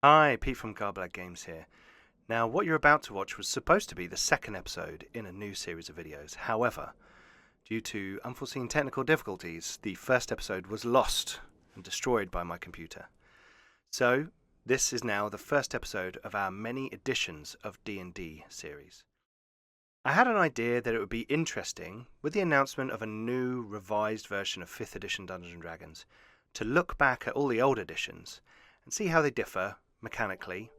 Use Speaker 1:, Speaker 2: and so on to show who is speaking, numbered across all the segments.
Speaker 1: Hi, Pete from Garblag Games here. Now, what you're about to watch was supposed to be the second episode in a new series of videos. However, due to unforeseen technical difficulties, the first episode was lost and destroyed by my computer. So, this is now the first episode of our many editions of D&D series. I had an idea that it would be interesting, with the announcement of a new revised version of 5th edition Dungeons & Dragons, to look back at all the old editions and see how they differ mechanically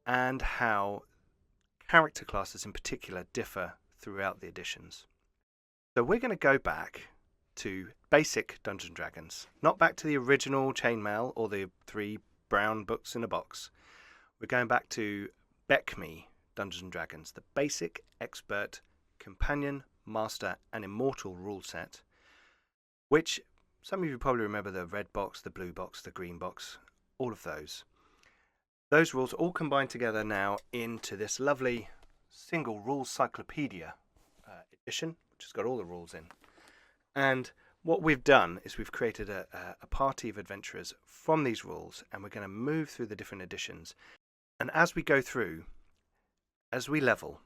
Speaker 1: and how character classes in particular differ throughout the editions. So we're going to go back to basic Dungeons & Dragons, not back to the original chainmail or the 3 brown books in a box. We're going back to BECMI Dungeons & Dragons, the basic, expert, companion, master and immortal rule set, which some of you probably remember the red box, the blue box, the green box, all of those. Those rules all combined together now into this lovely single rules cyclopedia edition, which has got all the rules in. And what we've done is we've created a party of adventurers from these rules, and we're going to move through the different editions. And as we go through, as we level,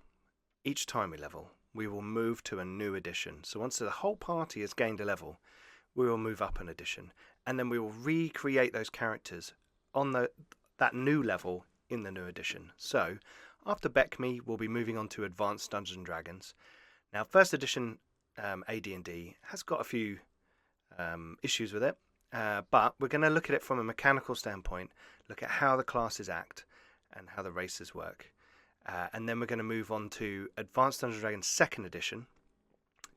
Speaker 1: each time we level, we will move to a new edition. So once the whole party has gained a level, we will move up an edition, and then we will recreate those characters on that new level in the new edition. So after BECMI, we'll be moving on to Advanced Dungeons & Dragons. Now, first edition AD&D has got a few issues with it, but we're going to look at it from a mechanical standpoint, look at how the classes act and how the races work. And then we're going to move on to Advanced Dungeons & Dragons 2nd edition.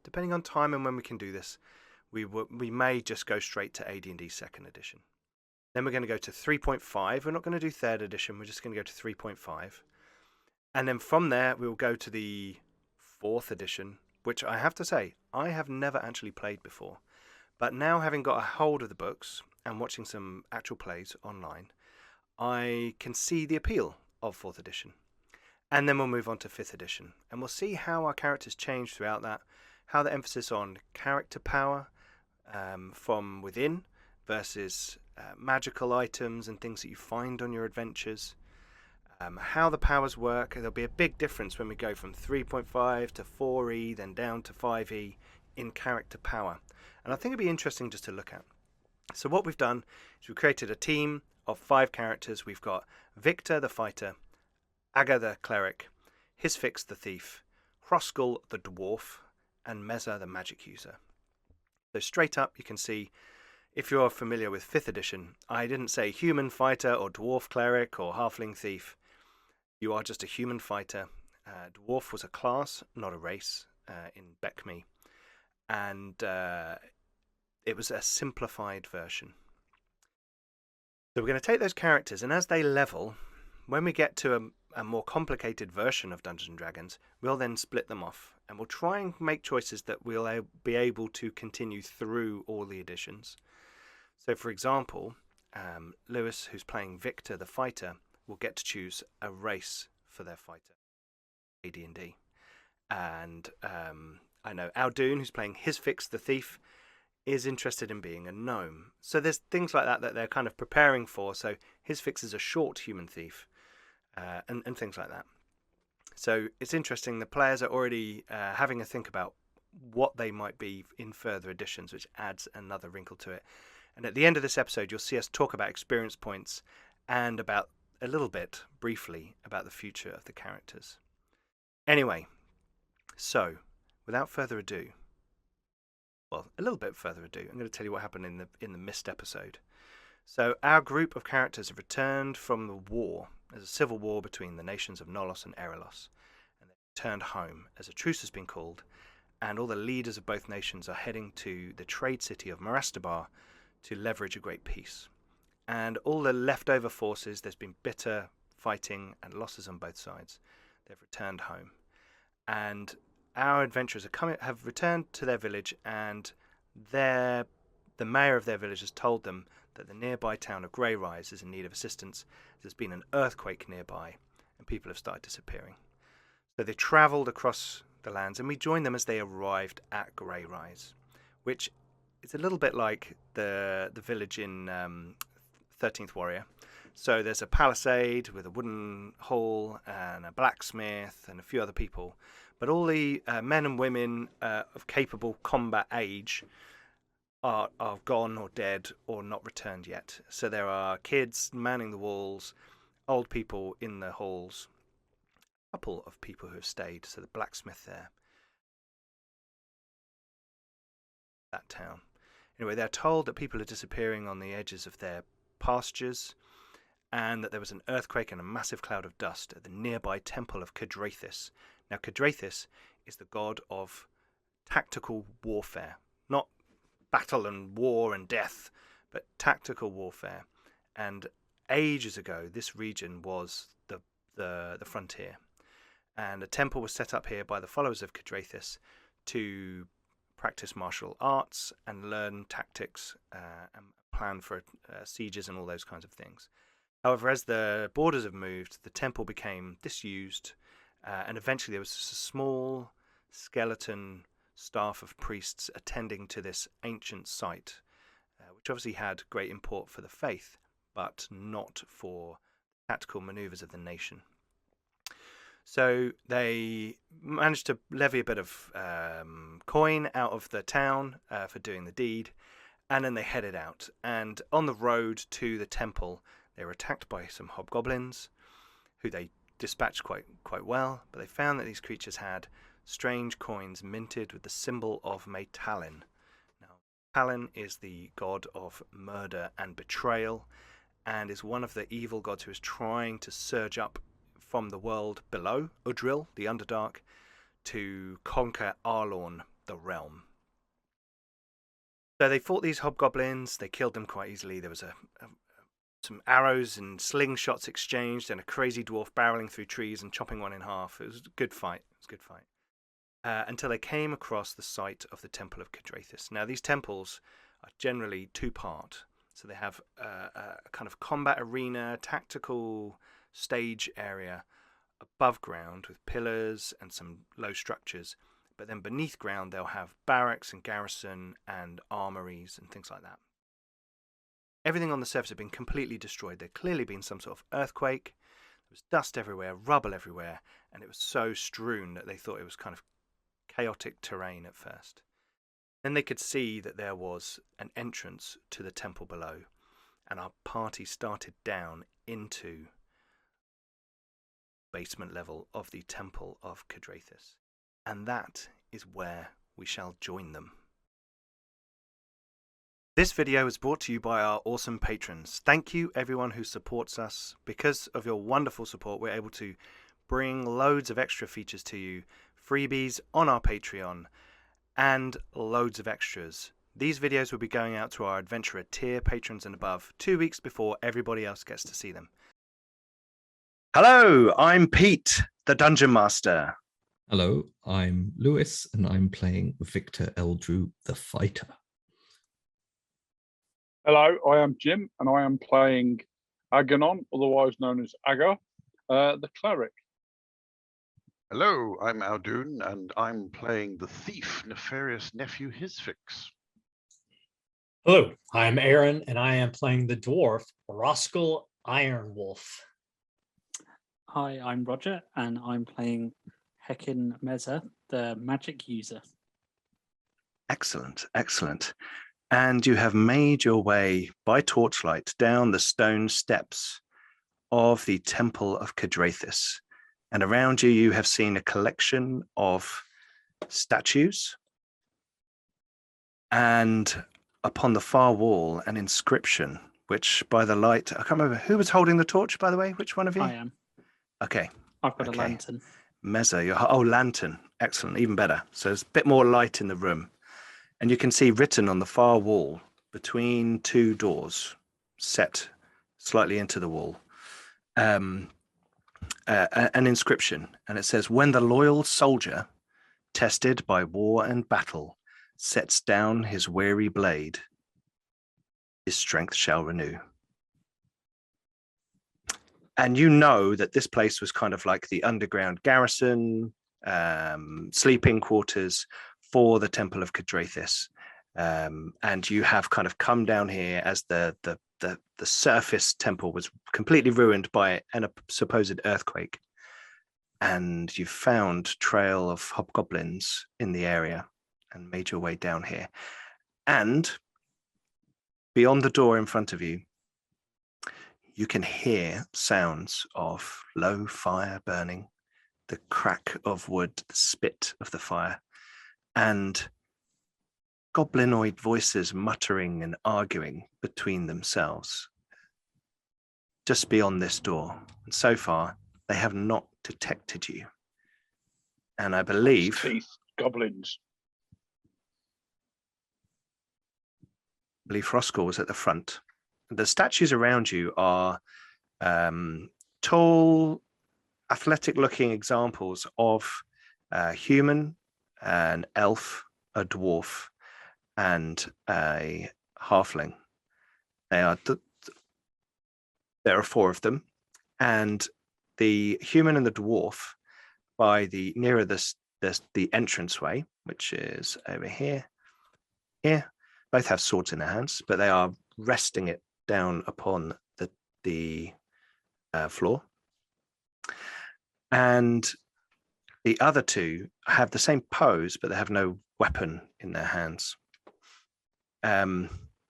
Speaker 1: Depending on time and when we can do this, we may just go straight to AD&D 2nd edition. Then we're going to go to 3.5. We're not going to do 3rd edition. We're just going to go to 3.5. And then from there, we'll go to the 4th edition, which I have to say, I have never actually played before. But now, having got a hold of the books and watching some actual plays online, I can see the appeal of 4th edition. And then we'll move on to 5th edition. And we'll see how our characters change throughout that, how the emphasis on character power from within versus magical items and things that you find on your adventures, how the powers work. There'll be a big difference when we go from 3.5 to 4e, then down to 5e in character power. And I think it'd be interesting just to look at. So what we've done is we've created a team of 5 characters. We've got Victor the fighter, Aga the cleric, Hisfix the thief, Hroskul the dwarf, and Meza the magic user. So straight up you can see, if you're familiar with 5th edition, I didn't say human fighter or dwarf cleric or halfling thief. You are just a human fighter. Dwarf was a class, not a race, in BECMI. And it was a simplified version. So we're going to take those characters, and as they level, when we get to a more complicated version of Dungeons & Dragons, we'll then split them off. And we'll try and make choices that we'll be able to continue through all the editions. So, for example, Lewis, who's playing Victor the fighter, will get to choose a race for their fighter, AD&D. And I know Aldoon, who's playing Hisfix the thief, is interested in being a gnome. So there's things like that that they're kind of preparing for. So Hisfix is a short human thief, and things like that. So it's interesting. The players are already having a think about what they might be in further editions, which adds another wrinkle to it. And at the end of this episode, you'll see us talk about experience points and about a little bit, briefly, about the future of the characters. Anyway, so without further ado, well, a little bit further ado, I'm going to tell you what happened in the missed episode. So our group of characters have returned from the war. There's a civil war between the nations of Nolos and Erelos, and they've returned home as a truce has been called, and all the leaders of both nations are heading to the trade city of Marastabar to leverage a great peace. And all the leftover forces, there's been bitter fighting and losses on both sides. They've returned home. And our adventurers have returned to their village, and the mayor of their village has told them that the nearby town of Grey Rise is in need of assistance. There's been an earthquake nearby, and people have started disappearing. So they travelled across the lands, and we joined them as they arrived at Grey Rise, which it's a little bit like the village in 13th warrior. So there's a palisade with a wooden hall and a blacksmith and a few other people. But all the men and women of capable combat age are gone or dead or not returned yet. So there are kids manning the walls, old people in the halls, a couple of people who have stayed. So the blacksmith there. That town. Anyway, they're told that people are disappearing on the edges of their pastures, and that there was an earthquake and a massive cloud of dust at the nearby temple of Cadrethis. Now, Cadrethis is the god of tactical warfare, not battle and war and death, but tactical warfare. And ages ago, this region was the frontier, and a temple was set up here by the followers of Cadrethis to practice martial arts and learn tactics and plan for sieges and all those kinds of things. However, as the borders have moved, the temple became disused, and eventually there was just a small skeleton staff of priests attending to this ancient site, which obviously had great import for the faith, but not for tactical maneuvers of the nation. So they managed to levy a bit of coin out of the town for doing the deed, and then they headed out. And on the road to the temple, they were attacked by some hobgoblins, who they dispatched quite well. But they found that these creatures had strange coins minted with the symbol of Metalin. Now, Metalin is the god of murder and betrayal, and is one of the evil gods who is trying to surge up from the world below, Udril, the Underdark, to conquer Arlorn, the realm. So they fought these hobgoblins, they killed them quite easily. There was some arrows and slingshots exchanged, and a crazy dwarf barreling through trees and chopping one in half. It was a good fight. Until they came across the site of the Temple of Cadrethis. Now, these temples are generally two-part. So they have a kind of combat arena, tactical stage area above ground with pillars and some low structures, but then beneath ground they'll have barracks and garrison and armories and things like that. Everything on the surface had been completely destroyed. There'd clearly been some sort of earthquake. There was dust everywhere, rubble everywhere, and it was so strewn that they thought it was kind of chaotic terrain at first. Then they could see that there was an entrance to the temple below, and our party started down into basement level of the Temple of Cadrethis, and that is where we shall join them. This video is brought to you by our awesome patrons. Thank you everyone who supports us. Because of your wonderful support, we're able to bring loads of extra features to you, freebies on our Patreon, and loads of extras. These videos will be going out to our Adventurer tier patrons and above 2 weeks before everybody else gets to see them. Hello, I'm Pete, the Dungeon Master.
Speaker 2: Hello, I'm Lewis, and I'm playing Victor Eldrew, the Fighter.
Speaker 3: Hello, I am Jim, and I am playing Aganon, otherwise known as Aga, the Cleric.
Speaker 4: Hello, I'm Aldoon, and I'm playing the thief, nefarious nephew Hisfix.
Speaker 5: Hello, I'm Aaron, and I am playing the dwarf, Roskell Ironwolf.
Speaker 6: Hi, I'm Roger, and I'm playing Hekin Meza, the magic user.
Speaker 1: Excellent, excellent. And you have made your way by torchlight down the stone steps of the Temple of Cadrethis. And around you, you have seen a collection of statues. And upon the far wall, an inscription, which by the light, I can't remember, who was holding the torch, by the way? Which one of you?
Speaker 6: I am.
Speaker 1: Okay.
Speaker 6: I've got a lantern.
Speaker 1: Meza, lantern. Excellent, even better. So there's a bit more light in the room. And you can see written on the far wall, between two doors, set slightly into the wall, an inscription. And it says, "When the loyal soldier, tested by war and battle, sets down his weary blade, his strength shall renew." And you know that this place was kind of like the underground garrison, sleeping quarters for the Temple of Cadrethis. And you have kind of come down here as the the surface temple was completely ruined by a supposed earthquake. And you've found trail of hobgoblins in the area and made your way down here. And beyond the door in front of you, you can hear sounds of low fire burning, the crack of wood, the spit of the fire, and goblinoid voices muttering and arguing between themselves just beyond this door. And so far, they have not detected you. And I believe...
Speaker 3: Teeth, goblins.
Speaker 1: I believe Roskell was at the front. The statues around you are tall, athletic-looking examples of a human, an elf, a dwarf, and a halfling. There are 4 of them, and the human and the dwarf, by the nearer the entranceway, which is over here, both have swords in their hands, but they are resting it down upon the floor. And the other 2 have the same pose, but they have no weapon in their hands.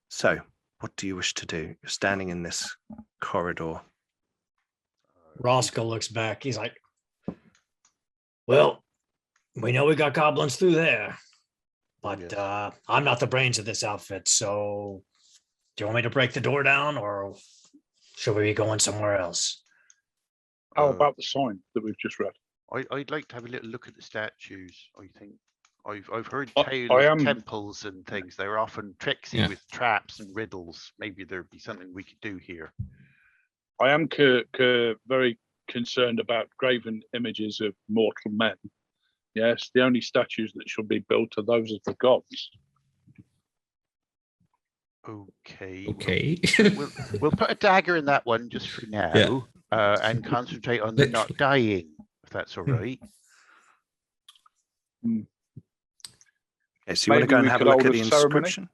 Speaker 1: So, what do you wish to do? You're standing in this corridor.
Speaker 5: Roscoe looks back. He's like, well, we know we got goblins through there, but
Speaker 4: Yes.
Speaker 5: I'm not the brains of this outfit. So do you want me to break the door down, or should we be going somewhere else?
Speaker 3: How about the sign that we've just read?
Speaker 4: I'd like to have a little look at the statues. I think I've heard
Speaker 3: I
Speaker 4: tales of
Speaker 3: am-
Speaker 4: temples and things. They're often tricksy
Speaker 2: Yeah.
Speaker 4: with traps and riddles. Maybe there'd be something we could do here.
Speaker 3: I am very concerned about graven images of mortal men. Yes, the only statues that should be built are those of the gods.
Speaker 4: Okay.
Speaker 2: Okay.
Speaker 4: We'll put a dagger in that one just for now,
Speaker 2: Yeah.
Speaker 4: and concentrate on them not dying, if that's all right.
Speaker 1: Okay, so you want to
Speaker 3: Maybe
Speaker 1: go and
Speaker 3: we
Speaker 1: have a
Speaker 3: could
Speaker 1: look
Speaker 3: hold
Speaker 1: at
Speaker 3: a
Speaker 1: the
Speaker 3: ceremony?
Speaker 1: inscription?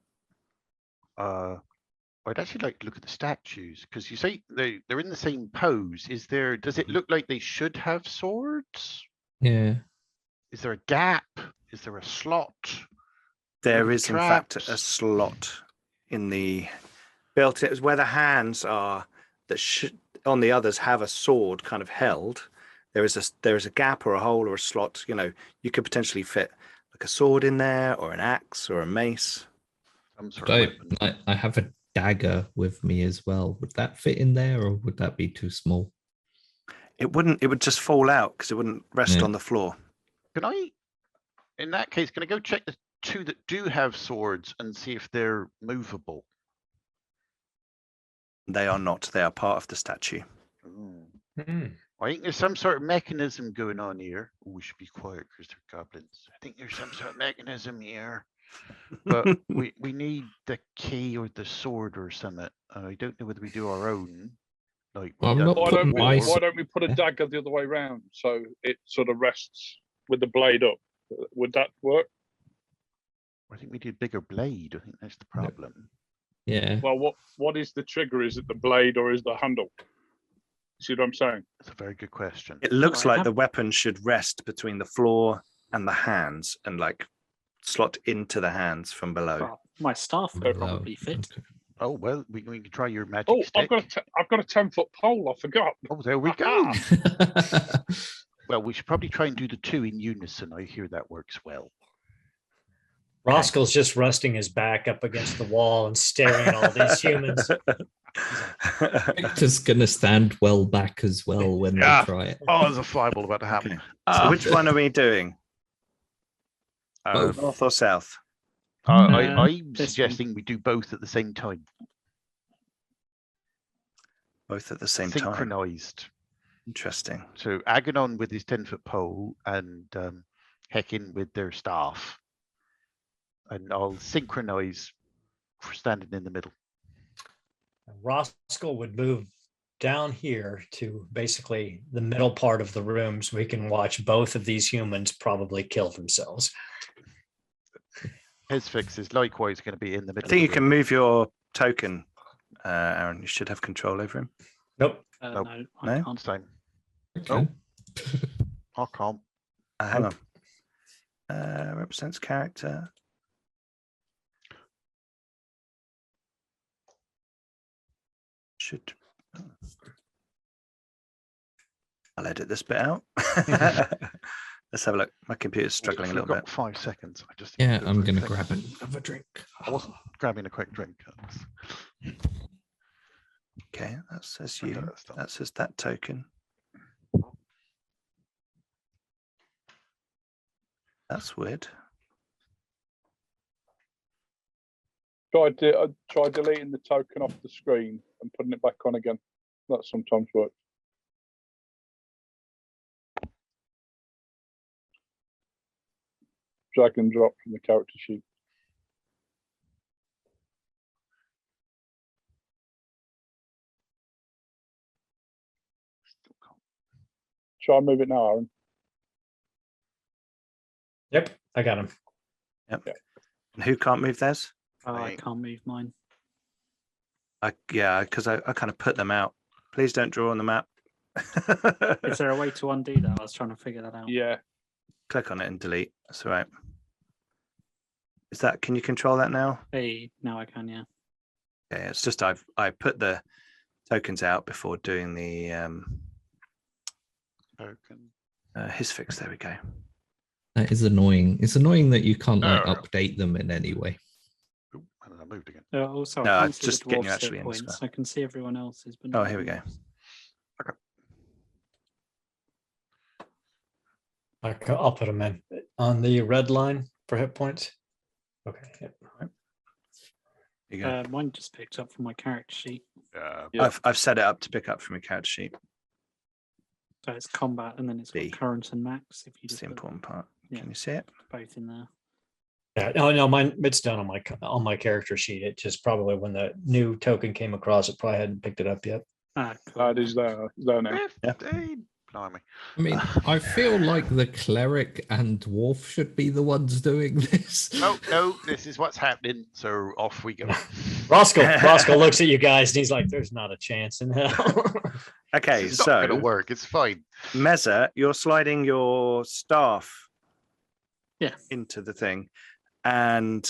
Speaker 4: I'd actually like to look at the statues because you say they're in the same pose. Does it look like they should have swords?
Speaker 2: Yeah.
Speaker 4: Is there a gap? Is there a slot?
Speaker 1: There
Speaker 4: Maybe
Speaker 1: is, in fact, a
Speaker 4: traps?
Speaker 1: slot in the built. It was where the hands are that should on the others have a sword kind of held. There is a gap or a hole or a slot. You know, you could potentially fit like a sword in there, or an axe, or a mace.
Speaker 4: Some sort of weapon.
Speaker 2: I have a dagger with me as well. Would that fit in there, or would that be too small?
Speaker 1: It wouldn't. It would just fall out because it wouldn't rest
Speaker 2: Yeah.
Speaker 1: on the floor.
Speaker 4: In that case, can I go check the 2 that do have swords and see if they're movable?
Speaker 1: They are not. They are part of the statue.
Speaker 4: Ooh.
Speaker 5: Hmm.
Speaker 4: I think there's some sort of mechanism going on here. Oh, we should be quiet because they're goblins. I think there's some sort of mechanism here. But we need the key or the sword or something. I don't know whether we do our own. Like
Speaker 2: I'm
Speaker 4: we've
Speaker 2: not
Speaker 4: done
Speaker 3: Why
Speaker 2: putting
Speaker 3: don't we,
Speaker 2: my
Speaker 4: before.
Speaker 3: why don't we put a
Speaker 2: Yeah.
Speaker 3: dagger the other way round so it sort of rests with the blade up? Would that work?
Speaker 4: I think we need a bigger blade. I think that's the
Speaker 2: No.
Speaker 4: problem.
Speaker 2: Yeah.
Speaker 3: Well, what is the trigger? Is it the blade or is the handle? See what I'm saying?
Speaker 4: That's a very good question.
Speaker 1: It looks
Speaker 6: I
Speaker 1: like
Speaker 6: have-
Speaker 1: the weapon should rest between the floor and the hands, and like slot into the hands from below.
Speaker 6: Well, my staff would
Speaker 2: Below.
Speaker 6: probably fit.
Speaker 2: Okay.
Speaker 4: Oh well, we can try your magic
Speaker 3: Oh,
Speaker 4: stick.
Speaker 3: I've got a 10-foot pole. I forgot.
Speaker 4: Oh, there we go.
Speaker 3: Aha!
Speaker 4: Well, we should probably try and do the 2 in unison. I hear that works well.
Speaker 5: Roscoe's just resting his back up against the wall and staring at all these humans.
Speaker 2: Victor's gonna stand well back as well when
Speaker 4: Yeah.
Speaker 2: they try it.
Speaker 4: Oh, there's a fireball about to happen.
Speaker 1: Okay. So which one are we doing?
Speaker 4: Um,
Speaker 1: North or south?
Speaker 4: I'm
Speaker 6: this one.
Speaker 4: suggesting we do both at the same time.
Speaker 1: Both at the same time.
Speaker 4: Synchronized.
Speaker 1: Interesting.
Speaker 4: So Aganon with his 10-foot pole and Heckin with their staff. And I'll synchronize for standing in the middle.
Speaker 5: Roscoe would move down here to basically the middle part of the room so we can watch both of these humans probably kill themselves.
Speaker 4: His fix is likewise going to be in the
Speaker 1: I
Speaker 4: middle.
Speaker 1: think
Speaker 4: of
Speaker 1: you
Speaker 4: the
Speaker 1: can
Speaker 4: room.
Speaker 1: move your token Aaron, you should have control over him.
Speaker 5: Nope.
Speaker 4: Nope.
Speaker 6: No, I
Speaker 1: No?
Speaker 6: can't.
Speaker 4: Same.
Speaker 2: Okay.
Speaker 4: I can't.
Speaker 1: Hang on. Represents character. Should. I'll edit this bit out. Let's have a look. My computer's struggling a
Speaker 4: We've
Speaker 1: little
Speaker 4: got
Speaker 1: bit.
Speaker 4: 5 seconds. I just
Speaker 2: Yeah,
Speaker 4: need
Speaker 2: I'm
Speaker 4: a
Speaker 2: going to
Speaker 4: quick
Speaker 2: grab
Speaker 4: thing.
Speaker 2: another drink.
Speaker 4: I wasn't grabbing a quick drink.
Speaker 1: Okay, that says
Speaker 4: Okay,
Speaker 1: you.
Speaker 4: that's done.
Speaker 1: That says that token. That's weird.
Speaker 3: Try deleting the token off the screen and putting it back on again. That sometimes works. Drag and drop from the character sheet.
Speaker 4: Still can't.
Speaker 3: Try and move it now, Aaron.
Speaker 5: Yep, I got him.
Speaker 1: Yep. And who can't move theirs?
Speaker 6: Oh, I
Speaker 4: Right.
Speaker 6: can't move mine.
Speaker 1: Yeah, because I kind of put them out. Please don't draw on the map.
Speaker 6: Is there a way to undo that? I was trying to figure that out.
Speaker 3: Yeah.
Speaker 1: Click on it and delete. That's all right. Is that? Can you control that now?
Speaker 6: Hey, now I can, yeah.
Speaker 1: Yeah, it's just I put the tokens out before doing the
Speaker 4: Token.
Speaker 1: his fix. There we go.
Speaker 2: That is annoying. It's annoying that you can't like
Speaker 4: Oh.
Speaker 2: update them in any way.
Speaker 4: Ooh, and then I moved again.
Speaker 6: Also,
Speaker 1: No,
Speaker 6: I can't
Speaker 1: it's
Speaker 6: see
Speaker 1: just
Speaker 6: the
Speaker 1: getting you
Speaker 6: dwarf's
Speaker 1: actually
Speaker 6: hit
Speaker 1: in the
Speaker 6: points.
Speaker 1: square.
Speaker 6: I can see everyone else's, but
Speaker 1: Oh,
Speaker 6: not
Speaker 1: here we go.
Speaker 6: dwarf's.
Speaker 5: I'll put him in on the red line for hit points. Okay. Yep.
Speaker 1: There you go.
Speaker 6: Mine just picked up from my character sheet.
Speaker 3: Yeah.
Speaker 1: I've set it up to pick up from your character sheet.
Speaker 6: So it's combat and then it's got
Speaker 1: B.
Speaker 6: current and max. If you
Speaker 1: It's
Speaker 6: just
Speaker 1: the
Speaker 6: put
Speaker 1: important part.
Speaker 6: Yeah.
Speaker 1: Can you see it?
Speaker 6: both in there.
Speaker 5: Yeah. Oh no, mine. It's done on my character sheet. It just probably when the new token came across, it probably hadn't picked it up yet.
Speaker 6: Ah, cool.
Speaker 3: That is there. It's there now.
Speaker 4: 15. Blimey.
Speaker 2: I mean, I feel like the cleric and dwarf should be the ones doing this.
Speaker 4: No, this is what's happening. So off we go.
Speaker 5: Roscoe looks at you guys and he's like, "There's not a chance in hell."
Speaker 1: Okay,
Speaker 4: It's not gonna
Speaker 1: so
Speaker 4: work. It's fine.
Speaker 1: Meza, you're sliding your staff
Speaker 6: Yeah.
Speaker 1: into the thing, and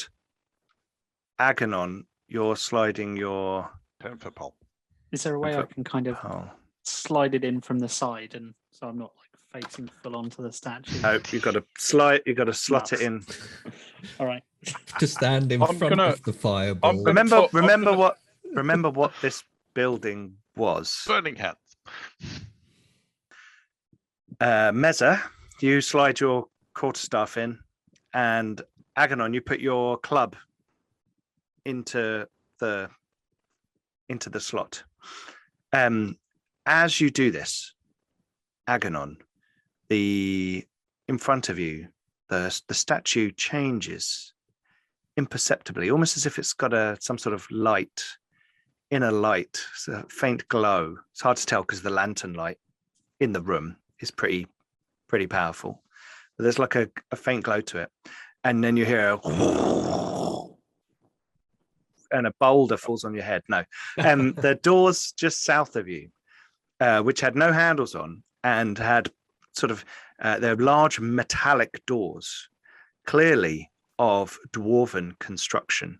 Speaker 1: Aganon, you're sliding your
Speaker 4: 10-foot pole.
Speaker 6: Is there a way I
Speaker 1: Put-
Speaker 6: can kind of
Speaker 1: pole.
Speaker 6: slide it in from the side and so I'm not like facing full onto the statue?
Speaker 1: Oh, you've got to slide. You've got to slot it in.
Speaker 6: All right.
Speaker 2: To stand in
Speaker 3: I'm
Speaker 2: front
Speaker 3: gonna-
Speaker 2: of the fireball.
Speaker 3: I'm gonna-
Speaker 1: Remember what this building was.
Speaker 4: Burning hands.
Speaker 1: Meza, you slide your quarterstaff in, and Aganon, you put your club into the slot. As you do this, Aganon, in front of you, the statue changes imperceptibly, almost as if it's got some sort of light, inner light, a faint glow. It's hard to tell because the lantern light in the room is pretty powerful. But there's like a faint glow to it. And then you hear and a boulder falls on your head. No. The doors just south of you, which had no handles on and had sort of they're large metallic doors, clearly of dwarven construction,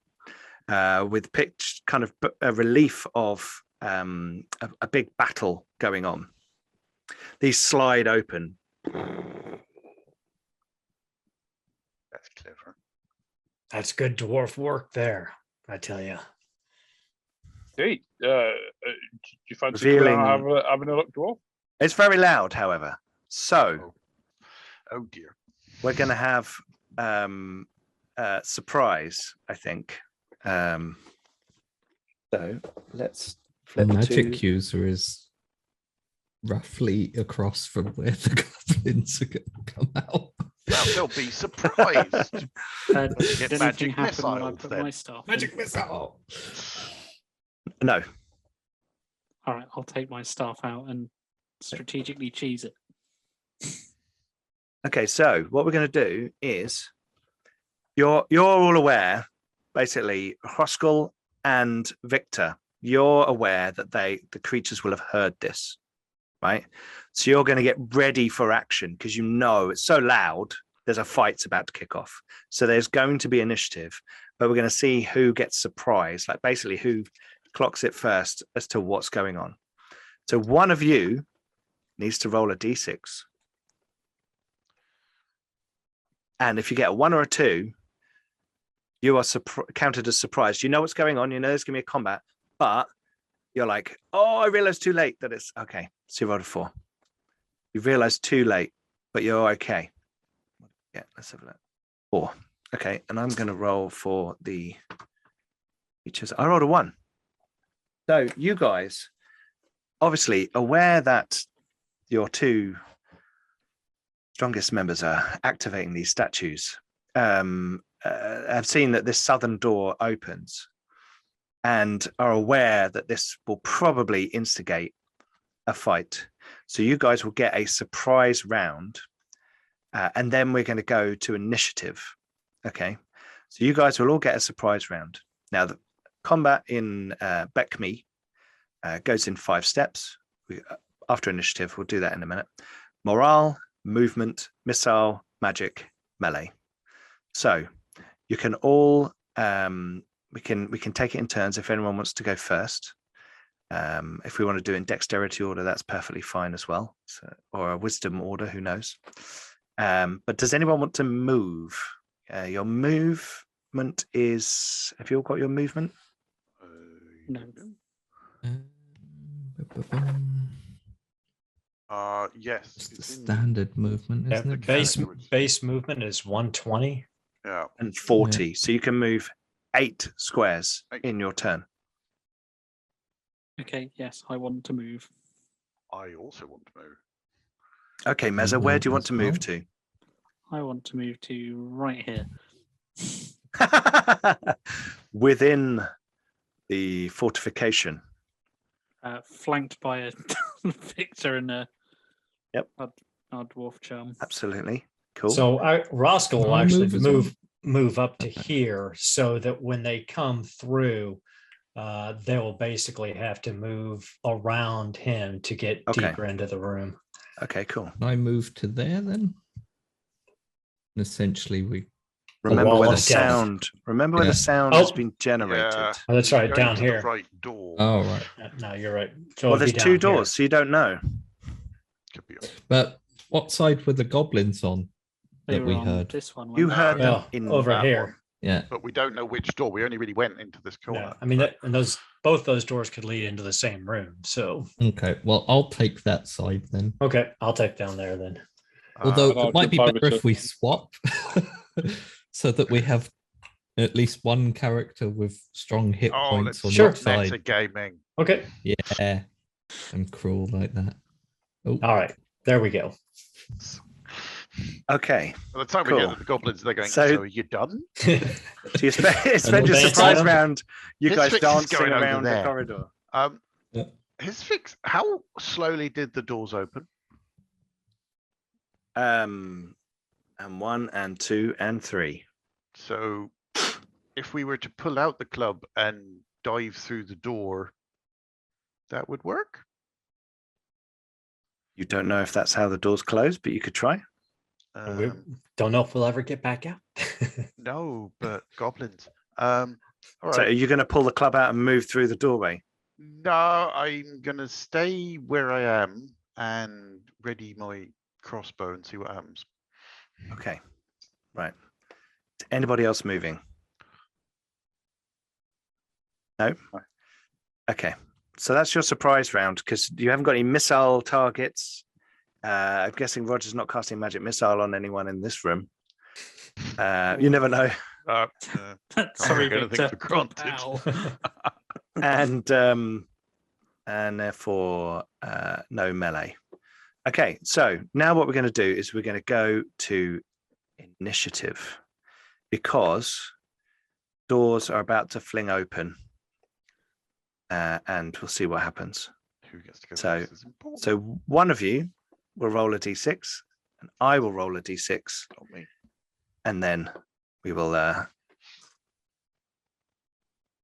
Speaker 1: with pitched kind of a relief of a big battle going on. These slide open.
Speaker 4: That's clever.
Speaker 5: That's good dwarf work there, I tell you.
Speaker 3: Hey, do you fancy
Speaker 1: Revealing-
Speaker 3: having a look, dwarf?
Speaker 1: It's very loud, however. So
Speaker 4: Oh dear.
Speaker 1: we're going to have surprise, I think. So let's
Speaker 2: The
Speaker 1: flip
Speaker 2: magic
Speaker 1: to...
Speaker 2: user is roughly across from where the goblins are going to come out.
Speaker 4: Well, they'll be surprised.
Speaker 6: Did
Speaker 4: Get
Speaker 6: anything
Speaker 4: magic
Speaker 6: happen when I
Speaker 4: missiles
Speaker 6: put
Speaker 4: then.
Speaker 6: my stuff? in?
Speaker 2: Magic missile.
Speaker 1: No.
Speaker 6: All right, I'll take my staff out and strategically cheese it.
Speaker 1: Okay, so what we're going to do is you're all aware, basically, Hroskell and Victor you're aware that the creatures will have heard this, right? So you're going to get ready for action because you know it's so loud. There's a fight's about to kick off. So there's going to be initiative, but we're going to see who gets surprised, like basically who clocks it first as to what's going on. So one of you needs to roll a d6. And if you get a 1 or a 2, you are counted as surprised. You know what's going on. You know there's going to be a combat, but you're like, oh, I realized too late that it's okay. So you rolled a 4. You realized too late, but you're okay. Yeah, let's have a look. 4. Okay, and I'm going to roll for the features. I rolled a 1. So you guys, obviously aware that your 2 strongest members are activating these statues, have seen that this southern door opens and are aware that this will probably instigate a fight. So you guys will get a surprise round, and then we're going to go to initiative. Okay, so you guys will all get a surprise round. Now, the combat in BECMI goes in 5 steps. After initiative, we'll do that in a minute. Morale, movement, missile, magic, melee. So you can all we can take it in turns if anyone wants to go first. If we want to do it in dexterity order, that's perfectly fine as well. So, or a wisdom order, who knows? But does anyone want to move? Your movement is. Have you all got your movement?
Speaker 6: No.
Speaker 4: Yes.
Speaker 2: It's the
Speaker 4: it's in-
Speaker 2: standard movement,
Speaker 5: Yeah,
Speaker 2: isn't it?
Speaker 5: base movement is 120.
Speaker 4: Yeah.
Speaker 1: And 40. So you can move 8 squares in your turn.
Speaker 6: Okay, yes, I want to move.
Speaker 4: I also want to move.
Speaker 1: Okay, Meza, where
Speaker 2: will
Speaker 1: do you want
Speaker 2: as
Speaker 1: to move
Speaker 2: well.
Speaker 1: to?
Speaker 6: I want to move to right here.
Speaker 1: Within the fortification.
Speaker 6: Flanked by a Victor and a
Speaker 1: Yep.
Speaker 6: our dwarf charm.
Speaker 1: Absolutely. Cool.
Speaker 5: So Roscoe will
Speaker 2: I'll
Speaker 5: actually
Speaker 2: move as well.
Speaker 5: move up to here so that when they come through, they will basically have to move around him to get
Speaker 1: Okay.
Speaker 5: deeper into the room.
Speaker 1: Okay, cool.
Speaker 2: Can I move to there then? And essentially, we
Speaker 1: Remember
Speaker 5: wall
Speaker 1: where the
Speaker 5: of death.
Speaker 1: sound. Remember where
Speaker 2: Yeah.
Speaker 1: the sound has
Speaker 5: Oh.
Speaker 1: been generated.
Speaker 4: Yeah.
Speaker 5: Oh, that's right,
Speaker 4: Going
Speaker 5: down
Speaker 4: to the
Speaker 5: here.
Speaker 4: right door.
Speaker 2: Oh, right.
Speaker 5: No, you're right. So
Speaker 1: Well,
Speaker 5: it'd
Speaker 1: there's
Speaker 5: be
Speaker 1: 2
Speaker 5: down here.
Speaker 1: doors, so you don't know.
Speaker 4: Could be.
Speaker 2: But what side were the goblins on
Speaker 6: They
Speaker 2: that
Speaker 6: were
Speaker 2: we
Speaker 6: on
Speaker 2: heard?
Speaker 6: this one.
Speaker 1: You
Speaker 6: weren't
Speaker 1: heard
Speaker 6: they?
Speaker 1: them
Speaker 5: Well,
Speaker 1: in
Speaker 5: over
Speaker 4: that
Speaker 5: here.
Speaker 4: one.
Speaker 2: Yeah.
Speaker 4: But we don't know which door. We only really went into this corner.
Speaker 5: No, I mean, and both those doors could lead into the same room. So
Speaker 2: Okay. Well, I'll take that side then.
Speaker 5: okay, I'll take down there then.
Speaker 2: Although
Speaker 3: I'll
Speaker 2: it might be
Speaker 3: jump
Speaker 2: better
Speaker 3: over
Speaker 2: if
Speaker 3: to-
Speaker 2: we swap so that we have at least one character with strong hit
Speaker 4: Oh,
Speaker 2: points
Speaker 4: let's
Speaker 2: on
Speaker 5: Sure.
Speaker 2: each
Speaker 4: meta
Speaker 2: side.
Speaker 4: gaming.
Speaker 5: Okay,
Speaker 2: Yeah. I'm cruel like that. Oh,
Speaker 5: all right, there we go.
Speaker 1: Okay.
Speaker 4: By the time we
Speaker 1: Cool.
Speaker 4: get to the goblins, they're going,
Speaker 1: So-
Speaker 4: so are you done?
Speaker 1: So you spend your
Speaker 5: dance
Speaker 1: surprise
Speaker 5: item.
Speaker 1: round, you
Speaker 4: His
Speaker 1: guys
Speaker 4: fix is
Speaker 1: dancing
Speaker 4: going over
Speaker 1: around the
Speaker 4: there.
Speaker 1: corridor.
Speaker 2: Yeah.
Speaker 4: His fix, how slowly did the doors open?
Speaker 1: And 1 and 2 and 3.
Speaker 4: So if we were to pull out the club and dive through the door, that would work?
Speaker 1: You don't know if that's how the doors close, but you could try.
Speaker 5: We don't know if we'll ever get back out.
Speaker 4: No, but goblins. All
Speaker 1: So are
Speaker 4: right.
Speaker 1: you going to pull the club out and move through the doorway?
Speaker 4: No, I'm gonna stay where I am and ready my crossbow and see what happens.
Speaker 1: Okay. Right. Is anybody else moving? No? Okay. So that's your surprise round because you haven't got any missile targets. I'm guessing Roger's not casting magic missile on anyone in this room. You never know.
Speaker 6: Sorry,
Speaker 4: take anything
Speaker 6: Victor.
Speaker 4: for granted.
Speaker 6: Ow.
Speaker 1: And therefore no melee. Okay, so now what we're going to do is we're going to go to initiative because doors are about to fling open, and we'll see what happens.
Speaker 4: Who gets to go
Speaker 1: So-
Speaker 4: first is important.
Speaker 1: So one of you will roll a d6, and I will roll a d6,
Speaker 4: Not me.
Speaker 1: and then we will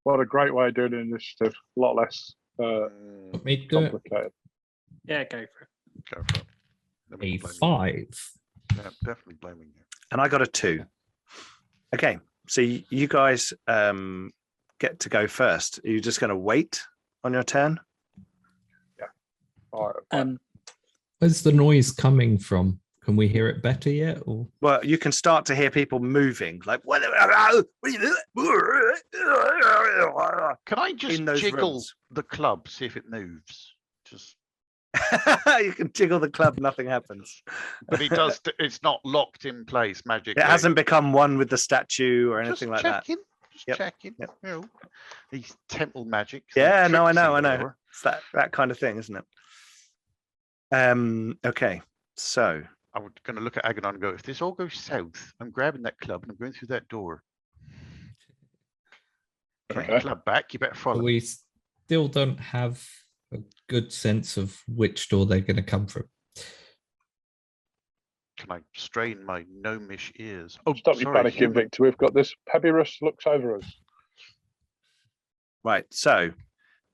Speaker 3: What a great way of doing an initiative. A lot less
Speaker 4: Mm,
Speaker 2: Me do it.
Speaker 3: complicated.
Speaker 6: Yeah, go for it.
Speaker 4: Go for it. Let me
Speaker 2: A
Speaker 4: blame you.
Speaker 2: 5.
Speaker 4: Yeah, definitely blaming you.
Speaker 1: And I got a 2. Okay, so you guys get to go first. Are you just going to wait on your turn?
Speaker 3: All right.
Speaker 2: Where's the noise coming from? Can we hear it better yet? Or
Speaker 1: Well, you can start to hear people moving, like what are you doing?
Speaker 4: Can I just
Speaker 1: In those
Speaker 4: jiggle
Speaker 1: rooms.
Speaker 4: the club, see if it moves? Just,
Speaker 1: You can jiggle the club, nothing happens.
Speaker 4: but it does. It's not locked in place magically.
Speaker 1: It hasn't become one with the statue or
Speaker 4: Just
Speaker 1: anything like that.
Speaker 4: checking. Just
Speaker 1: Yep,
Speaker 4: checking.
Speaker 1: yep.
Speaker 4: You know, these temple magic.
Speaker 1: Yeah, no, I know. It's that kind of thing, isn't it? Okay, so
Speaker 4: I'm going to look at Agadon and go, if this all goes south, I'm grabbing that club and I'm going through that door. Put the
Speaker 3: Okay.
Speaker 4: club back, you better follow.
Speaker 2: we still don't have a good sense of which door they're going to come from.
Speaker 4: Can I strain my gnomish ears? Oh,
Speaker 3: Stop you
Speaker 4: sorry,
Speaker 3: panicking,
Speaker 4: human.
Speaker 3: Victor. We've got this. Pebirus looks over us.
Speaker 1: right, so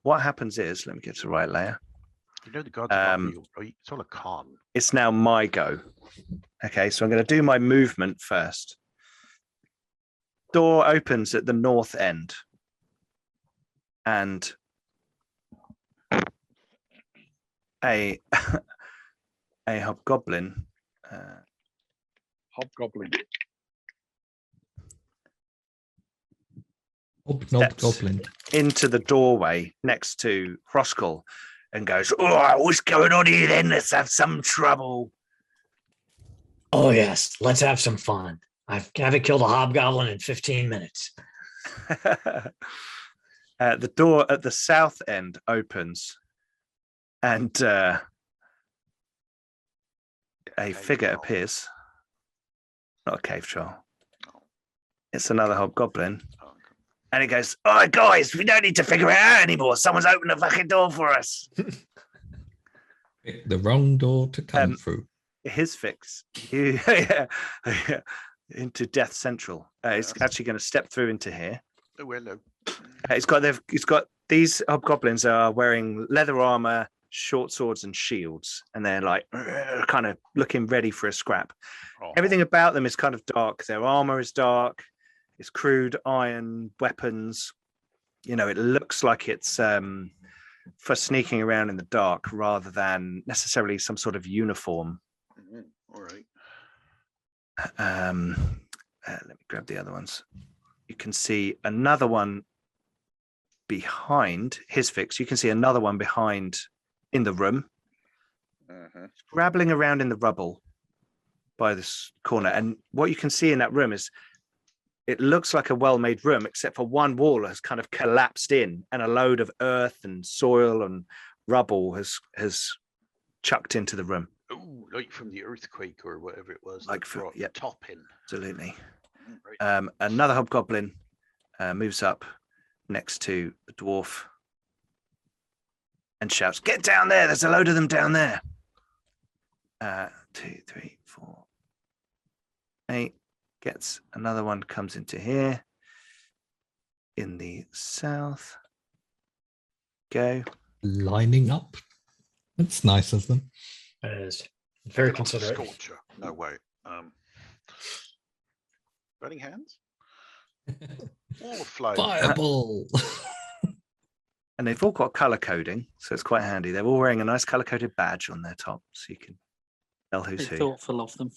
Speaker 1: what happens is, let me get to the right layer.
Speaker 4: You know the gods are not real, right? It's all a con.
Speaker 1: It's now my go. Okay, so I'm going to do my movement first. Door opens at the north end. And a hobgoblin
Speaker 3: Hobgoblin.
Speaker 2: Hobnob goblin.
Speaker 1: into the doorway next to Hroskell and goes, "Oh, what's going on here then? Let's have some trouble."
Speaker 5: Oh, yes. Let's have some fun. I haven't killed a hobgoblin in 15 minutes.
Speaker 1: The door at the south end opens and a figure
Speaker 4: troll.
Speaker 1: appears. Not a cave troll. It's another hobgoblin.
Speaker 4: Oh, okay.
Speaker 1: And he goes, "Oh, guys, we don't need to figure it out anymore. Someone's opened the fucking door for us."
Speaker 2: Pick the wrong door to come
Speaker 1: Um,
Speaker 2: through.
Speaker 1: His fix. Into Death Central. He's
Speaker 4: Yes.
Speaker 1: actually going to step through into here.
Speaker 4: Oh, hello.
Speaker 1: He's got these hobgoblins are wearing leather armor, short swords, and shields, and they're like kind of looking ready for a scrap.
Speaker 4: Oh,
Speaker 1: Everything about them is kind of dark. Their armor is dark. It's crude iron weapons. You know, it looks like it's for sneaking around in the dark rather than necessarily some sort of uniform.
Speaker 4: mhm, all right.
Speaker 1: Let me grab the other ones. You can see another one behind his fix. You can see another one behind in the room, scrabbling around in the rubble by this corner. And what you can see in that room is it looks like a well-made room, except for one wall has kind of collapsed in and a load of earth and soil and rubble has chucked into the room.
Speaker 4: Oh, like from the earthquake or whatever it was.
Speaker 1: Like
Speaker 4: that
Speaker 1: for-
Speaker 4: brought the
Speaker 1: yep.
Speaker 4: top in.
Speaker 1: Absolutely.
Speaker 4: Right.
Speaker 1: Another hobgoblin moves up next to the dwarf and shouts, "Get down there! There's a load of them down there." 2, 3, 4, 8. Gets another one, comes into here in the south. Go.
Speaker 2: Lining up. That's nice of them.
Speaker 5: It is very
Speaker 4: Not a
Speaker 5: considerate.
Speaker 4: Scorcher. No way. Burning hands? Wall of flame.
Speaker 2: Fireball.
Speaker 1: And they've all got color coding, so it's quite handy. They're all wearing a nice color coded badge on their top, so you can tell who's
Speaker 6: Very
Speaker 1: who.
Speaker 6: thoughtful of them.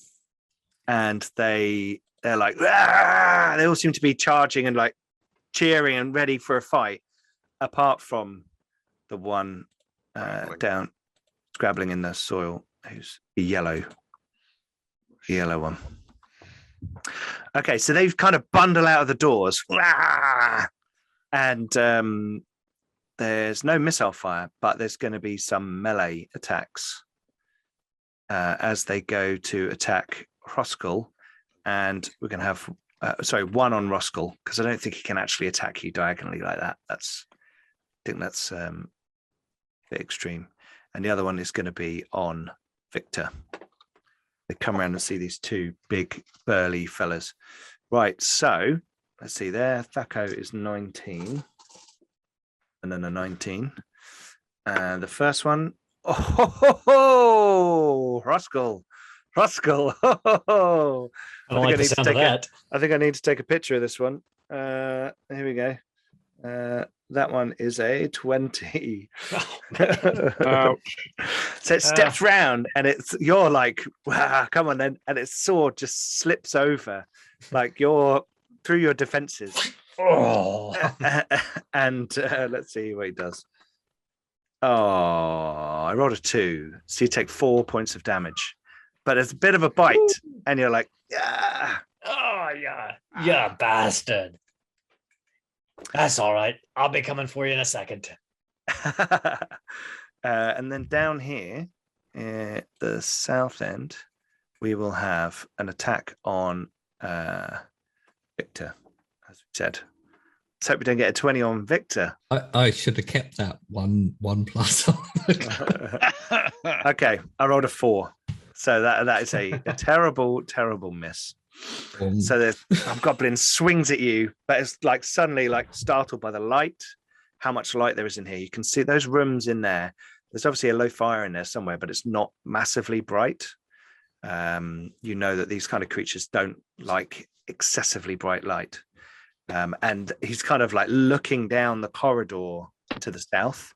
Speaker 1: And they're like, "Ah!" They all seem to be charging and like cheering and ready for a fight, apart from the one
Speaker 4: Scrabbling.
Speaker 1: down scrabbling in the soil, who's the yellow one. Okay, so they've kind of bundle out of the doors, and there's no missile fire, but there's going to be some melee attacks as they go to attack Hroskell, and we're going to have one on Hroskell, because I don't think he can actually attack you diagonally like that. I think that's a bit extreme. And the other one is going to be on Victor. They come around and see these two big burly fellas. Right, so let's see there. Thaco is 19. and then a 19. And the first one, oh, Ruskell. Oh,
Speaker 5: I don't like the sound of that.
Speaker 1: I think I need to take a picture of this one. Here we go. That one is a 20.
Speaker 3: Ouch.
Speaker 1: So it steps round and you're like, wow, come on then. And its sword just slips over, like you're through your defenses.
Speaker 5: Oh,
Speaker 1: And let's see what he does. Oh, I rolled a 2. So you take 4 points of damage. But it's a bit of a bite, and you're like, yeah.
Speaker 5: oh yeah, bastard. That's all right. I'll be coming for you in a second.
Speaker 1: And then down here, at the south end, we will have an attack on Victor, as we said. Let's hope we don't get a 20 on Victor.
Speaker 2: I should have kept that one plus on.
Speaker 1: Okay, I rolled a 4. So that is a terrible miss. So the Hobgoblin swings at you, but it's like suddenly like startled by the light, how much light there is in here. You can see those rooms in there. There's obviously a low fire in there somewhere, but it's not massively bright. You know that these kind of creatures don't like excessively bright light. And he's kind of like looking down the corridor to the south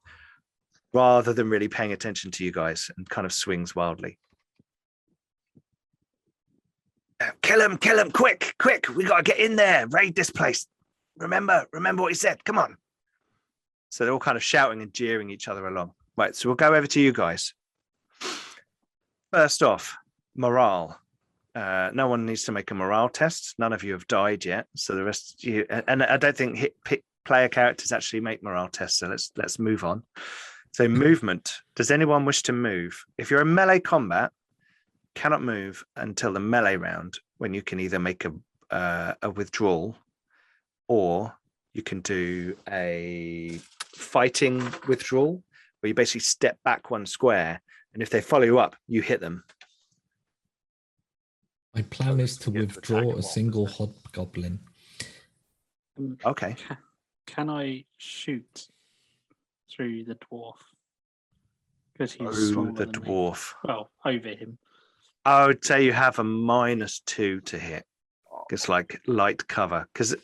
Speaker 1: rather than really paying attention to you guys, and kind of swings wildly. Kill him, quick, we gotta get in there, raid this place. Remember what he said, come on. So they're all kind of shouting and jeering each other along. Right, so we'll go over to you guys. First off, morale. No one needs to make a morale test. None of you have died yet, so the rest of you, and I don't think player characters actually make morale tests, so let's move on. So movement. Does anyone wish to move? If you're in melee combat, cannot move until the melee round, when you can either make a withdrawal, or you can do a fighting withdrawal, where you basically step back 1 square, and if they follow you up, you hit them.
Speaker 2: My plan is to withdraw a single Hobgoblin.
Speaker 1: Okay.
Speaker 6: Can I shoot through the dwarf? Because he's
Speaker 1: Through
Speaker 6: smaller
Speaker 1: the
Speaker 6: than me.
Speaker 1: dwarf.
Speaker 6: Well, over him.
Speaker 1: I would say you have a -2 to hit. It's like light cover, because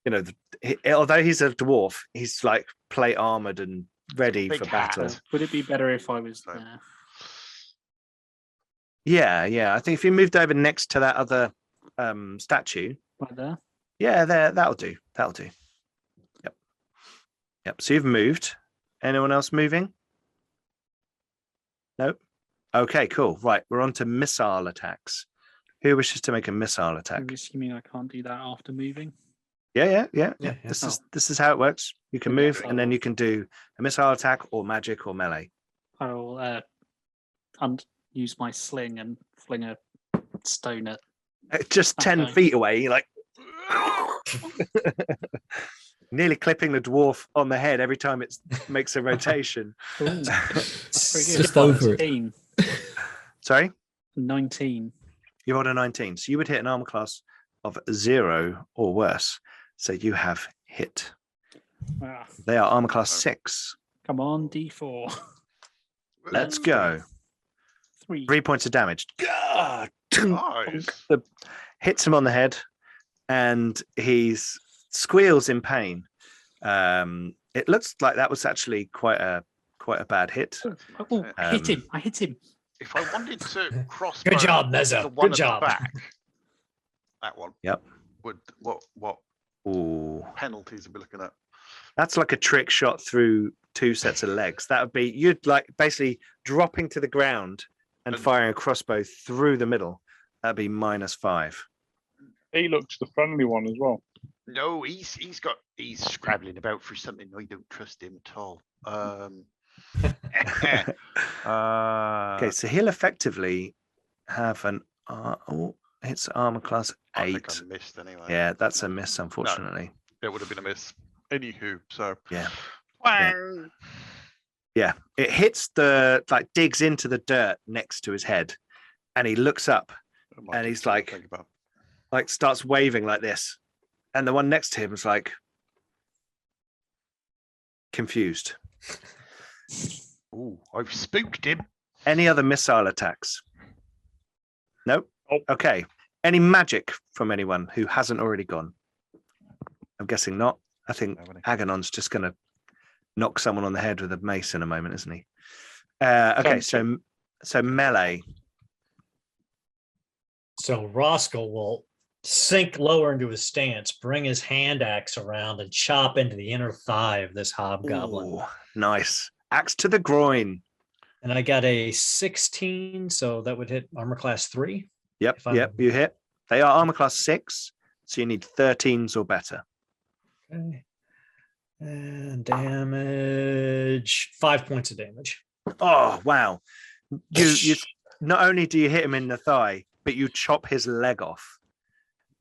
Speaker 1: you know, although he's a dwarf, he's like plate armored and ready
Speaker 4: Big
Speaker 1: for
Speaker 4: hat.
Speaker 1: battle.
Speaker 6: Would it be better if I was
Speaker 4: So-
Speaker 6: there?
Speaker 1: Yeah. I think if you moved over next to that other statue,
Speaker 6: Right there?
Speaker 1: yeah, that'll do. Yep. So you've moved. Anyone else moving? Nope. Okay, cool. Right, we're on to missile attacks. Who wishes to make a missile attack?
Speaker 6: I'm assuming I can't do that after moving.
Speaker 1: Yeah.
Speaker 5: Yeah.
Speaker 1: This is how it works. You can
Speaker 6: Yeah,
Speaker 1: move, and then you can do a missile attack or magic or melee.
Speaker 6: I'll use my sling and fling a stone at.
Speaker 1: Just 10
Speaker 6: Okay.
Speaker 1: feet away, you're like nearly clipping the dwarf on the head every time it makes a rotation.
Speaker 6: Ooh, that's pretty good.
Speaker 2: Just over it.
Speaker 6: 19.
Speaker 1: Sorry,
Speaker 6: 19.
Speaker 1: you rolled a 19, so you would hit an armor class of 0 or worse. So you have hit.
Speaker 6: Ah,
Speaker 1: They are armor class 6.
Speaker 6: come on, D4.
Speaker 1: Let's go.
Speaker 6: 3.
Speaker 1: 3 points of damage. God.
Speaker 4: Nice.
Speaker 1: Hits him on the head, and he squeals in pain. It looks like that was actually quite a bad hit.
Speaker 6: Oh, I hit him. I hit him.
Speaker 4: If I wanted to cross
Speaker 5: Good job, Meza.
Speaker 4: the one
Speaker 5: Good
Speaker 4: at
Speaker 5: job.
Speaker 4: the back, that one.
Speaker 1: Yep.
Speaker 4: Would what
Speaker 1: Ooh,
Speaker 4: penalties are we looking at?
Speaker 1: that's like a trick shot through 2 sets of legs. That would be, you'd like basically dropping to the ground and
Speaker 4: And-
Speaker 1: firing a crossbow through the middle. That'd be -5.
Speaker 3: He looks the friendly one as well.
Speaker 4: No, he's scrabbling about for something. I don't trust him at all.
Speaker 1: Okay, so he'll effectively have an it's armor class
Speaker 4: I think
Speaker 1: 8.
Speaker 4: I missed anyway.
Speaker 1: Yeah, that's a miss, unfortunately.
Speaker 4: It would have been a miss. Anywho, so
Speaker 1: Yeah.
Speaker 4: Wang!
Speaker 1: Yeah, it hits digs into the dirt next to his head, and he looks up,
Speaker 4: That might
Speaker 1: and
Speaker 4: be
Speaker 1: he's
Speaker 4: something
Speaker 1: like-
Speaker 4: to think about.
Speaker 1: starts waving like this, and the one next to him is like, confused.
Speaker 4: Ooh, I've spooked him.
Speaker 1: Any other missile attacks? Nope.
Speaker 3: Nope.
Speaker 1: Okay. Any magic from anyone who hasn't already gone? I'm guessing not. I think Agonon's just going to knock someone on the head with a mace in a moment, isn't he? Okay, so melee.
Speaker 5: So Roscoe will sink lower into his stance, bring his hand axe around, and chop into the inner thigh of this hobgoblin.
Speaker 1: Ooh, nice. Axe to the groin.
Speaker 5: And I got a 16, so that would hit armor class 3.
Speaker 1: Yep, you hit. They are armor class 6, so you need 13s or better.
Speaker 5: Okay. And damage, 5 points of damage.
Speaker 1: Oh, wow. You not only do you hit him in the thigh, but you chop his leg off.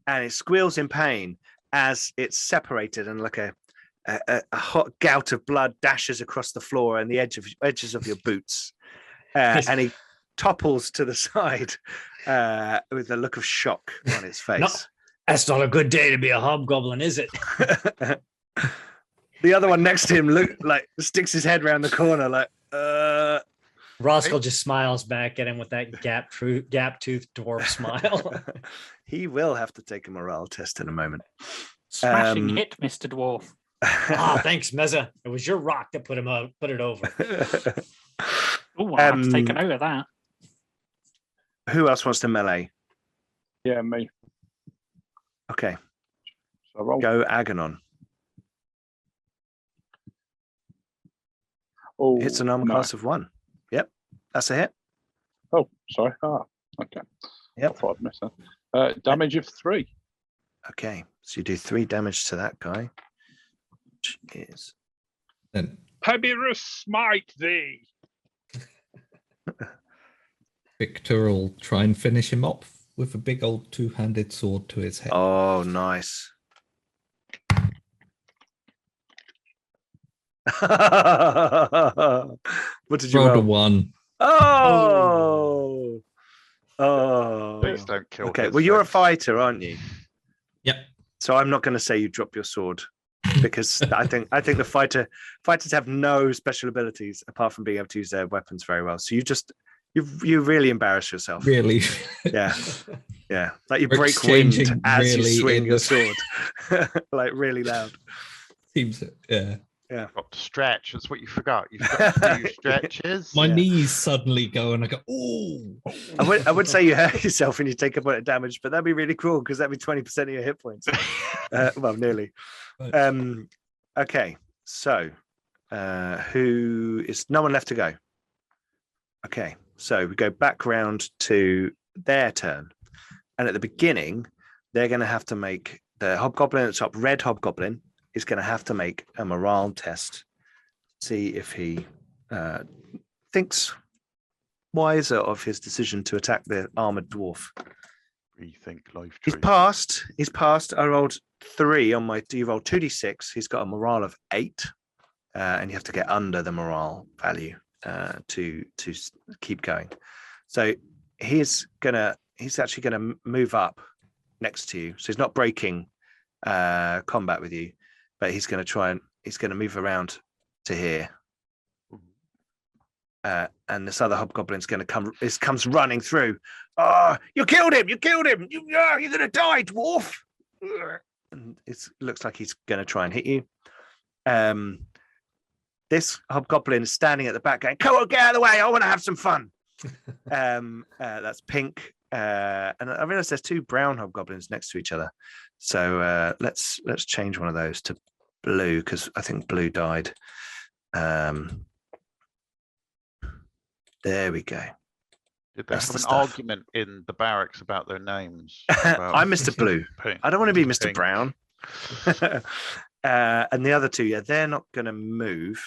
Speaker 1: And it squeals in pain as it's separated, and like a hot gout of blood dashes across the floor and the edges of your boots. And he topples to the side with a look of shock on his face.
Speaker 5: No, that's not a good day to be a hobgoblin, is it?
Speaker 1: The other one next to him sticks his head around the corner like,
Speaker 5: Roscoe just smiles back at him with that gap-toothed dwarf smile.
Speaker 1: He will have to take a morale test in a moment.
Speaker 6: Smashing hit, Mr. Dwarf.
Speaker 5: Thanks, Meza. It was your rock that put it over.
Speaker 6: Oh, I'll have to take a note of that.
Speaker 1: Who else wants to melee?
Speaker 3: Yeah, me.
Speaker 1: Okay.
Speaker 3: So roll.
Speaker 1: Go Agonon.
Speaker 3: Oh,
Speaker 1: It's an armor class of 1. Yep, that's a hit.
Speaker 3: Oh, sorry. Okay.
Speaker 1: Yep.
Speaker 3: I thought I'd missed that. Damage of 3.
Speaker 1: Okay, so you do 3 damage to that guy. Which is...
Speaker 2: Then
Speaker 3: Pebirus smite thee.
Speaker 2: Victor will try and finish him off with a big old two-handed sword to his head.
Speaker 1: Oh, nice. What did you
Speaker 2: Rolled a
Speaker 1: roll?
Speaker 2: 1.
Speaker 1: Oh.
Speaker 4: Please don't kill.
Speaker 1: Okay,
Speaker 4: his
Speaker 1: well, you're a
Speaker 4: friends.
Speaker 1: fighter, aren't you?
Speaker 2: Yep.
Speaker 1: So I'm not going to say you drop your sword because I think the fighters have no special abilities apart from being able to use their weapons very well. So you really embarrass yourself.
Speaker 2: Really?
Speaker 1: Yeah. Yeah. Like you
Speaker 2: We're
Speaker 1: break wind
Speaker 2: exchanging
Speaker 1: as you
Speaker 2: really
Speaker 1: swing
Speaker 2: in
Speaker 1: your
Speaker 2: the-
Speaker 1: sword. Like really loud.
Speaker 2: Seems yeah.
Speaker 4: Got to stretch. That's what you forgot. You forgot to do stretches.
Speaker 2: My
Speaker 1: Yeah.
Speaker 2: knees suddenly go and I go, oh.
Speaker 1: I would say you hurt yourself when you take a point of damage, but that'd be really cruel because that'd be 20% of your hit points. Well, nearly. Okay, so who is no one left to go? Okay, so we go back round to their turn, and at the beginning, they're going to have to make the hobgoblin at the top. Red hobgoblin is going to have to make a morale test. See if he thinks wiser of his decision to attack the armored dwarf.
Speaker 4: Rethink life
Speaker 1: He's
Speaker 4: choices.
Speaker 1: passed. I rolled 3 on my. You rolled 2d6. He's got a morale of 8, and you have to get under the morale value to keep going. So he's actually gonna move up next to you. So he's not breaking combat with you, but he's gonna move around to here. And this other hobgoblin's going to comes running through. Oh, you killed him! You're going to die, dwarf! And it looks like he's going to try and hit you. This hobgoblin is standing at the back going, "Come on, get out of the way! I want to have some fun." That's pink. And I realize there's 2 brown hobgoblins next to each other. So let's change one of those to blue because I think blue died. There we go.
Speaker 4: Did they
Speaker 1: That's
Speaker 4: have
Speaker 1: the
Speaker 4: an
Speaker 1: stuff.
Speaker 4: argument in the barracks about their names? About
Speaker 1: I'm Mr. Blue.
Speaker 4: pink?
Speaker 1: I don't want to be
Speaker 4: This is
Speaker 1: Mr.
Speaker 4: pink.
Speaker 1: Brown. And the other 2, yeah, they're not going to move.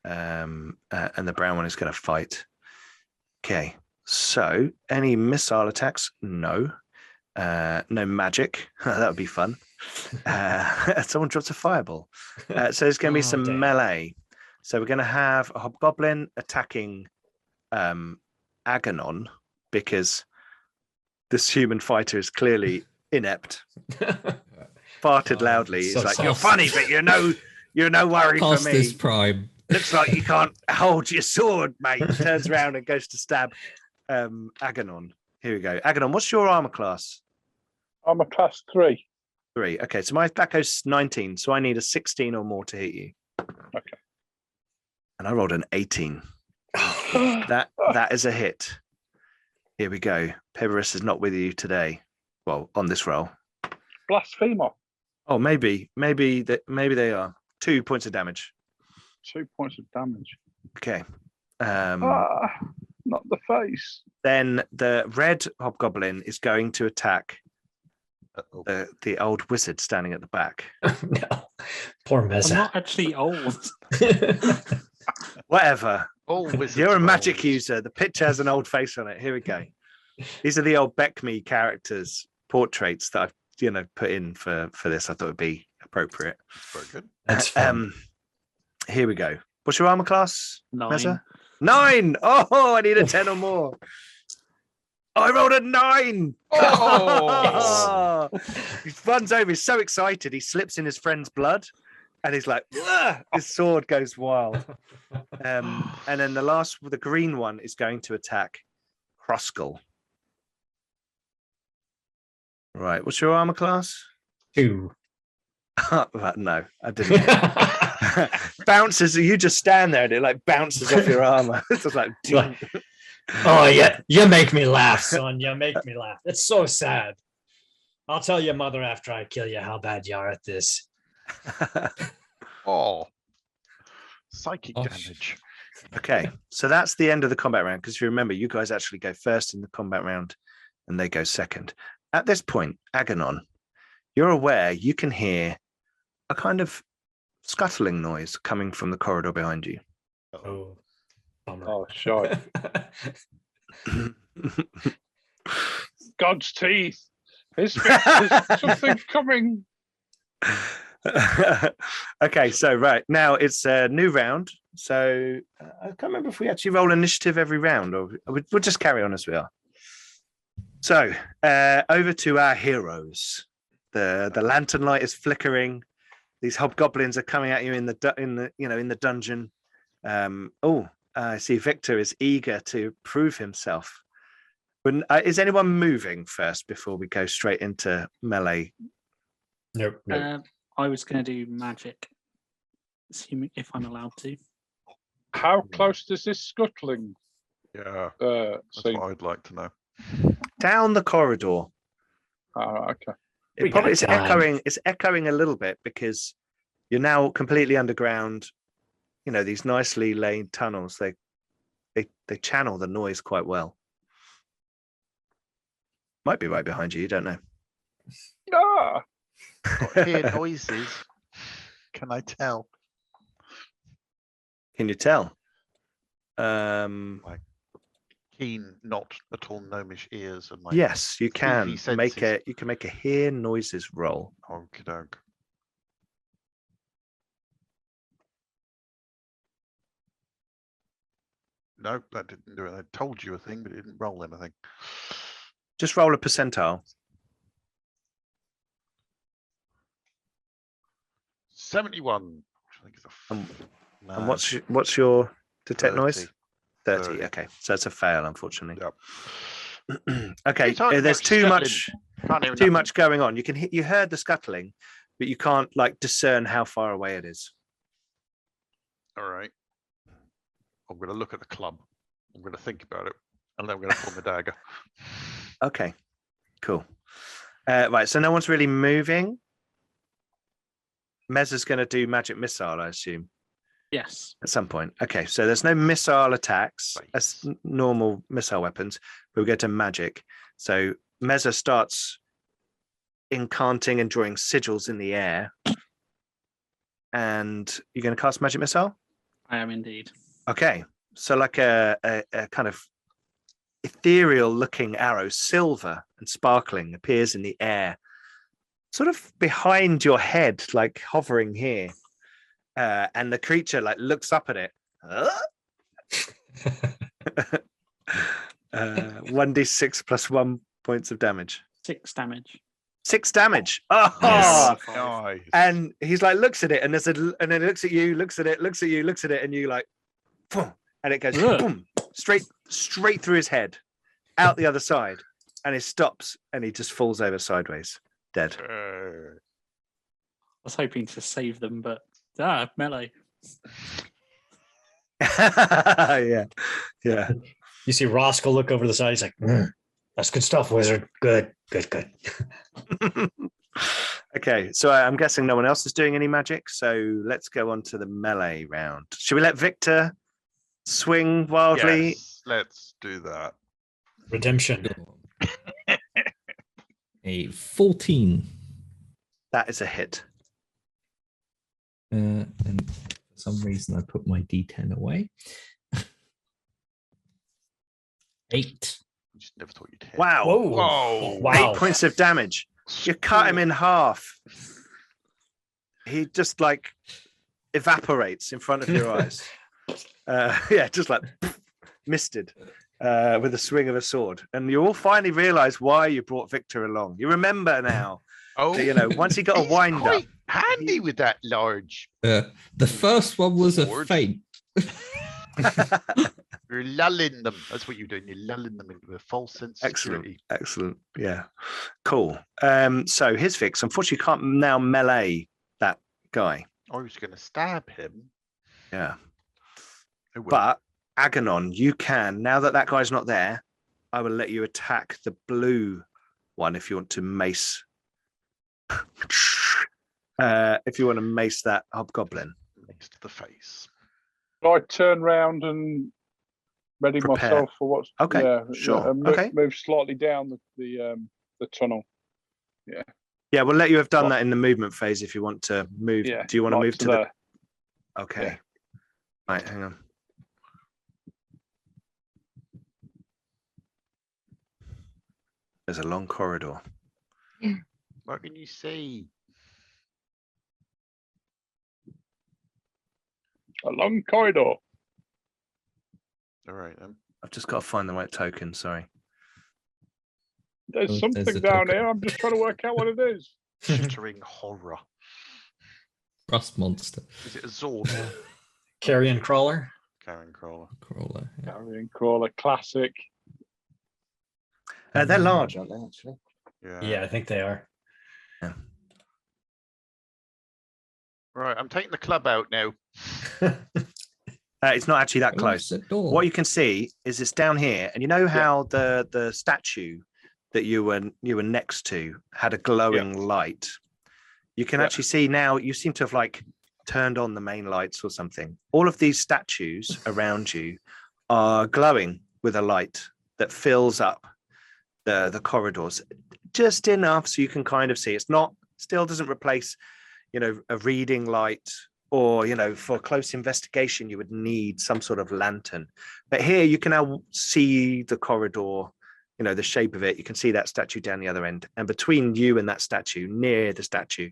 Speaker 1: And the brown one is going to fight. Okay, so any missile attacks? No. No magic. That would be fun. Someone drops a fireball. So there's going to be some
Speaker 5: damn.
Speaker 1: melee. So we're going to have a hobgoblin attacking Agonon because this human fighter is clearly inept. Farted loudly. He's
Speaker 5: so
Speaker 1: like, "You're
Speaker 5: saucy.
Speaker 1: funny, but you're You're no worry for
Speaker 2: Past
Speaker 1: me.
Speaker 2: this prime.
Speaker 1: Looks like you can't hold your sword, mate. Turns around and goes to stab Aganon. Here we go. Aganon, what's your armor class?
Speaker 3: I'm a class 3.
Speaker 1: 3. Okay, so my attack goes 19, so I need a 16 or more to hit you.
Speaker 3: Okay.
Speaker 1: And I rolled an 18. That is a hit. Here we go. Peverus is not with you today. Well, on this roll.
Speaker 3: Blasphemer.
Speaker 1: Oh, maybe they are. 2 points of damage.
Speaker 3: 2 points of damage.
Speaker 1: Okay.
Speaker 3: Not the face.
Speaker 1: Then the red hobgoblin is going to attack the old wizard standing at the back.
Speaker 5: No, poor
Speaker 6: I'm
Speaker 5: Meza.
Speaker 6: not actually old.
Speaker 1: Whatever.
Speaker 4: All wizards
Speaker 1: You're a
Speaker 4: are
Speaker 1: magic
Speaker 4: old.
Speaker 1: user. The picture has an old face on it. Here we go. These are the old BECMI characters, portraits that I've put in for this. I thought would be appropriate.
Speaker 4: Very good.
Speaker 5: That's fun.
Speaker 1: Here we go. What's your armor class,
Speaker 6: 9.
Speaker 1: Meza? 9. Oh, I need a 10 or more. I rolled a 9.
Speaker 4: Oh!
Speaker 1: He runs over. He's so excited. He slips in his friend's blood, and he's like, "Ugh!" His sword goes wild. And then the green one is going to attack Kruskull. Right. What's your armor class?
Speaker 5: 2.
Speaker 1: No, I didn't. Bounces. You just stand there and it like bounces off your armor. It's just like.
Speaker 5: Oh yeah, you make me laugh, son. You make me laugh. It's so sad. I'll tell your mother after I kill you how bad you are at this.
Speaker 4: Oh. Psychic
Speaker 2: Gosh.
Speaker 4: damage.
Speaker 1: Okay, so that's the end of the combat round. Because if you remember, you guys actually go first in the combat round, and they go second. At this point, Aganon, you're aware you can hear a kind of scuttling noise coming from the corridor behind you.
Speaker 5: Oh, bummer.
Speaker 3: Oh, shy. God's teeth. There's something coming.
Speaker 1: Okay, so right now it's a new round. So I can't remember if we actually roll initiative every round, or we'll just carry on as we are. So over to our heroes. The lantern light is flickering. These hobgoblins are coming at you in the dungeon. I see Victor is eager to prove himself. Is anyone moving first before we go straight into melee?
Speaker 5: Nope.
Speaker 6: I was going to do magic, assuming if I'm allowed to.
Speaker 3: How close does this scuttling
Speaker 4: Yeah, that's
Speaker 3: seem?
Speaker 4: what I'd like to know.
Speaker 1: Down the corridor.
Speaker 3: Oh, okay.
Speaker 5: We got
Speaker 1: It's
Speaker 5: time.
Speaker 1: echoing. It's echoing a little bit because you're now completely underground. You know, these nicely laid tunnels. They channel the noise quite well. Might be right behind you. You don't know.
Speaker 3: Ah,
Speaker 4: Hear noises. Can I tell?
Speaker 1: Can you tell?
Speaker 4: Keen, not at all gnomish ears and my
Speaker 1: Yes, you can
Speaker 4: Spooky
Speaker 1: make
Speaker 4: senses.
Speaker 1: You can make a hear noises roll.
Speaker 4: Okie doke. No, that didn't do it. I told you a thing, but it didn't roll anything.
Speaker 1: Just roll a percentile.
Speaker 4: 71. Which I think is a
Speaker 1: And
Speaker 4: no,
Speaker 1: what's your detect
Speaker 4: 30.
Speaker 1: noise? 30.
Speaker 4: 30.
Speaker 1: Okay, so it's a fail, unfortunately.
Speaker 4: Yep.
Speaker 1: Okay,
Speaker 4: You're talking
Speaker 1: there's
Speaker 4: about
Speaker 1: too
Speaker 4: scuttling.
Speaker 1: much.
Speaker 4: Can't hear
Speaker 1: Too
Speaker 4: nothing.
Speaker 1: much going on. You heard the scuttling, but you can't like discern how far away it is.
Speaker 4: All right. I'm going to look at the club. I'm going to think about it, and then I'm going to pull my dagger.
Speaker 1: Okay, cool. Right, so no one's really moving. Meza's going to do magic missile, I assume,
Speaker 6: Yes.
Speaker 1: at some point. Okay, so there's no missile attacks as normal missile weapons, but we go to magic. So Meza starts incanting and drawing sigils in the air. And you're going to cast magic missile?
Speaker 6: I am indeed.
Speaker 1: Okay, so like a kind of ethereal looking arrow, silver and sparkling, appears in the air, sort of behind your head, like hovering here. And the creature like looks up at it. 1d6 plus 1 points of damage.
Speaker 6: 6 damage.
Speaker 1: 6 damage. Oh,
Speaker 5: Nice.
Speaker 4: Nice.
Speaker 1: and he's like, looks at it, and and then he looks at you, looks at it, looks at you, looks at it, and you like, boom, and it goes
Speaker 6: Ugh.
Speaker 1: boom, straight through his head, out the other side, and he stops, and he just falls over sideways, dead.
Speaker 6: I was hoping to save them, but melee.
Speaker 1: Yeah.
Speaker 5: You see Roscoe look over the side. He's like, that's good stuff, wizard. Good.
Speaker 1: Okay, so I'm guessing no one else is doing any magic, so let's go on to the melee round. Should we let Victor swing wildly?
Speaker 4: Yes, let's do that.
Speaker 5: Redemption.
Speaker 2: A 14.
Speaker 1: That is a hit.
Speaker 2: And for some reason, I put my D10 away. 8.
Speaker 4: I just never thought you'd hit.
Speaker 1: Wow.
Speaker 4: Whoa.
Speaker 5: Wow.
Speaker 1: 8 points of damage. You cut him in half. He just like evaporates in front of your eyes. Yeah, just like misted with a swing of a sword. And you all finally realize why you brought Victor along. You remember now.
Speaker 4: Oh,
Speaker 1: that, you know, once he got a
Speaker 4: he's
Speaker 1: wind up.
Speaker 4: quite handy with that large.
Speaker 2: The first one was a
Speaker 4: Sword.
Speaker 2: feint.
Speaker 4: You're lulling them. That's what you're doing. You're lulling them into a false sense of security.
Speaker 1: Excellent. Yeah. Cool. So his fix, unfortunately, you can't now melee that guy.
Speaker 4: I was going to stab him.
Speaker 1: Yeah.
Speaker 4: I will.
Speaker 1: But Aganon, you can, now that that guy's not there, I will let you attack the blue one if you want to mace. If you want to mace that hobgoblin.
Speaker 4: Next to the face.
Speaker 3: I turn round and ready
Speaker 1: Prepare.
Speaker 3: myself for what's
Speaker 1: Okay, sure.
Speaker 3: and
Speaker 1: Okay.
Speaker 3: move slightly down the tunnel.
Speaker 1: Yeah, we'll let you have done that in the movement phase if you want to move.
Speaker 3: Yeah.
Speaker 1: Do you want to
Speaker 3: like
Speaker 1: move to
Speaker 3: there.
Speaker 1: the? Okay.
Speaker 3: Yeah.
Speaker 1: Right, hang on. There's a long corridor.
Speaker 4: What can you see?
Speaker 3: A long corridor.
Speaker 4: All right. then.
Speaker 1: I've just got to find the right token. Sorry.
Speaker 3: There's
Speaker 2: Oh,
Speaker 3: something
Speaker 2: there's a
Speaker 3: down
Speaker 2: token.
Speaker 3: here. I'm just trying to work out what it is.
Speaker 4: Chittering horror.
Speaker 2: Rust monster.
Speaker 4: Is it a Zord?
Speaker 5: Carrion crawler.
Speaker 4: Carrion crawler.
Speaker 2: Crawler. Yeah.
Speaker 3: Carrion crawler, classic.
Speaker 1: They're large, aren't they? Actually.
Speaker 5: Yeah, I think they are.
Speaker 4: Right. I'm taking the club out now.
Speaker 1: It's not actually that
Speaker 2: Close
Speaker 1: close.
Speaker 2: the door.
Speaker 1: What you can see is it's down here, and you know how the statue that you were next to had a glowing light. You can actually see now. You seem to have like turned on the main lights or something. All of these statues around you are glowing with a light that fills up the corridors just enough so you can kind of see. It's not still doesn't replace, you know, a reading light. Or, you know, for close investigation, you would need some sort of lantern. But here you can now see the corridor, you know, the shape of it. You can see that statue down the other end. And between you and that statue, near the statue,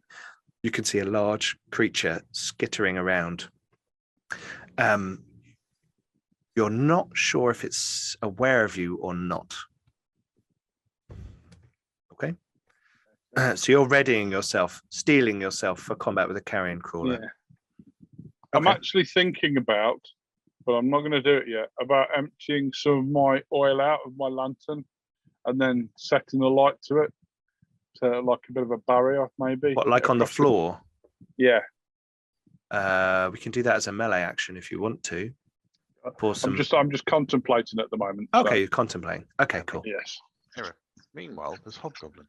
Speaker 1: you can see a large creature skittering around. You're not sure if it's aware of you or not. Okay. So you're readying yourself, steeling yourself for combat with a carrion crawler.
Speaker 3: Yeah. I'm
Speaker 1: Okay.
Speaker 3: actually thinking about, but I'm not going to do it yet, about emptying some of my oil out of my lantern and then setting the light to it. So like a bit of a barrier, maybe.
Speaker 1: What, like on the floor?
Speaker 3: Yeah.
Speaker 1: We can do that as a melee action if you want to. Pour some.
Speaker 3: I'm just contemplating at the moment. so,
Speaker 1: Okay, you're contemplating. Okay, cool.
Speaker 3: yes.
Speaker 4: Anyway, meanwhile, there's hobgoblins.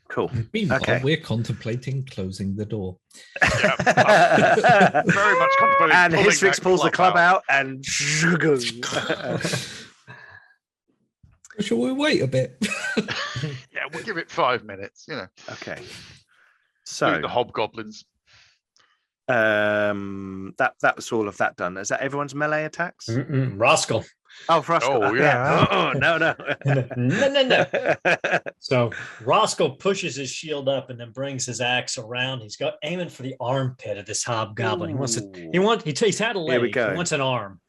Speaker 1: Cool.
Speaker 2: Meanwhile,
Speaker 1: Okay.
Speaker 2: we're contemplating closing the door.
Speaker 4: Very much contemplating
Speaker 1: And
Speaker 4: pulling
Speaker 1: Hisfix
Speaker 4: that
Speaker 1: pulls the club out and
Speaker 2: Shall we wait a bit?
Speaker 4: Yeah, we'll give it 5 minutes. You know,
Speaker 1: okay.
Speaker 4: doing
Speaker 1: So
Speaker 4: the hobgoblins.
Speaker 1: that was all of that done. Is that everyone's melee attacks?
Speaker 5: Roscoe.
Speaker 1: Oh, Frosco.
Speaker 4: Oh, yeah.
Speaker 1: Oh, no.
Speaker 5: No. So Roscoe pushes his shield up and then brings his axe around. He's got aiming for the armpit of this hobgoblin. He wants it. He's had a leg.
Speaker 1: Here we go.
Speaker 5: He wants an arm.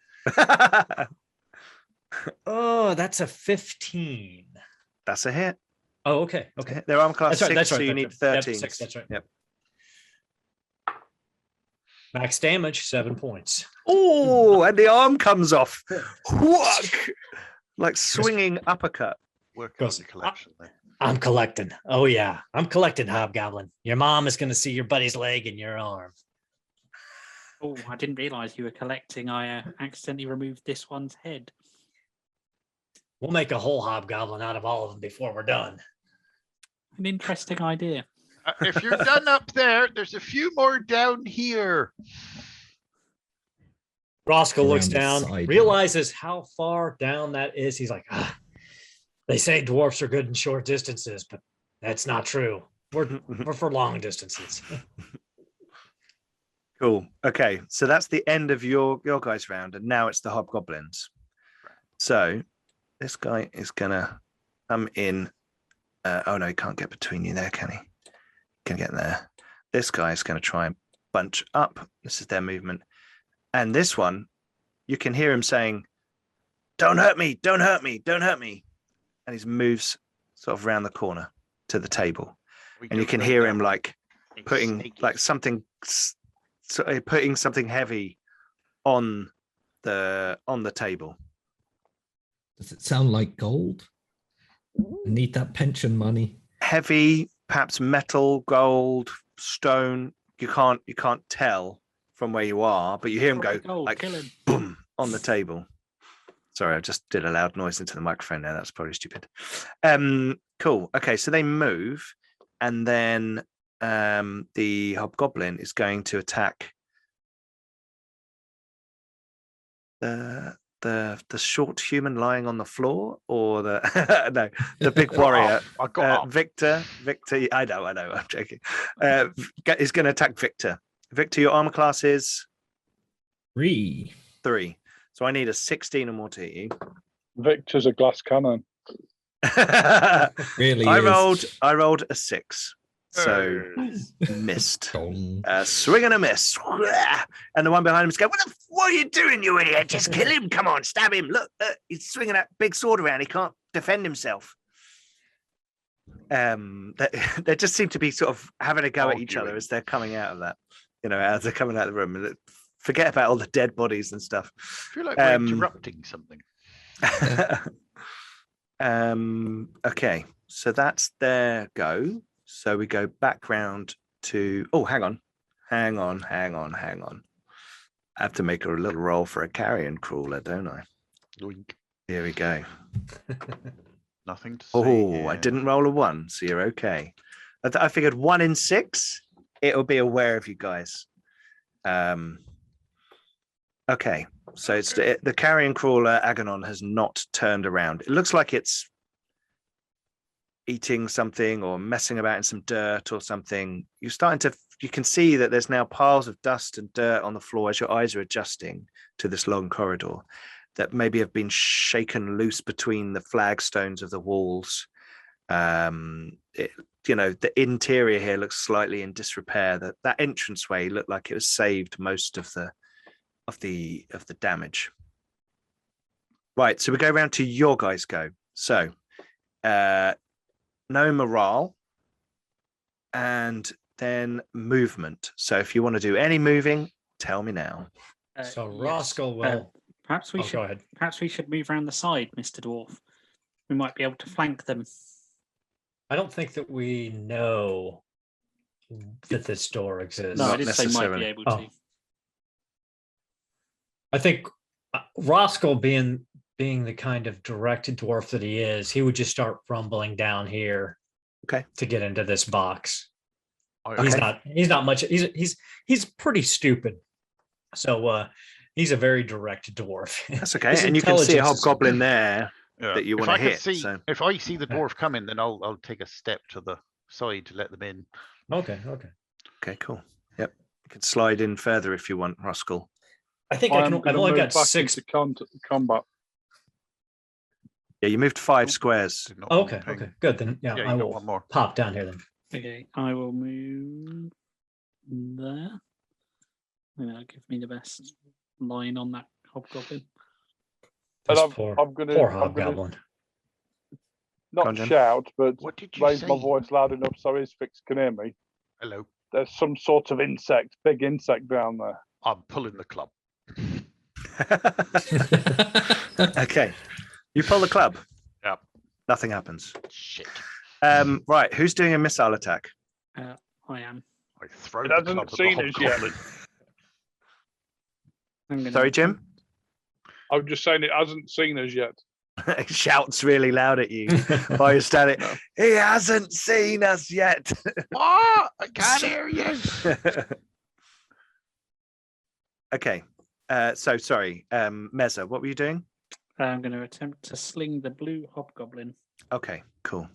Speaker 5: Oh, that's a 15.
Speaker 1: That's a hit.
Speaker 5: Oh, okay. Okay.
Speaker 1: They're armor class
Speaker 5: That's right.
Speaker 1: 6,
Speaker 5: That's right.
Speaker 1: so you
Speaker 5: that's
Speaker 1: need
Speaker 5: right. Yep,
Speaker 1: 13.
Speaker 5: 6, that's right.
Speaker 1: Yep.
Speaker 5: Max damage, 7 points.
Speaker 1: Oh, and the arm comes off. Whack! Like swinging uppercut.
Speaker 4: Working on
Speaker 5: Goes,
Speaker 4: the collection there.
Speaker 5: I'm collecting. Oh yeah, I'm collecting, Hobgoblin. Your mom is going to see your buddy's leg in your arm.
Speaker 6: Oh, I didn't realize you were collecting. I accidentally removed this one's head.
Speaker 5: We'll make a whole Hobgoblin out of all of them before we're done.
Speaker 6: An interesting idea.
Speaker 4: If you're done up there, there's a few more down here.
Speaker 5: Roscoe looks
Speaker 2: Around the
Speaker 5: down,
Speaker 2: side.
Speaker 5: realizes how far down that is. He's like, they say dwarfs are good in short distances, but that's not true. We're for long distances.
Speaker 1: Cool. Okay, so that's the end of your guys' round, and now it's the hobgoblins. So this guy is gonna come in. Oh no, he can't get between you there, can he? Can get there. This guy is going to try and bunch up. This is their movement, and this one, you can hear him saying, "Don't hurt me! Don't hurt me! Don't hurt me!" And he moves sort of around the corner to the table, and you can hear him like putting like something. So putting something heavy on the table.
Speaker 2: Does it sound like gold? I need that pension money.
Speaker 1: Heavy, perhaps metal, gold, stone. You can't tell from where you are, but you hear him go
Speaker 6: Gold,
Speaker 1: like
Speaker 6: kill him.
Speaker 1: boom on the table. Sorry, I just did a loud noise into the microphone there. That's probably stupid. Cool. Okay, so they move, and then the hobgoblin is going to attack the short human lying on the floor, or the no, the big warrior.
Speaker 4: I got
Speaker 1: Victor. I know. I'm joking. Is going to attack Victor. Victor, your armor class is
Speaker 2: 3.
Speaker 1: 3. So I need a 16 or more to hit you.
Speaker 3: Victor's a glass cannon.
Speaker 2: Really
Speaker 1: I rolled a 6. So missed.
Speaker 2: Dong.
Speaker 1: Swing and a miss. And the one behind him is going, what are you doing, you idiot? Just kill him. Come on, stab him. Look, he's swinging that big sword around. He can't defend himself. They just seem to be sort of having a go at each other as they're coming out of that, as they're coming out of the room. Forget about all the dead bodies and stuff.
Speaker 4: I feel like we're interrupting something.
Speaker 1: Okay, so that's their go. So we go back round to. Oh, hang on. I have to make a little roll for a carrion crawler, don't I?
Speaker 4: Yoink.
Speaker 1: Here we go.
Speaker 4: Nothing to say.
Speaker 1: Oh,
Speaker 4: here.
Speaker 1: I didn't roll a 1, so you're okay. I figured 1 in 6, it'll be aware of you guys. Okay, so it's the carrion crawler Aganon has not turned around. It looks like it's eating something or messing about in some dirt or something. You can see that there's now piles of dust and dirt on the floor as your eyes are adjusting to this long corridor that maybe have been shaken loose between the flagstones of the walls. The interior here looks slightly in disrepair. That entranceway looked like it was saved most of the damage. Right, so we go around to your guys' go. So no morale, and then movement. So if you want to do any moving, tell me now.
Speaker 5: So
Speaker 6: Yes.
Speaker 5: Roscoe will.
Speaker 6: Perhaps we
Speaker 5: Go
Speaker 6: should.
Speaker 5: ahead.
Speaker 6: Perhaps we should move around the side, Mr. Dwarf. We might be able to flank them.
Speaker 5: I don't think that we know that this door exists.
Speaker 6: No, I
Speaker 1: Not
Speaker 6: didn't say might
Speaker 1: necessarily.
Speaker 6: be able
Speaker 5: Oh.
Speaker 6: to.
Speaker 5: I think Roscoe being the kind of directed dwarf that he is, he would just start rumbling down here.
Speaker 1: Okay.
Speaker 5: To get into this box.
Speaker 1: Okay.
Speaker 5: He's not much. He's pretty stupid. So he's a very direct dwarf.
Speaker 1: That's okay.
Speaker 5: His
Speaker 1: And you can see a
Speaker 5: intelligence is-
Speaker 1: hobgoblin there
Speaker 4: Yeah.
Speaker 1: that you
Speaker 4: If
Speaker 1: want
Speaker 4: I
Speaker 1: to
Speaker 4: could
Speaker 1: hit.
Speaker 4: see,
Speaker 1: So
Speaker 4: if I see the dwarf coming, then I'll take a step to the side to let them in.
Speaker 5: Okay.
Speaker 1: okay, cool. Yep. You can slide in further if you want, Roscoe.
Speaker 5: I think
Speaker 3: I'm
Speaker 5: I've
Speaker 3: gonna
Speaker 5: only
Speaker 3: move
Speaker 5: got
Speaker 3: back
Speaker 5: 6.
Speaker 3: into combat.
Speaker 1: Yeah, you moved 5 squares.
Speaker 4: Did not want
Speaker 5: Okay,
Speaker 4: to ping.
Speaker 5: okay, good. Then yeah,
Speaker 4: Yeah,
Speaker 5: I
Speaker 4: you got
Speaker 5: will
Speaker 4: one more.
Speaker 5: pop down here then.
Speaker 6: Okay, I will move there. And that'll give me the best line on that hobgoblin.
Speaker 3: And
Speaker 5: This
Speaker 3: I'm
Speaker 5: poor
Speaker 3: gonna
Speaker 5: hobgoblin.
Speaker 1: Go on,
Speaker 3: not
Speaker 1: Jim.
Speaker 3: shout, but
Speaker 4: What did you
Speaker 3: raise
Speaker 4: say?
Speaker 3: my voice loud enough so his fix can hear me.
Speaker 4: Hello.
Speaker 3: There's some sort of insect, big insect down there.
Speaker 4: I'm pulling the club.
Speaker 1: Okay. You pull the club.
Speaker 4: Yep.
Speaker 1: Nothing happens.
Speaker 4: Shit.
Speaker 1: Right. Who's doing a missile attack?
Speaker 6: I am.
Speaker 4: I throw
Speaker 3: It
Speaker 4: the
Speaker 3: hasn't
Speaker 4: club at the
Speaker 3: seen us yet.
Speaker 4: hobgoblin.
Speaker 6: I'm gonna
Speaker 1: Sorry, Jim?
Speaker 3: I'm just saying it hasn't seen us yet.
Speaker 1: Shouts really loud at you while you're standing.
Speaker 3: No.
Speaker 1: He hasn't seen us yet.
Speaker 4: What? I can't hear you.
Speaker 1: Okay. So sorry, Meza, what were you doing?
Speaker 6: I'm going to attempt to sling the blue hobgoblin.
Speaker 1: Okay, cool.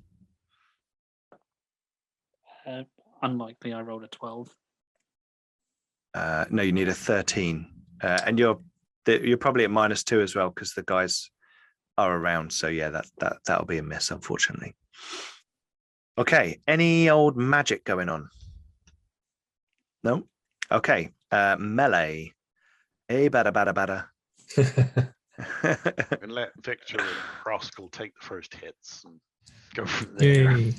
Speaker 6: Unlikely I rolled a 12.
Speaker 1: No, you need a 13, and you're probably at -2 as well because the guys are around. So yeah, that'll be a miss, unfortunately. Okay, any old magic going on? No. Okay, melee. Hey, bada.
Speaker 4: And let Victor and Rascal take the first hits and go from there.
Speaker 2: Yay.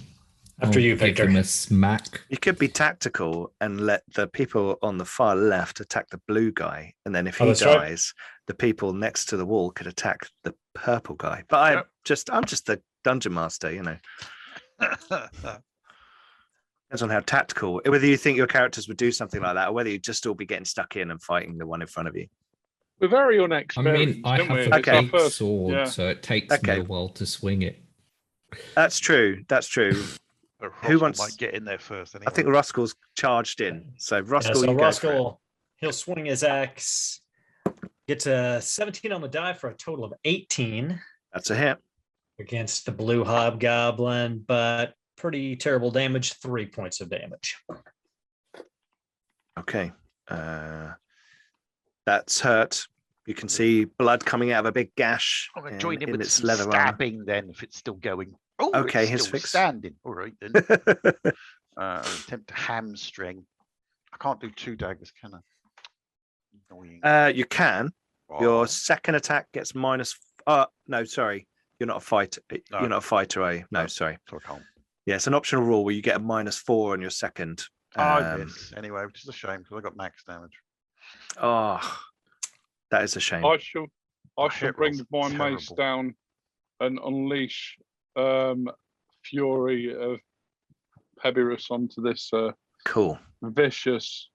Speaker 5: After you,
Speaker 2: Give
Speaker 5: Victor.
Speaker 2: him a smack.
Speaker 1: You could be tactical and let the people on the far left attack the blue guy, and then if he
Speaker 5: that's right.
Speaker 1: dies, the people next to the wall could attack the purple guy. But I'm just the dungeon master, you know. Depends on how tactical. Whether you think your characters would do something like that, or whether you'd just all be getting stuck in and fighting the one in front of you.
Speaker 3: We're very
Speaker 2: I
Speaker 3: unexperienced.
Speaker 2: mean, I
Speaker 3: aren't we?
Speaker 2: have a
Speaker 3: It's our
Speaker 2: big
Speaker 3: first-
Speaker 2: sword,
Speaker 3: yeah.
Speaker 2: so it takes me
Speaker 1: Okay.
Speaker 2: a while to swing it.
Speaker 1: That's true. That's true.
Speaker 4: But
Speaker 1: Who
Speaker 4: Rascal
Speaker 1: wants-
Speaker 4: might get in there first anyway.
Speaker 1: I think Roscoe's charged in. So
Speaker 5: Yeah,
Speaker 1: Roscoe,
Speaker 5: so
Speaker 1: you go for it.
Speaker 5: Roscoe, he'll swing his axe, gets a 17 on the die for a total of 18
Speaker 1: That's a hit.
Speaker 5: against the blue hobgoblin, but pretty terrible damage, 3 points of damage.
Speaker 1: Okay. That's hurt. You can see blood coming out of a big gash
Speaker 4: I'm going to join in
Speaker 1: in
Speaker 4: with
Speaker 1: its
Speaker 4: some
Speaker 1: leather armor.
Speaker 4: stabbing then if it's still going. Oh,
Speaker 1: Okay,
Speaker 4: it's
Speaker 1: his
Speaker 4: still
Speaker 1: fix.
Speaker 4: standing. All right then. Attempt to hamstring. I can't do 2 daggers, can I? Annoying.
Speaker 1: You can.
Speaker 4: Oh,
Speaker 1: Your second attack gets minus. No, sorry. You're not a fighter.
Speaker 4: No.
Speaker 1: You're not a fighter, are you? No,
Speaker 4: No.
Speaker 1: sorry.
Speaker 4: so I can't.
Speaker 1: Yeah, it's an optional rule where you get a -4 on your second.
Speaker 4: I miss anyway, which is a shame because I got max damage.
Speaker 1: Oh, that is a shame.
Speaker 3: I shall
Speaker 4: hit
Speaker 3: bring
Speaker 4: rolls
Speaker 3: my mace
Speaker 4: terrible.
Speaker 3: down and unleash fury of Pebirus onto this
Speaker 1: Cool.
Speaker 3: vicious.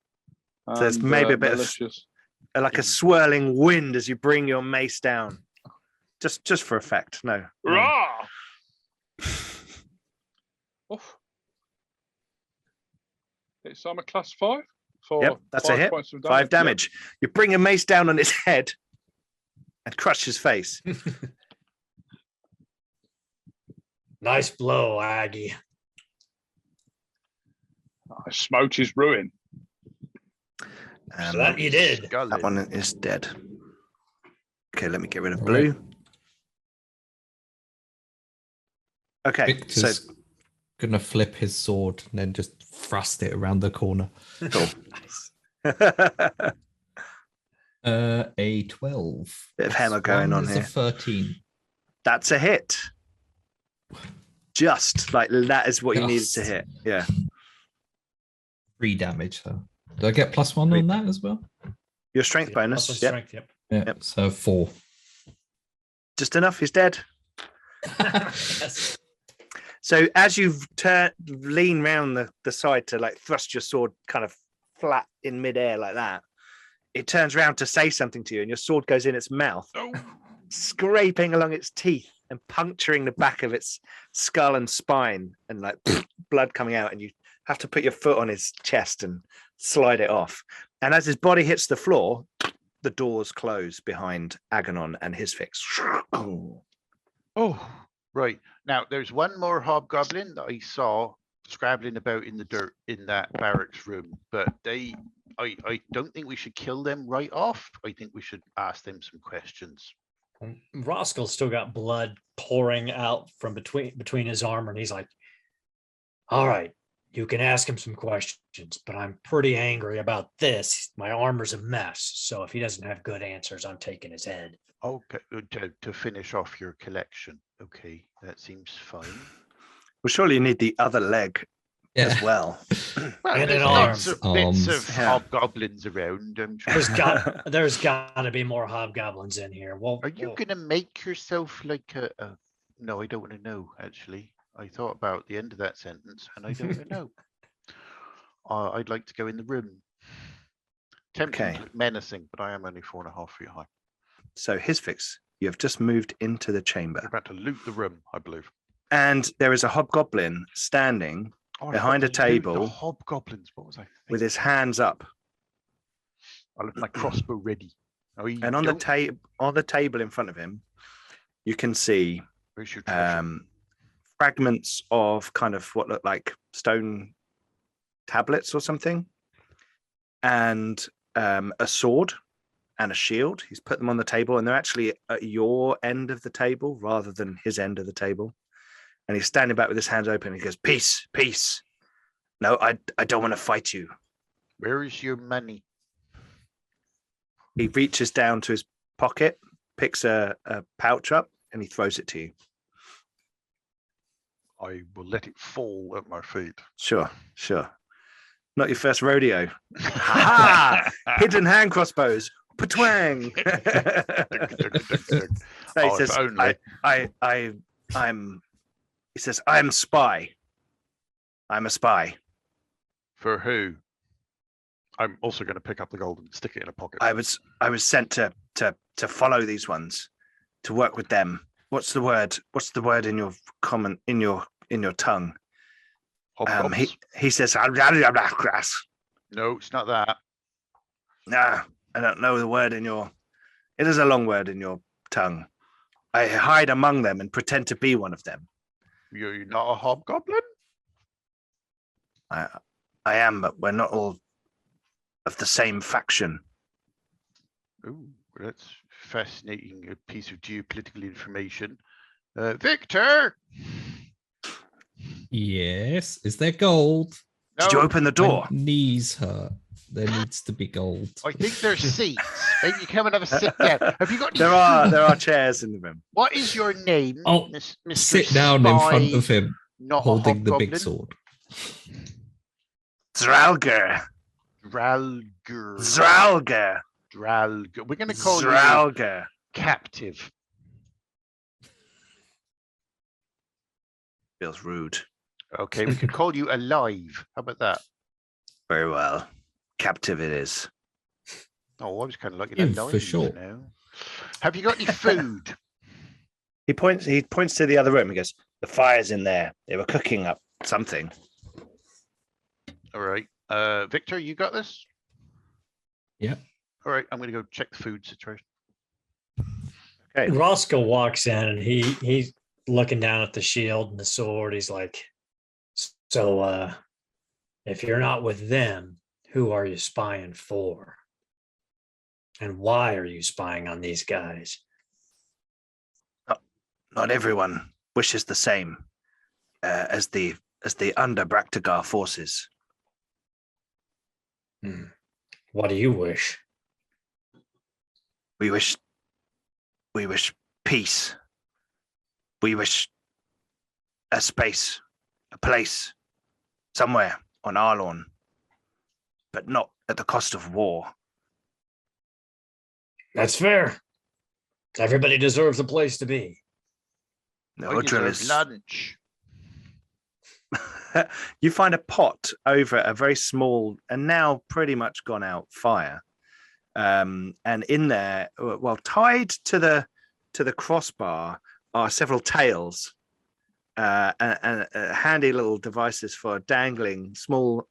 Speaker 1: there's
Speaker 3: and,
Speaker 1: maybe a bit of-
Speaker 3: malicious.
Speaker 1: Like a swirling wind as you bring your mace down. Just for effect. No.
Speaker 3: Rah! Oof. It's I'm a class 5 for
Speaker 1: Yep, that's a
Speaker 3: 5
Speaker 1: hit.
Speaker 3: points of
Speaker 1: 5
Speaker 3: Yep.
Speaker 1: damage. You bring your mace down on his head and crush his face.
Speaker 5: Nice blow, Aggie.
Speaker 3: I smote his ruin.
Speaker 5: So that you did.
Speaker 1: That one is dead. Okay, let me get rid of
Speaker 2: All
Speaker 1: blue.
Speaker 2: right.
Speaker 1: Okay,
Speaker 2: Victor's gonna flip his sword and then just thrust it around the corner.
Speaker 1: cool.
Speaker 2: A 12.
Speaker 1: Bit of hammer
Speaker 2: Plus
Speaker 1: going
Speaker 2: one
Speaker 1: on
Speaker 2: is
Speaker 1: here.
Speaker 2: a 13.
Speaker 1: That's a hit. Just like that is what you needed to
Speaker 2: Just.
Speaker 1: hit. Yeah.
Speaker 2: 3 damage though. Do I get +1 on that as well?
Speaker 1: Your strength
Speaker 5: Yeah,
Speaker 1: bonus.
Speaker 5: plus
Speaker 1: Yep.
Speaker 5: one strength,
Speaker 2: Yeah.
Speaker 1: Yep.
Speaker 2: So 4.
Speaker 1: Just enough. He's dead.
Speaker 5: Yes.
Speaker 1: So as you lean round the side to like thrust your sword kind of flat in midair like that, it turns around to say something to you, and your sword goes in its mouth, scraping along its teeth and puncturing the back of its skull and spine, and like blood coming out, and you have to put your foot on his chest and slide it off. And as his body hits the floor, the doors close behind Aganon and his fix.
Speaker 4: Oh, right. Now there's one more hobgoblin that I saw scrabbling about in the dirt in that barracks room, but I don't think we should kill them right off. I think we should ask them some questions.
Speaker 5: Roscoe's still got blood pouring out from between his armor, and he's like, "All right, You can ask him some questions, but I'm pretty angry about this. My armor's a mess. So if he doesn't have good answers, I'm taking his head.
Speaker 4: Okay, to finish off your collection. Okay, that seems fine.
Speaker 1: Well, surely you need the other leg as well.
Speaker 4: Well,
Speaker 5: And
Speaker 4: there's
Speaker 5: an
Speaker 4: lots
Speaker 2: arm.
Speaker 4: of bits
Speaker 2: Arms.
Speaker 4: of
Speaker 1: Yeah.
Speaker 4: hobgoblins around. I'm sure.
Speaker 5: There's got to be more hobgoblins in here. Well,
Speaker 4: Are you gonna make yourself like a? No, I don't want to know. Actually, I thought about the end of that sentence, and I don't want to know. I'd like to go in the room. Tempting
Speaker 1: Okay.
Speaker 4: to look menacing, but I am only 4.5 feet high.
Speaker 1: So his fix, you have just moved into the
Speaker 4: We're
Speaker 1: chamber,
Speaker 4: about to loot the room, I believe.
Speaker 1: and there is a hobgoblin standing
Speaker 4: Oh, I
Speaker 1: Behind
Speaker 4: forgot
Speaker 1: a
Speaker 4: to loot
Speaker 1: table
Speaker 4: the hobgoblins. What was I thinking?
Speaker 1: with his hands up,
Speaker 4: I left my crossbow ready. Oh, you
Speaker 1: and on
Speaker 4: don't.
Speaker 1: the table in front of him, you can see
Speaker 4: Where's your treasure?
Speaker 1: fragments of kind of what look like stone tablets or something, and a sword and a shield. He's put them on the table, and they're actually at your end of the table rather than his end of the table. And he's standing back with his hands open. He goes, "Peace, peace. No, I don't want to fight you."
Speaker 4: Where is your money?
Speaker 1: He reaches down to his pocket, picks a pouch up, and he throws it to you.
Speaker 4: I will let it fall at my feet.
Speaker 1: Sure. Not your first rodeo. Ha! Hidden hand crossbows. Patwang. So he
Speaker 4: Oh, if
Speaker 1: says,
Speaker 4: only.
Speaker 1: I'm. He says, I'm spy. I'm a spy.
Speaker 4: For who? I'm also going to pick up the gold and stick it in a pocket.
Speaker 1: I was sent to follow these ones, to work with them. What's the word? What's the word in your common in your tongue?
Speaker 4: Hobgobs?
Speaker 1: He says,
Speaker 4: No, it's not that.
Speaker 1: nah, I don't know the word in your. It is a long word in your tongue. I hide among them and pretend to be one of them.
Speaker 4: You're not a hobgoblin?
Speaker 1: I am, but we're not all of the same faction.
Speaker 4: Ooh, that's fascinating. A piece of geopolitical information. Victor!
Speaker 2: Yes. Is there gold?
Speaker 1: Did you open the door?
Speaker 2: My knees hurt. There needs to be gold.
Speaker 4: I think there's seats. Maybe you come and have a sit down. Have you got any
Speaker 1: There are
Speaker 4: food?
Speaker 1: chairs in the room.
Speaker 4: What is your name,
Speaker 2: Oh,
Speaker 4: Mr.
Speaker 2: sit down in front of
Speaker 4: Spy,
Speaker 2: him,
Speaker 4: not
Speaker 2: holding the
Speaker 4: a
Speaker 2: big
Speaker 4: hobgoblin?
Speaker 2: sword.
Speaker 1: Zralger.
Speaker 4: Dralger. We're going to call you
Speaker 1: Zralger.
Speaker 4: captive.
Speaker 1: Feels rude.
Speaker 4: Okay, we could call you alive. How about that?
Speaker 1: Very well. Captive it is.
Speaker 4: Oh, I was kind of like
Speaker 2: Yeah,
Speaker 4: alive
Speaker 2: for sure.
Speaker 4: now. Have you got any food?
Speaker 1: He points to the other room. He goes, the fire's in there. They were cooking up something.
Speaker 4: All right. Victor, you got this?
Speaker 2: Yeah.
Speaker 4: All right, I'm going to go check the food situation.
Speaker 1: Okay.
Speaker 5: Roscoe walks in and he's looking down at the shield and the sword. He's like, so if you're not with them, who are you spying for? And why are you spying on these guys?
Speaker 1: Not everyone wishes the same as the under Braktagar forces.
Speaker 5: What do you wish?
Speaker 1: We wish peace. We wish a space, a place, somewhere on our lawn, but not at the cost of war.
Speaker 5: That's fair. Everybody deserves a place to be.
Speaker 1: The
Speaker 4: I
Speaker 1: Udril
Speaker 4: deserve
Speaker 1: is
Speaker 4: lunch.
Speaker 1: You find a pot over a very small and now pretty much gone out fire, and in there, well, tied to the crossbar are several tails and handy little devices for dangling small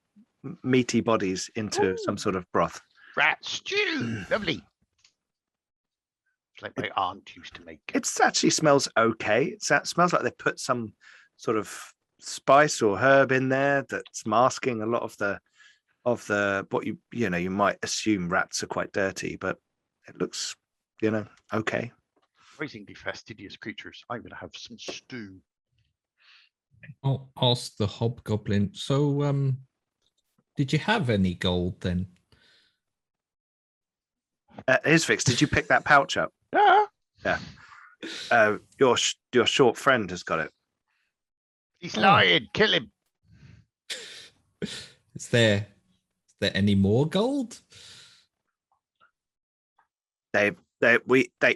Speaker 1: meaty bodies into some sort of broth.
Speaker 4: Rat stew. Lovely. It's like my aunt used to make.
Speaker 1: It actually smells okay. It smells like they put some sort of spice or herb in there that's masking a lot of the what you might assume rats are quite dirty, but it looks okay.
Speaker 4: Surprisingly fastidious creatures. I'm going to have some stew.
Speaker 2: I'll ask the hobgoblin. So, did you have any gold then?
Speaker 1: Isfix, did you pick that pouch up?
Speaker 4: Yeah,
Speaker 1: Your short friend has got it.
Speaker 4: he's
Speaker 2: Oh.
Speaker 4: lying. Kill him.
Speaker 2: Is there any more gold?
Speaker 1: They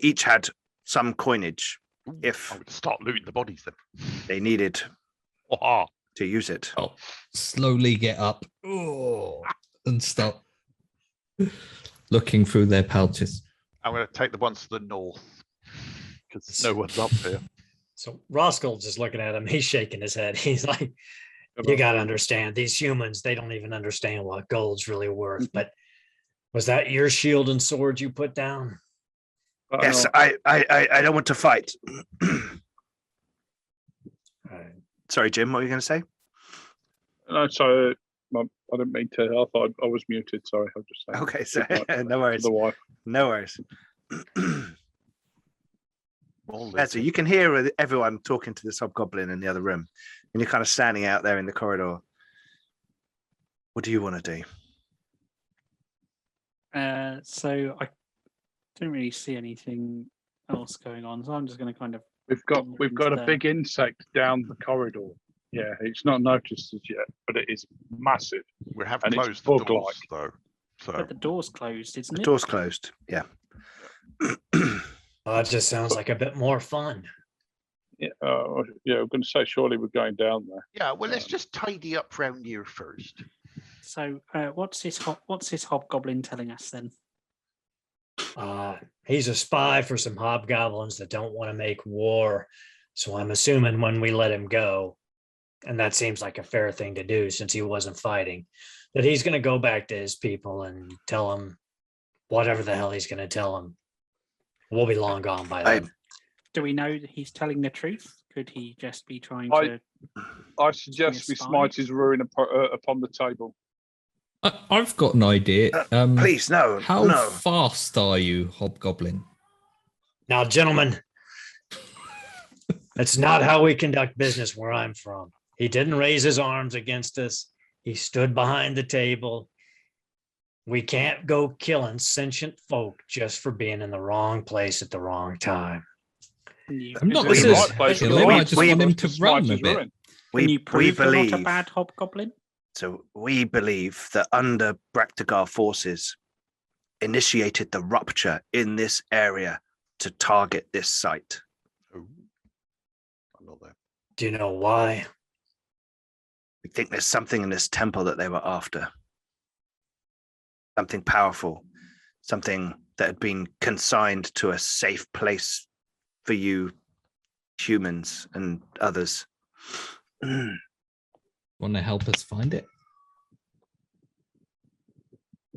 Speaker 1: each had some coinage
Speaker 4: Ooh,
Speaker 1: if
Speaker 4: I'm going to start looting the bodies then.
Speaker 1: they needed
Speaker 4: Oh,
Speaker 1: to use it.
Speaker 2: I'll slowly get up and start looking through their pouches.
Speaker 4: I'm going to take the ones to the north because no one's up here.
Speaker 5: So Roscoe's just looking at him. He's shaking his head. He's like, you got to understand, these humans, they don't even understand what gold's really worth. But was that your shield and sword you put down?
Speaker 1: Yes, I don't want to fight. Sorry, Jim, what were you going to say?
Speaker 3: No, sorry, I didn't mean to. I thought I was muted. Sorry, I was just saying.
Speaker 1: Okay, so
Speaker 3: Good night
Speaker 1: no worries.
Speaker 3: to the wife.
Speaker 1: No worries.
Speaker 4: All
Speaker 1: Yeah, so you can hear everyone talking to this hobgoblin in the other room, and you're kind of standing out there in the corridor. What do you want to do?
Speaker 6: So I don't really see anything else going on, so I'm just going to kind of.
Speaker 3: We've got a big insect down the corridor. Yeah, it's not noticed as yet, but it is massive.
Speaker 4: We have
Speaker 3: and it's
Speaker 4: closed the doors
Speaker 3: bug-like.
Speaker 4: though. So
Speaker 6: But the door's closed, isn't
Speaker 1: The
Speaker 6: it?
Speaker 1: door's closed. Yeah.
Speaker 5: Oh, it just sounds like a bit more fun.
Speaker 3: Yeah, yeah. I'm going to say surely we're going down there.
Speaker 4: yeah, well, let's just tidy up round here first.
Speaker 6: So what's this hobgoblin telling us then?
Speaker 5: He's a spy for some hobgoblins that don't want to make war. So I'm assuming when we let him go, and that seems like a fair thing to do since he wasn't fighting, that he's going to go back to his people and tell them whatever the hell he's going to tell them. We'll be long gone by then.
Speaker 6: Do we know that he's telling the truth? Could he just be trying
Speaker 3: I-
Speaker 6: to?
Speaker 3: I suggest we
Speaker 6: spy?
Speaker 3: smite his ruin upon the table.
Speaker 2: I've got an idea.
Speaker 1: Please, no.
Speaker 2: How
Speaker 1: no.
Speaker 2: fast are you, hobgoblin?
Speaker 5: Now, gentlemen, that's not how we conduct business where I'm from. He didn't raise his arms against us. He stood behind the table. We can't go killing sentient folk just for being in the wrong place at the wrong time.
Speaker 2: I'm not
Speaker 1: This
Speaker 2: going
Speaker 1: is-
Speaker 2: to kill him. I just want him to run a bit.
Speaker 6: Can you
Speaker 1: We
Speaker 6: prove you're not a
Speaker 1: believe.
Speaker 6: bad hobgoblin?
Speaker 1: So we believe that under Braktagar forces initiated the rupture in this area to target this site.
Speaker 4: Oh, I'm not there.
Speaker 5: Do you know why?
Speaker 1: We think there's something in this temple that they were after. Something powerful, something that had been consigned to a safe place for you humans and others.
Speaker 2: Want to help us find it?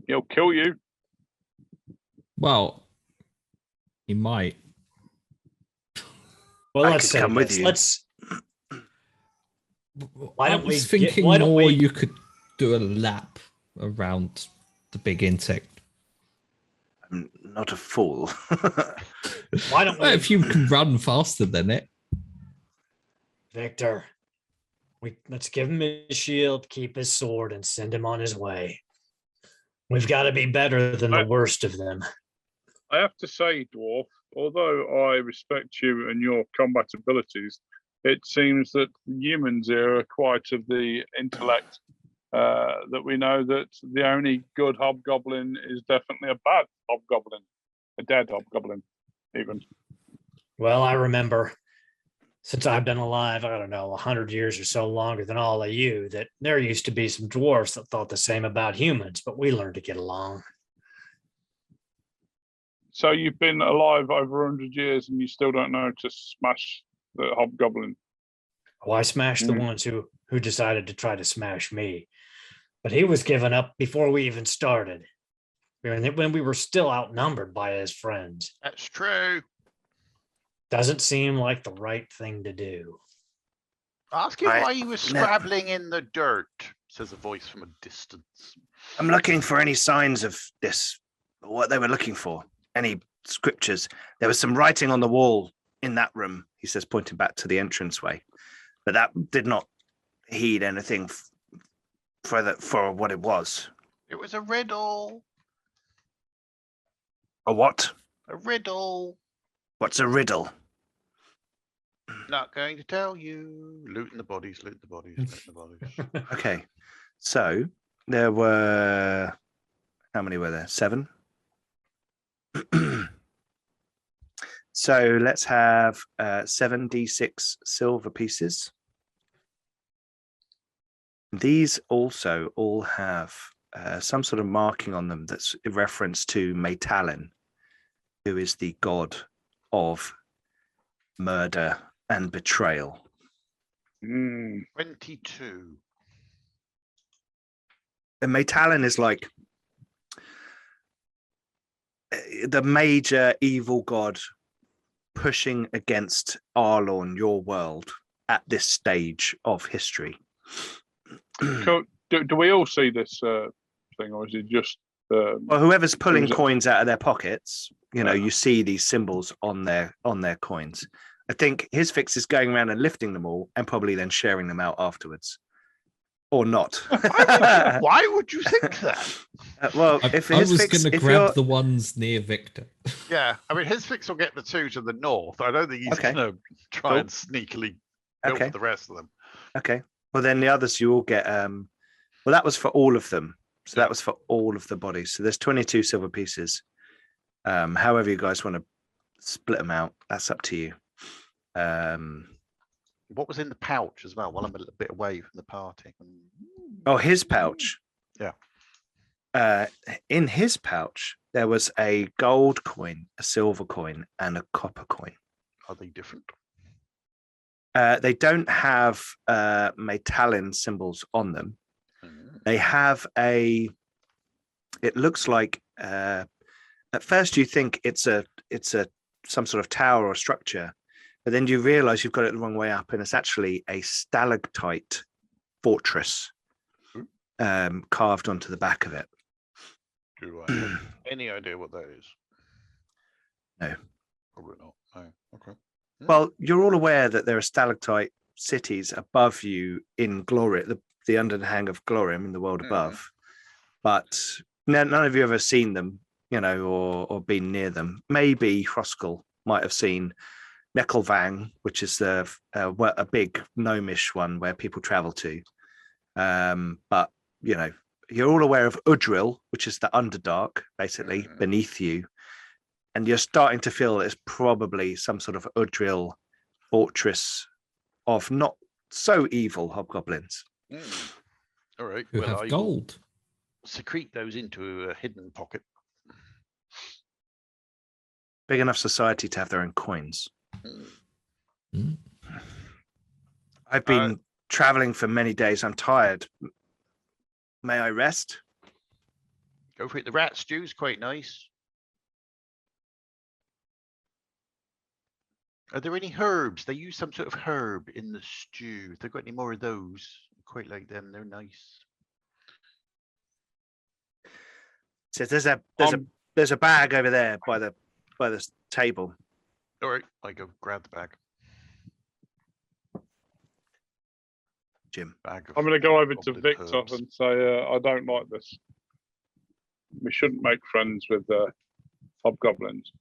Speaker 3: He'll kill you.
Speaker 2: Well, he might.
Speaker 5: Well,
Speaker 1: I
Speaker 5: let's
Speaker 1: could
Speaker 5: say
Speaker 1: come with
Speaker 5: this.
Speaker 1: you.
Speaker 5: Let's. Why
Speaker 2: I
Speaker 5: don't we
Speaker 2: was thinking
Speaker 5: why don't
Speaker 2: more
Speaker 5: we?
Speaker 2: you could do a lap around the big insect.
Speaker 1: I'm not a fool.
Speaker 5: Why don't
Speaker 2: Well,
Speaker 5: we?
Speaker 2: if you can run faster than it.
Speaker 5: Victor, let's give him his shield, keep his sword, and send him on his way. We've got to be better than the worst of them.
Speaker 3: I have to say, Dwarf, although I respect you and your combat abilities, it seems that humans here are quite of the intellect that we know that the only good hobgoblin is definitely a bad hobgoblin, a dead hobgoblin, even.
Speaker 5: Well, I remember since I've been alive, I don't know, 100 years or so longer than all of you, that there used to be some dwarfs that thought the same about humans, but we learned to get along.
Speaker 3: So you've been alive over 100 years and you still don't know to smash the hobgoblin.
Speaker 5: Oh, I smashed the ones who decided to try to smash me. But he was given up before we even started. When we were still outnumbered by his friends.
Speaker 4: That's true.
Speaker 5: Doesn't seem like the right thing to do.
Speaker 4: Ask him
Speaker 1: I-
Speaker 4: why he was
Speaker 1: no.
Speaker 4: scrabbling in the dirt, says a voice from a distance.
Speaker 1: I'm looking for any signs of this, what they were looking for, any scriptures. There was some writing on the wall in that room, he says, pointing back to the entranceway, but that did not heed anything for what it was.
Speaker 4: It was a riddle.
Speaker 1: A what?
Speaker 4: A riddle.
Speaker 1: What's a riddle?
Speaker 4: Not going to tell you. Looting the bodies, looting the bodies, looting the bodies.
Speaker 1: Okay, so there were, how many were there? 7. So let's have 7d6 silver pieces. These also all have some sort of marking on them that's a reference to Maytalin, who is the god of murder and betrayal.
Speaker 4: 22.
Speaker 1: And Maytalin is like the major evil god pushing against Arlorn, your world, at this stage of history.
Speaker 3: Do we all see this thing, or is it just?
Speaker 1: Well, whoever's pulling
Speaker 3: was it-
Speaker 1: coins out of their pockets, you know,
Speaker 3: Yeah.
Speaker 1: you see these symbols on their coins. I think his fix is going around and lifting them all and probably then sharing them out afterwards, or not.
Speaker 4: Why would you think that?
Speaker 1: Well,
Speaker 2: I,
Speaker 1: if
Speaker 2: I
Speaker 1: his
Speaker 2: was
Speaker 1: fix,
Speaker 2: going to
Speaker 1: if
Speaker 2: grab
Speaker 1: you're
Speaker 2: the ones near Victor.
Speaker 4: Yeah, I mean, his fix will get the 2 to the north. I don't think he's
Speaker 1: Okay.
Speaker 4: going to try
Speaker 1: Cool.
Speaker 4: and sneakily go
Speaker 1: Okay.
Speaker 4: for the rest of them.
Speaker 1: okay, well then the others you all get. Well, that was for all of them. So
Speaker 4: Yeah.
Speaker 1: that was for all of the bodies. So there's 22 silver pieces. However you guys want to split them out, that's up to you.
Speaker 4: What was in the pouch as well? While I'm a little bit away from the party.
Speaker 1: Oh, his pouch.
Speaker 4: Yeah.
Speaker 1: In his pouch, there was a gold coin, a silver coin, and a copper coin.
Speaker 4: Are they different?
Speaker 1: They don't have Maytalin symbols on them. They have it looks like at first you think it's some sort of tower or structure, but then you realize you've got it the wrong way up, and it's actually a stalactite fortress carved onto the back of it.
Speaker 4: Do I have any idea what that is?
Speaker 1: No.
Speaker 4: Probably not. No. Okay.
Speaker 1: Well, you're all aware that there are stalactite cities above you in Glory, the underhang of Glorium in the world above, but none of you ever seen them, you know, or been near them. Maybe Hroskell might have seen Neckelvang, which is a big gnomish one where people travel to. But, you know, you're all aware of Udril, which is the Underdark, basically, beneath you. And you're starting to feel it's probably some sort of Udril fortress of not so evil hobgoblins.
Speaker 4: All right.
Speaker 2: Who
Speaker 4: Well,
Speaker 2: have
Speaker 4: I will
Speaker 2: gold.
Speaker 4: secrete those into a hidden pocket.
Speaker 1: Big enough society to have their own coins.
Speaker 2: Mm.
Speaker 1: I've been traveling for many days. I'm tired. May I rest?
Speaker 4: Go for it. The rat stew's quite nice. Are there any herbs? They use some sort of herb in the stew. If they've got any more of those, I quite like them. They're nice.
Speaker 1: So there's a bag over there by the table.
Speaker 4: All right, I go grab the bag.
Speaker 1: Jim.
Speaker 4: Bag of
Speaker 3: I'm going to go over to
Speaker 4: goblin
Speaker 3: Victor
Speaker 4: herbs.
Speaker 3: and say, I don't like this. We shouldn't make friends with hobgoblins.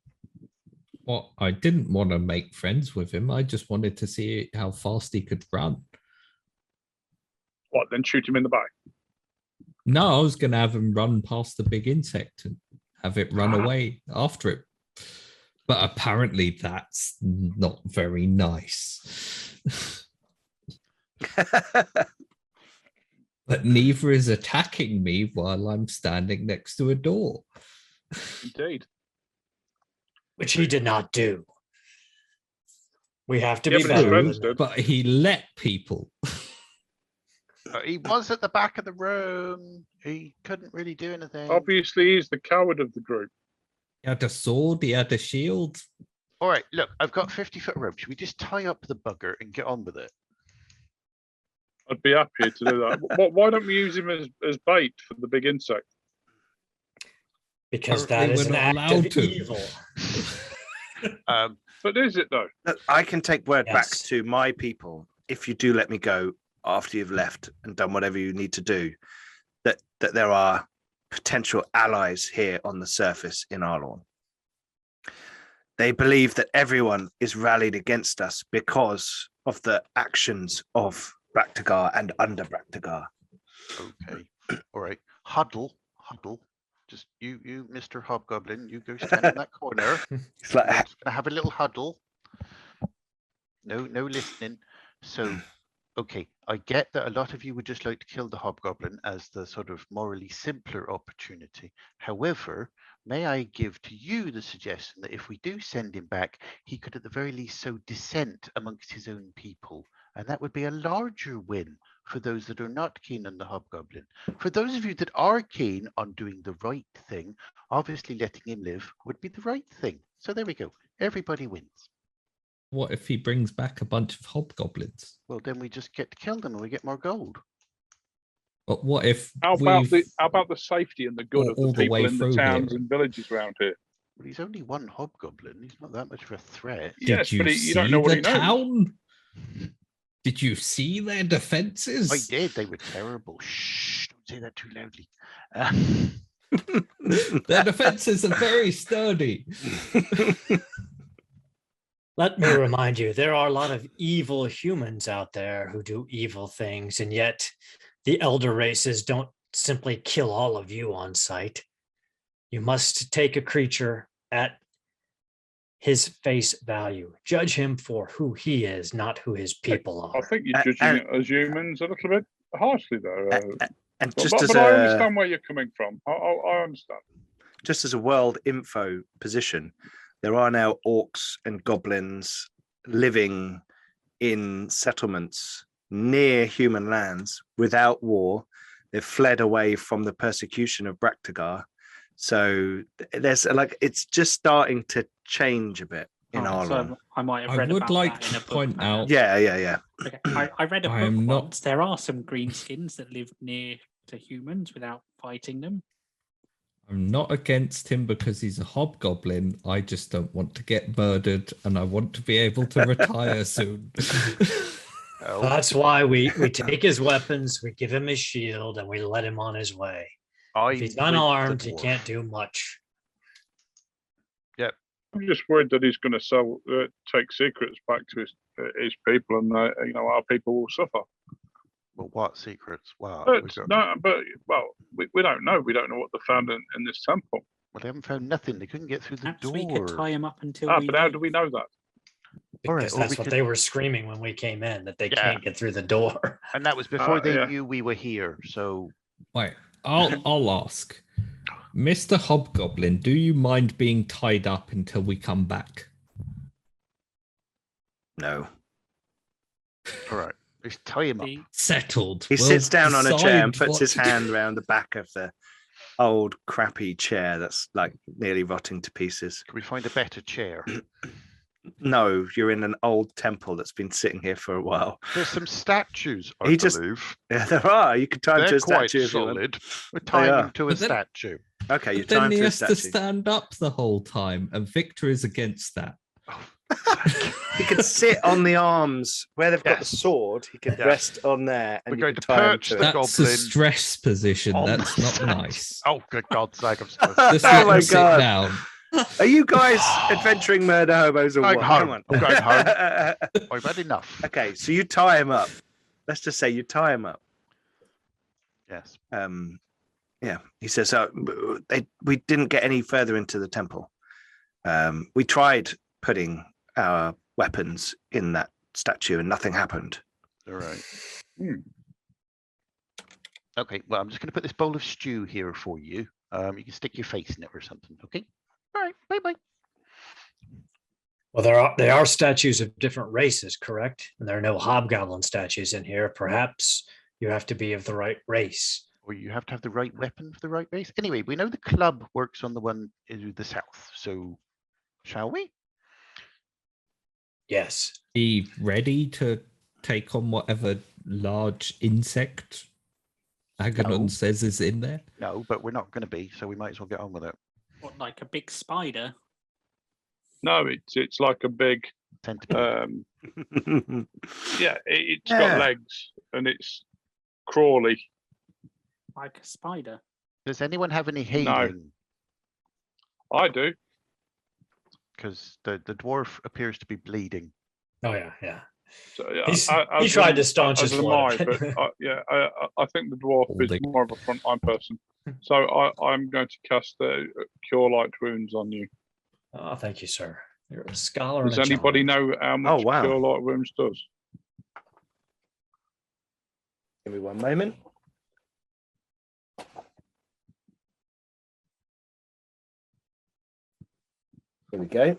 Speaker 2: Well, I didn't want to make friends with him. I just wanted to see how fast he could run.
Speaker 3: What, then shoot him in the back?
Speaker 2: No, I was going to have him run past the big insect and have it run away after it. But apparently that's not very nice. But neither is attacking me while I'm standing next to a door.
Speaker 3: Indeed.
Speaker 5: Which he did not do. We have to
Speaker 3: Yeah,
Speaker 5: be
Speaker 3: but his
Speaker 5: better.
Speaker 3: friends
Speaker 5: than
Speaker 3: did.
Speaker 2: But he let people.
Speaker 4: He was at the back of the room. He couldn't really do anything.
Speaker 3: Obviously, he's the coward of the group.
Speaker 2: He had a sword, he had a shield.
Speaker 4: All right, look, I've got 50-foot rope. Should we just tie up the bugger and get on with it?
Speaker 3: I'd be happy to do that. Why don't we use him as bait for the big insect?
Speaker 5: because
Speaker 2: Apparently
Speaker 5: that is
Speaker 2: we're
Speaker 5: an
Speaker 2: not
Speaker 5: act
Speaker 2: allowed
Speaker 5: of
Speaker 2: to.
Speaker 5: evil.
Speaker 3: But is it though?
Speaker 1: I can take word back
Speaker 5: Yes.
Speaker 1: to my people if you do let me go after you've left and done whatever you need to do, that there are potential allies here on the surface in Arlorn. They believe that everyone is rallied against us because of the actions of Braktagar and under Braktagar.
Speaker 4: Okay. All right. Huddle. Just you, Mr. Hobgoblin, you go stand in that corner.
Speaker 1: It's like,
Speaker 4: We're just gonna have a little huddle. No listening. So, okay, I get that a lot of you would just like to kill the Hobgoblin as the sort of morally simpler opportunity. However, may I give to you the suggestion that if we do send him back, he could at the very least sow dissent amongst his own people. And that would be a larger win for those that are not keen on the Hobgoblin. For those of you that are keen on doing the right thing, obviously letting him live would be the right thing. So there we go. Everybody wins.
Speaker 2: What if he brings back a bunch of hobgoblins?
Speaker 4: Well, then we just get to kill them and we get more gold.
Speaker 2: But what if
Speaker 3: How about the safety and the good of
Speaker 2: all
Speaker 3: the
Speaker 2: the way
Speaker 3: people in the
Speaker 2: through
Speaker 3: towns
Speaker 2: here.
Speaker 3: and villages around here?
Speaker 4: Well, he's only one Hobgoblin. He's not that much of a threat.
Speaker 3: Yes,
Speaker 2: did
Speaker 3: but
Speaker 2: you
Speaker 3: you
Speaker 2: see
Speaker 3: don't know what
Speaker 2: the
Speaker 3: he knows.
Speaker 2: town? Did you see their defenses?
Speaker 4: I did. They were terrible. Shh! Don't say that too loudly.
Speaker 2: Their defenses are very sturdy.
Speaker 5: Let me remind you, there are a lot of evil humans out there who do evil things, and yet the elder races don't simply kill all of you on sight. You must take a creature at his face value. Judge him for who he is, not who his people
Speaker 3: I
Speaker 5: are.
Speaker 3: think you're judging it as humans a little bit harshly, though.
Speaker 1: and
Speaker 3: But,
Speaker 1: just
Speaker 3: but,
Speaker 1: as
Speaker 3: but I
Speaker 1: a
Speaker 3: understand where you're coming from. I understand.
Speaker 1: just as a world info position, there are now orcs and goblins living in settlements near human lands without war. They've fled away from the persecution of Braktagar. So there's it's just starting to change a bit in Arlon.
Speaker 6: So I might have
Speaker 2: I
Speaker 6: read
Speaker 2: would
Speaker 6: about
Speaker 2: like
Speaker 6: that in a
Speaker 2: to
Speaker 6: book.
Speaker 2: point out-
Speaker 1: Yeah.
Speaker 6: Okay. I read a
Speaker 2: I
Speaker 6: book
Speaker 2: am not-
Speaker 6: once. There are some greenskins that live near to humans without fighting them.
Speaker 2: I'm not against him because he's a hobgoblin. I just don't want to get murdered and I want to be able to retire soon.
Speaker 4: Oh,
Speaker 5: That's why we take his weapons, we give him his shield, and we let him on his way. If he's unarmed, he can't do much.
Speaker 3: I'm just worried that he's going to take secrets back to his people, and our people will suffer.
Speaker 4: Well, what secrets? Wow.
Speaker 3: But we don't know. We don't know what they found in this temple.
Speaker 4: Well, they haven't found nothing. They couldn't get through the
Speaker 6: Perhaps
Speaker 4: door.
Speaker 6: we could tie him up until
Speaker 3: But how do we know that?
Speaker 4: All right,
Speaker 5: Because
Speaker 4: or
Speaker 5: that's
Speaker 4: we
Speaker 5: what
Speaker 4: could-
Speaker 5: they were screaming when we came in, that they
Speaker 4: Yeah.
Speaker 5: can't get through the door.
Speaker 4: And that was before they
Speaker 3: yeah.
Speaker 4: knew we were here. So
Speaker 2: Wait, I'll ask. Mr. Hobgoblin, do you mind being tied up until we come back?
Speaker 1: No.
Speaker 4: all right, let's tie him up.
Speaker 6: See?
Speaker 2: Settled.
Speaker 1: He
Speaker 2: We'll
Speaker 1: sits down on a chair and
Speaker 2: decide
Speaker 1: puts his
Speaker 2: what-
Speaker 1: hand around the back of the old crappy chair that's like nearly rotting to pieces.
Speaker 4: Can we find a better chair?
Speaker 1: No, you're in an old temple that's been sitting here for a while.
Speaker 4: There's some statues, I
Speaker 1: He just-
Speaker 4: believe.
Speaker 1: Yeah, there are. You can tie him to
Speaker 4: They're
Speaker 1: a
Speaker 4: quite
Speaker 1: statue if you want.
Speaker 4: solid. We're tying
Speaker 1: are.
Speaker 4: him to a
Speaker 2: But then-
Speaker 4: statue.
Speaker 1: Okay, you
Speaker 2: But
Speaker 1: tie
Speaker 2: then
Speaker 1: him
Speaker 2: he
Speaker 1: to a
Speaker 2: has to
Speaker 1: statue.
Speaker 2: stand up the whole time, and Victor is against that.
Speaker 1: He could sit on the arms where they've got the
Speaker 4: Yes.
Speaker 1: sword. He could
Speaker 4: Yes.
Speaker 1: rest on there, and
Speaker 4: We're
Speaker 1: you
Speaker 4: going
Speaker 1: could
Speaker 4: to
Speaker 1: tie him
Speaker 4: perch
Speaker 1: to
Speaker 4: the
Speaker 1: it.
Speaker 2: That's a
Speaker 4: goblin
Speaker 2: stress position.
Speaker 4: on
Speaker 2: That's
Speaker 4: the
Speaker 2: not
Speaker 4: statue.
Speaker 2: nice.
Speaker 4: Oh, good God's sake! I'm supposed
Speaker 2: Just
Speaker 1: Oh
Speaker 2: let
Speaker 1: my
Speaker 2: him sit
Speaker 1: God.
Speaker 2: down.
Speaker 1: Are you guys adventuring murder hobos or
Speaker 4: I'm
Speaker 1: what?
Speaker 4: home.
Speaker 1: Come on.
Speaker 4: I'm going home. I've had enough.
Speaker 1: Okay, so you tie him up. Let's just say you tie him up.
Speaker 4: Yes.
Speaker 1: Yeah, he says, we didn't get any further into the temple. We tried putting our weapons in that statue and nothing happened.
Speaker 4: All right.
Speaker 3: Hmm.
Speaker 4: Okay. Well, I'm just going to put this bowl of stew here for you. You can stick your face in it or something. Okay. All right. Bye bye.
Speaker 5: Well, they are statues of different races, correct? And there are no hobgoblin statues in here. Perhaps you have to be of the right race.
Speaker 4: Or you have to have the right weapon for the right base. Anyway, we know the club works on the one in the south. So, shall we?
Speaker 5: Yes.
Speaker 2: Be ready to take on whatever large insect Aganon
Speaker 4: No.
Speaker 2: says is in there.
Speaker 4: No, but we're not going to be. So we might as well get on with it.
Speaker 6: What, like a big spider?
Speaker 3: No, it's like a big
Speaker 4: Centipede.
Speaker 3: Yeah, it's
Speaker 1: Yeah.
Speaker 3: got legs and it's crawly.
Speaker 6: Like a spider.
Speaker 4: Does anyone have any
Speaker 3: No.
Speaker 4: healing?
Speaker 3: I do.
Speaker 4: Because the dwarf appears to be bleeding.
Speaker 5: Oh yeah, yeah.
Speaker 3: So, yeah,
Speaker 5: He tried to staunch his
Speaker 3: as am
Speaker 5: blood.
Speaker 3: I, but I think the dwarf is
Speaker 2: Holding.
Speaker 3: more of a frontline person. So I'm going to cast the Cure Light Wounds on you.
Speaker 5: Oh, thank you, sir. You're a scholar.
Speaker 3: Does
Speaker 5: and a
Speaker 3: anybody
Speaker 5: gentleman.
Speaker 3: know how much
Speaker 1: wow.
Speaker 3: Cure Light Wounds does?
Speaker 1: Give me one moment. Here we go.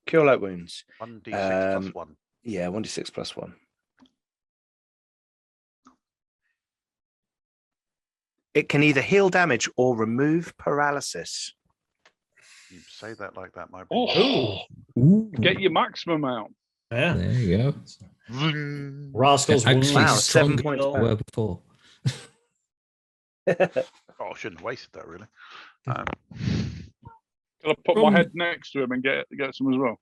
Speaker 1: Cure Light Wounds.
Speaker 4: 1d6 plus 1.
Speaker 1: Yeah, 1d6 plus 1. It can either heal damage or remove paralysis.
Speaker 4: You say that like that, my
Speaker 3: Oh,
Speaker 2: Ooh,
Speaker 3: get your maximum out.
Speaker 5: Yeah.
Speaker 2: there you go.
Speaker 4: brain.
Speaker 5: Rascal's
Speaker 2: Actually,
Speaker 1: Wow,
Speaker 5: wounds.
Speaker 1: 7
Speaker 2: stronger
Speaker 1: points
Speaker 2: than they
Speaker 1: back.
Speaker 2: were before.
Speaker 4: Oh, I shouldn't have wasted that, really.
Speaker 3: Can I put my head next to him and get some as well?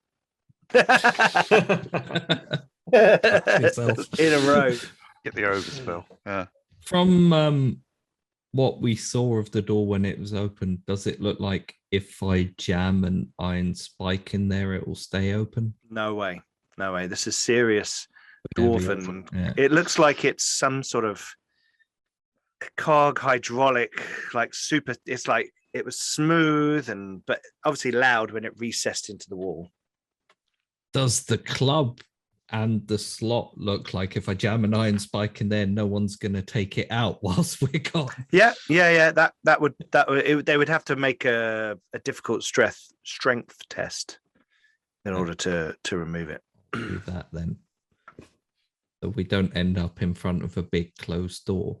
Speaker 2: yourself.
Speaker 1: In a row.
Speaker 4: Get the overspell. Yeah.
Speaker 2: From what we saw of the door when it was open, does it look like if I jam an iron spike in there, it will stay open?
Speaker 1: No way. No way. This is serious
Speaker 2: Heavy.
Speaker 1: dwarven.
Speaker 2: Yeah.
Speaker 1: It looks like it's some sort of cog hydraulic, like super. It's like it was smooth but obviously loud when it recessed into the wall.
Speaker 2: Does the club and the slot look like if I jam an iron spike in there, no one's going to take it out whilst we're gone?
Speaker 1: Yeah. That would they would have to make a difficult strength test in order to remove it.
Speaker 2: Do that then. So we don't end up in front of a big closed door.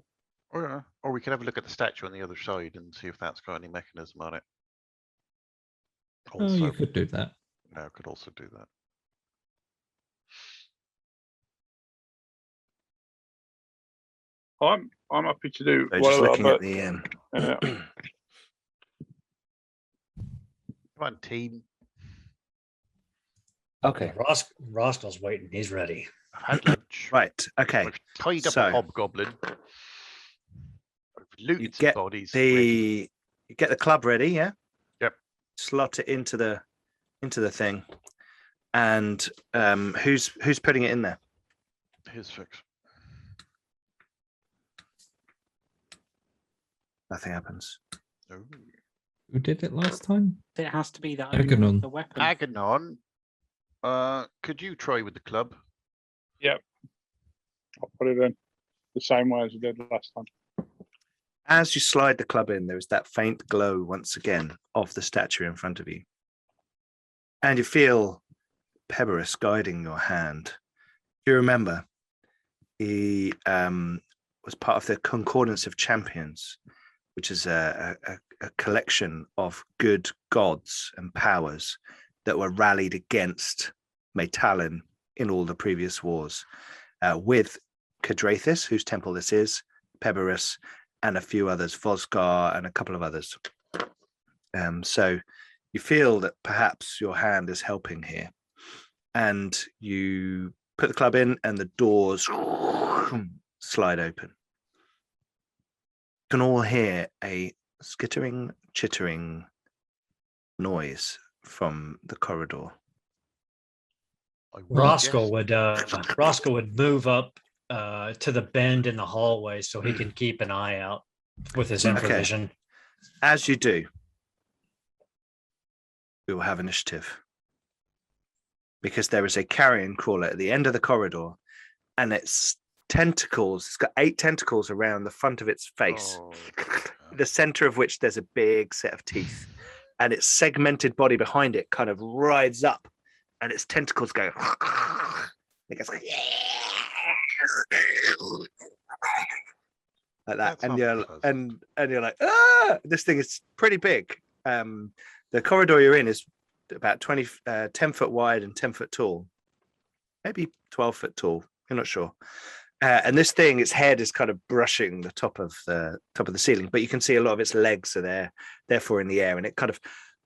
Speaker 4: Or we could have a look at the statue on the other side and see if that's got any mechanism on it.
Speaker 2: Oh, you could do that.
Speaker 4: Yeah, I could also do that.
Speaker 3: I'm happy to do
Speaker 1: So just
Speaker 3: whatever,
Speaker 1: looking at
Speaker 3: but
Speaker 1: the
Speaker 4: Come on, team.
Speaker 1: okay,
Speaker 5: Rascal's waiting. He's ready.
Speaker 4: I've had lunch.
Speaker 1: right, okay.
Speaker 4: I've tied up
Speaker 1: so-
Speaker 4: a hobgoblin. I've looted some
Speaker 1: get
Speaker 4: bodies. ready.
Speaker 1: You get the club ready, yeah.
Speaker 4: Yep.
Speaker 1: Slot it into the thing, and who's putting it in there?
Speaker 4: Here's fix.
Speaker 1: Nothing happens.
Speaker 4: Oh.
Speaker 2: Who did it last time?
Speaker 6: It has to be that
Speaker 2: Aganon.
Speaker 6: owner of the weapon.
Speaker 4: Aganon. Could you try with the club?
Speaker 3: I'll put it in the same way as you did last time.
Speaker 1: As you slide the club in, there is that faint glow once again of the statue in front of you, and you feel Peberus guiding your hand. You remember he was part of the Concordance of Champions, which is a collection of good gods and powers that were rallied against Metalin in all the previous wars, with Cadrethis, whose temple this is, Peberus, and a few others, Vosgar, and a couple of others. So you feel that perhaps your hand is helping here, and you put the club in, and the doors slide open. You can all hear a skittering, chittering noise from the corridor.
Speaker 4: I would
Speaker 5: Roscoe
Speaker 4: guess.
Speaker 5: would move up to the bend in the hallway so he can keep an eye out with his
Speaker 1: Okay.
Speaker 5: infravision.
Speaker 1: As you do, we will have initiative, because there is a carrion crawler at the end of the corridor, and its tentacles, it's got 8 tentacles around the front of its face,
Speaker 4: Oh,
Speaker 1: the center of which there's a big set of teeth, and its segmented body behind it kind of rides up, and its tentacles go it goes like that,
Speaker 4: That's
Speaker 1: and
Speaker 4: not
Speaker 1: you're
Speaker 4: pleasant.
Speaker 1: and you're like, ah, this thing is pretty big. The corridor you're in is about 10 foot wide and 10 foot tall, maybe 12 foot tall. You're not sure. And this thing, its head is kind of brushing the top of the ceiling, but you can see a lot of its legs are there, therefore in the air, and it kind of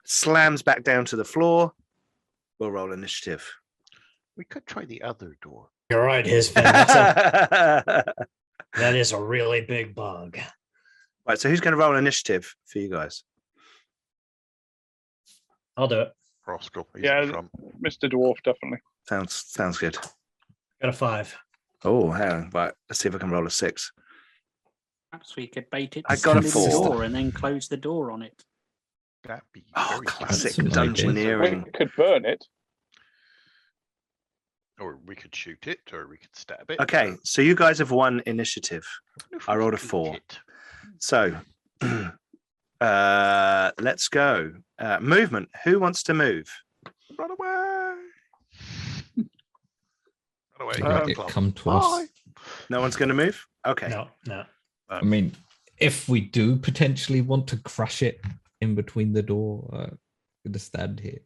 Speaker 1: slams back down to the floor, We'll roll initiative.
Speaker 4: We could try the other door.
Speaker 5: You're right, Hisfin. That is a really big bug.
Speaker 1: Right, so who's going to roll initiative for you guys?
Speaker 5: I'll do it.
Speaker 4: Roscoe, he's
Speaker 3: Yeah.
Speaker 4: in front.
Speaker 3: Mr. Dwarf, definitely.
Speaker 1: Sounds good.
Speaker 5: Got a 5.
Speaker 1: Oh, hang on. Right, let's see if I can roll a 6.
Speaker 6: Perhaps we could bait it
Speaker 1: I got a
Speaker 6: through the
Speaker 1: 4.
Speaker 6: door and then close the door on it.
Speaker 4: That'd be
Speaker 1: Oh,
Speaker 4: very
Speaker 1: classic
Speaker 2: That's an idea.
Speaker 3: We
Speaker 1: dungeoneering.
Speaker 3: could burn it.
Speaker 4: Or we could shoot it, or we could stab it.
Speaker 1: Okay, so you guys have won initiative.
Speaker 4: If
Speaker 1: I
Speaker 4: we
Speaker 1: rolled a
Speaker 4: could
Speaker 1: 4.
Speaker 4: it.
Speaker 1: So, let's go. Movement. Who wants to move?
Speaker 4: Run away! Run away!
Speaker 2: Let it
Speaker 4: Club.
Speaker 2: come to us.
Speaker 4: Bye.
Speaker 1: No one's going to move? Okay.
Speaker 5: No.
Speaker 2: I mean, if we do potentially want to crush it in between the door, I'm going to stand here.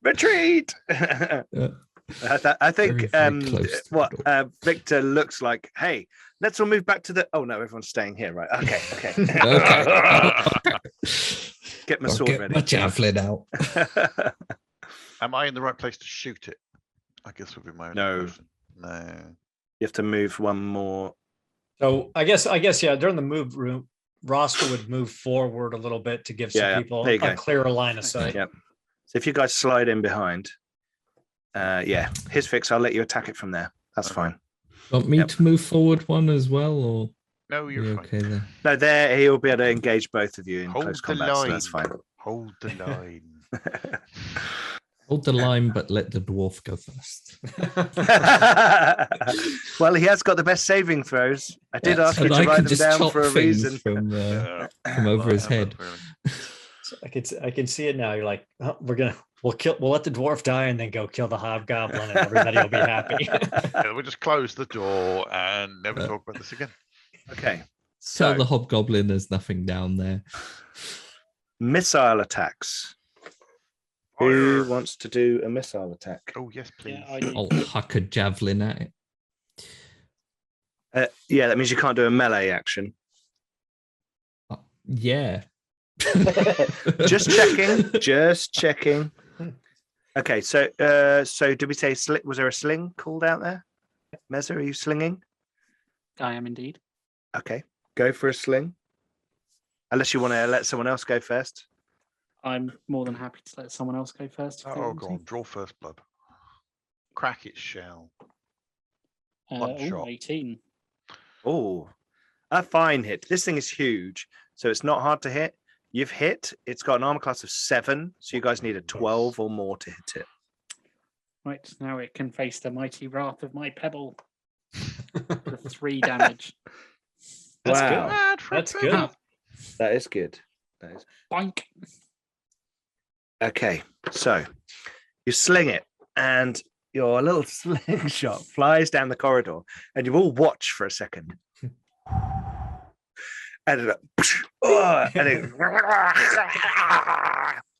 Speaker 1: Retreat! I think
Speaker 2: Very, very close to
Speaker 1: what
Speaker 2: the
Speaker 1: Victor looks like, hey, let's all move back to the... Oh, no, everyone's staying here, right? Okay.
Speaker 2: Okay.
Speaker 1: Get my
Speaker 2: I'll
Speaker 1: sword
Speaker 2: get
Speaker 1: ready.
Speaker 2: my javelin out.
Speaker 4: Am I in the right place to shoot it? I guess would be my only
Speaker 1: No.
Speaker 4: question. No.
Speaker 1: You have to move one more.
Speaker 5: So I guess yeah. During the move room, Roscoe would move forward a little bit to give some
Speaker 1: Yeah,
Speaker 5: people
Speaker 1: there you
Speaker 5: a
Speaker 1: go.
Speaker 5: clearer line of sight.
Speaker 1: Yep. So if you guys slide in behind, his fix, I'll let you attack it from there. That's
Speaker 4: Okay.
Speaker 1: fine.
Speaker 2: Want me
Speaker 1: Yep.
Speaker 2: to move forward one as well, or
Speaker 4: No,
Speaker 2: are
Speaker 4: you're
Speaker 2: you
Speaker 4: fine.
Speaker 2: okay there?
Speaker 1: No, there he'll be able to engage both of you in
Speaker 4: Hold
Speaker 1: close
Speaker 4: the
Speaker 1: combat, so that's
Speaker 4: line.
Speaker 1: fine.
Speaker 4: Hold the line.
Speaker 2: Hold the line, but let the dwarf go first.
Speaker 1: Well, he has got the best saving throws. I did
Speaker 2: Yeah,
Speaker 1: ask you
Speaker 2: and
Speaker 1: to
Speaker 2: I
Speaker 1: write
Speaker 2: can
Speaker 1: them
Speaker 2: just
Speaker 1: down
Speaker 2: chop
Speaker 1: for a
Speaker 2: things
Speaker 1: reason.
Speaker 2: from over
Speaker 4: Well,
Speaker 2: his
Speaker 4: I have
Speaker 2: head.
Speaker 4: that feeling.
Speaker 5: So I can see it now. You're like, oh, we'll let the dwarf die and then go kill the hobgoblin and everybody will be happy.
Speaker 4: Yeah, we'll just close the door and never talk about this again.
Speaker 1: Okay.
Speaker 2: Tell
Speaker 1: So,
Speaker 2: the hobgoblin there's nothing down there.
Speaker 1: missile attacks. Who
Speaker 4: Fire.
Speaker 1: wants to do a missile attack?
Speaker 4: Oh, yes, please.
Speaker 6: Yeah, I do.
Speaker 2: I'll huck a javelin at it.
Speaker 1: Yeah, that means you can't do a melee action.
Speaker 2: Yeah.
Speaker 1: Just checking. Just checking. Okay, so did we say was there a sling called out there? Meza, are you slinging?
Speaker 6: I am indeed.
Speaker 1: Okay, go for a sling. Unless you want to let someone else go first.
Speaker 6: I'm more than happy to let someone else go first. if they
Speaker 4: Oh,
Speaker 6: want
Speaker 4: go
Speaker 6: to.
Speaker 4: on. Draw first blood. Crack its shell.
Speaker 6: Uh,
Speaker 4: One
Speaker 6: ooh,
Speaker 4: shot.
Speaker 6: 18.
Speaker 1: Oh, a fine hit. This thing is huge, so it's not hard to hit. You've hit. It's got an armor class of 7, so you guys need a 12 or more to hit it.
Speaker 6: Right, now it can face the mighty wrath of my pebble. For 3 damage.
Speaker 5: That's
Speaker 1: Wow.
Speaker 4: Mad
Speaker 5: good.
Speaker 4: for
Speaker 5: That's
Speaker 4: a
Speaker 5: good.
Speaker 4: pebble.
Speaker 1: That is good. That is
Speaker 6: Boink.
Speaker 1: okay. So you sling it, and your little slingshot flies down the corridor, and you all watch for a second. And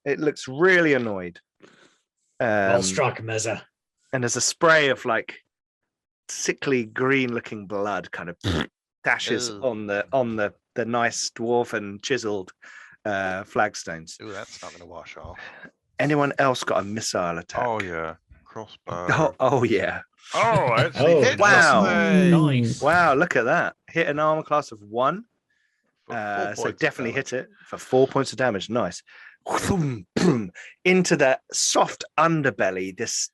Speaker 1: it looks really annoyed.
Speaker 5: Well struck, Meza.
Speaker 1: And there's a spray of like sickly green-looking blood kind of dashes
Speaker 4: Ew.
Speaker 1: on the nice dwarven chiseled flagstones.
Speaker 4: Ooh, that's not going to wash off.
Speaker 1: Anyone else got a missile attack?
Speaker 4: Oh, yeah. Crossbow.
Speaker 1: Oh yeah!
Speaker 4: Oh, actually,
Speaker 5: Oh,
Speaker 4: hit,
Speaker 1: wow.
Speaker 4: doesn't it?
Speaker 6: Nice.
Speaker 1: Wow! Look at that! Hit an armor class of 1.
Speaker 4: For 4
Speaker 1: So
Speaker 4: points of
Speaker 1: definitely
Speaker 4: damage.
Speaker 1: hit it for 4 points of damage. Nice. Into the soft underbelly, this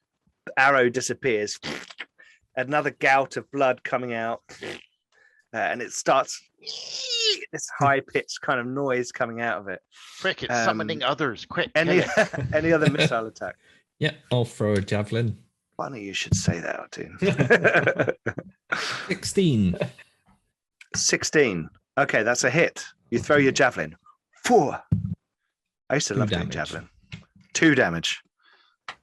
Speaker 1: arrow disappears. Another gout of blood coming out, and it starts this high-pitched kind of noise coming out of it.
Speaker 4: Quick, it's summoning others. Quick.
Speaker 1: Any
Speaker 4: kill it.
Speaker 1: any other missile attack?
Speaker 2: Yeah, I'll throw a javelin.
Speaker 1: Funny you should say that, Artune.
Speaker 2: 16.
Speaker 1: 16. Okay, that's a hit. You throw your javelin. 4. I used to
Speaker 2: 2
Speaker 1: love doing
Speaker 2: damage.
Speaker 1: javelin. 2 damage.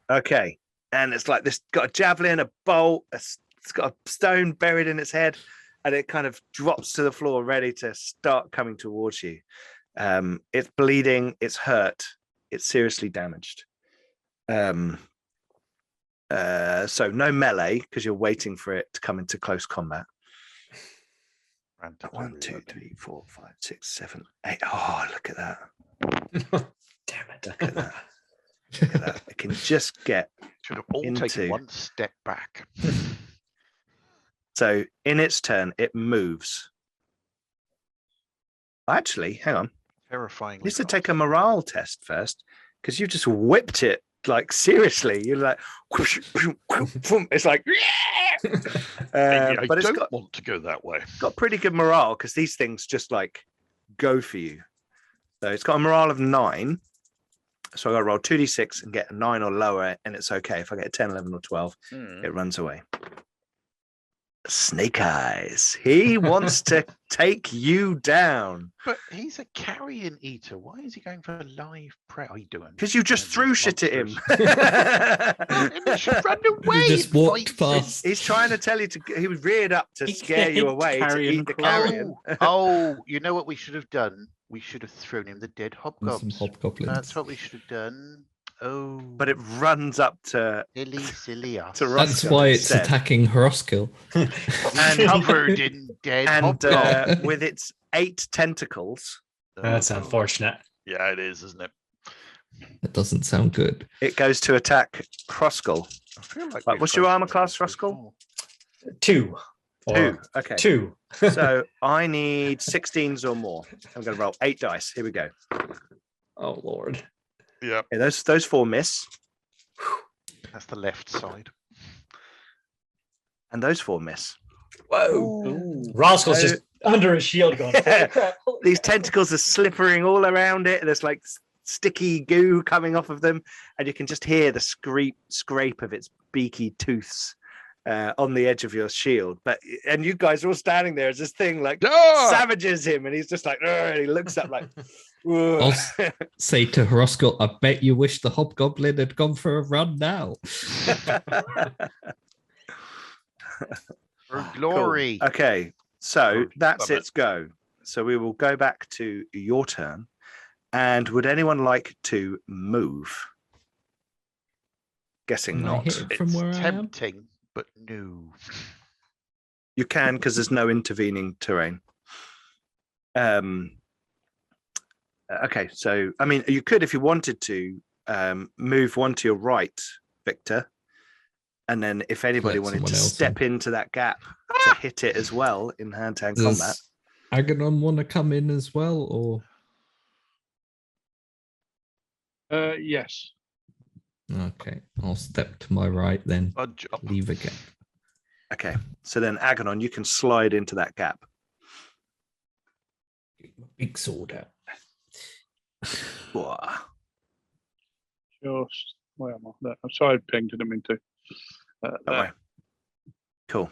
Speaker 1: Okay. And it's like this got a javelin, a bolt, it's got a stone buried in its head, and it kind of drops to the floor ready to start coming towards you. It's bleeding, it's hurt, it's seriously damaged. So no melee because you're waiting for it to come into close combat.
Speaker 4: Frantic
Speaker 1: 1, 2,
Speaker 4: reload.
Speaker 1: 3, 4, 5, 6, 7, 8. Oh, look at that.
Speaker 5: Damn it.
Speaker 1: Look at that. Look at that. It can just get
Speaker 4: Should have all
Speaker 1: into-
Speaker 4: taken one step back.
Speaker 1: so in its turn, it moves. Actually, hang on.
Speaker 4: Terrifying.
Speaker 1: It needs to take a morale test first because you just whipped it like seriously. You're like, it's like,
Speaker 4: I
Speaker 1: but it's
Speaker 4: don't want to go that way.
Speaker 1: got pretty good morale because these things just like go for you. So it's got a morale of 9. So I got to roll 2d6 and get a 9 or lower, and it's okay. If I get a 10, 11, or 12, it runs away. Snake Eyes. He wants to take you down.
Speaker 4: But he's a carrion eater. Why is he going for a live prey? How are you doing?
Speaker 1: Because you just threw shit at him.
Speaker 4: And he should run away.
Speaker 2: You just
Speaker 4: and
Speaker 2: walked
Speaker 4: fight
Speaker 2: past.
Speaker 1: He's trying to tell you to. He was reared up to
Speaker 6: He
Speaker 1: scare you
Speaker 6: hit
Speaker 1: away to
Speaker 6: Carrion
Speaker 1: eat the
Speaker 6: crawl.
Speaker 1: carrion.
Speaker 4: Oh, you know what we should have done? We should have thrown him the dead
Speaker 2: And some
Speaker 4: hobgoblins.
Speaker 2: hobgoblins.
Speaker 4: That's what we should have done. Oh,
Speaker 1: But it runs up to
Speaker 4: silly us.
Speaker 1: to
Speaker 2: That's
Speaker 1: Roscoe
Speaker 2: why it's
Speaker 1: instead.
Speaker 2: attacking Hroskil.
Speaker 1: And
Speaker 4: Covered in dead
Speaker 1: and
Speaker 4: hobgoblins.
Speaker 1: with its 8 tentacles,
Speaker 5: That's unfortunate.
Speaker 4: Yeah, it is, isn't it?
Speaker 2: That doesn't sound good.
Speaker 1: it goes to attack Croskull.
Speaker 4: I feel like
Speaker 1: Right,
Speaker 4: we've
Speaker 1: what's your
Speaker 4: gone
Speaker 1: armor
Speaker 4: through
Speaker 1: class,
Speaker 4: this
Speaker 1: Roscoe?
Speaker 4: before.
Speaker 5: 2. Or
Speaker 1: 2. Okay.
Speaker 5: 2.
Speaker 1: So I need 16s or more. I'm going to roll 8 dice. Here we go.
Speaker 5: Oh Lord.
Speaker 4: Yeah,
Speaker 1: Okay, those 4 miss,
Speaker 4: that's the left side.
Speaker 1: and those 4 miss.
Speaker 5: Whoa. Roscoe's just under his shield going.
Speaker 1: Yeah.
Speaker 5: "Holy crap, holy
Speaker 1: These
Speaker 5: crap."
Speaker 1: tentacles are slippering all around it. There's like sticky goo coming off of them, and you can just hear the scrape of its beaky tooths on the edge of your shield. And you guys are all standing there as this thing like savages him, and he's just like, "Ugh," and he looks up like.
Speaker 2: I'll say to Hroskil, I bet you wish the hobgoblin had gone for a run now.
Speaker 4: For glory.
Speaker 1: Cool. Okay, so
Speaker 4: Or
Speaker 1: that's
Speaker 4: summit.
Speaker 1: its go. So we will go back to your turn. And would anyone like to move? Guessing
Speaker 2: Can I
Speaker 1: not.
Speaker 2: hit it from
Speaker 4: It's
Speaker 2: where I am?
Speaker 4: tempting, but no.
Speaker 1: You can because there's no intervening terrain. Okay, so I mean, you could if you wanted to move one to your right, Victor, and then if anybody
Speaker 2: Let
Speaker 1: wanted to
Speaker 2: someone else
Speaker 1: step into that gap to hit it as well in hand-to-hand combat.
Speaker 2: Does Aganon want to come in as well, or
Speaker 3: Yes.
Speaker 2: okay? I'll step to my right then.
Speaker 4: Budge up.
Speaker 2: Leave a gap.
Speaker 1: Okay, so then Aganon, you can slide into that gap.
Speaker 2: Get my big sword out.
Speaker 1: Whoa.
Speaker 3: Just where am I? There. I'm sorry, I pinged them into.
Speaker 1: Don't
Speaker 3: There.
Speaker 1: worry. Cool.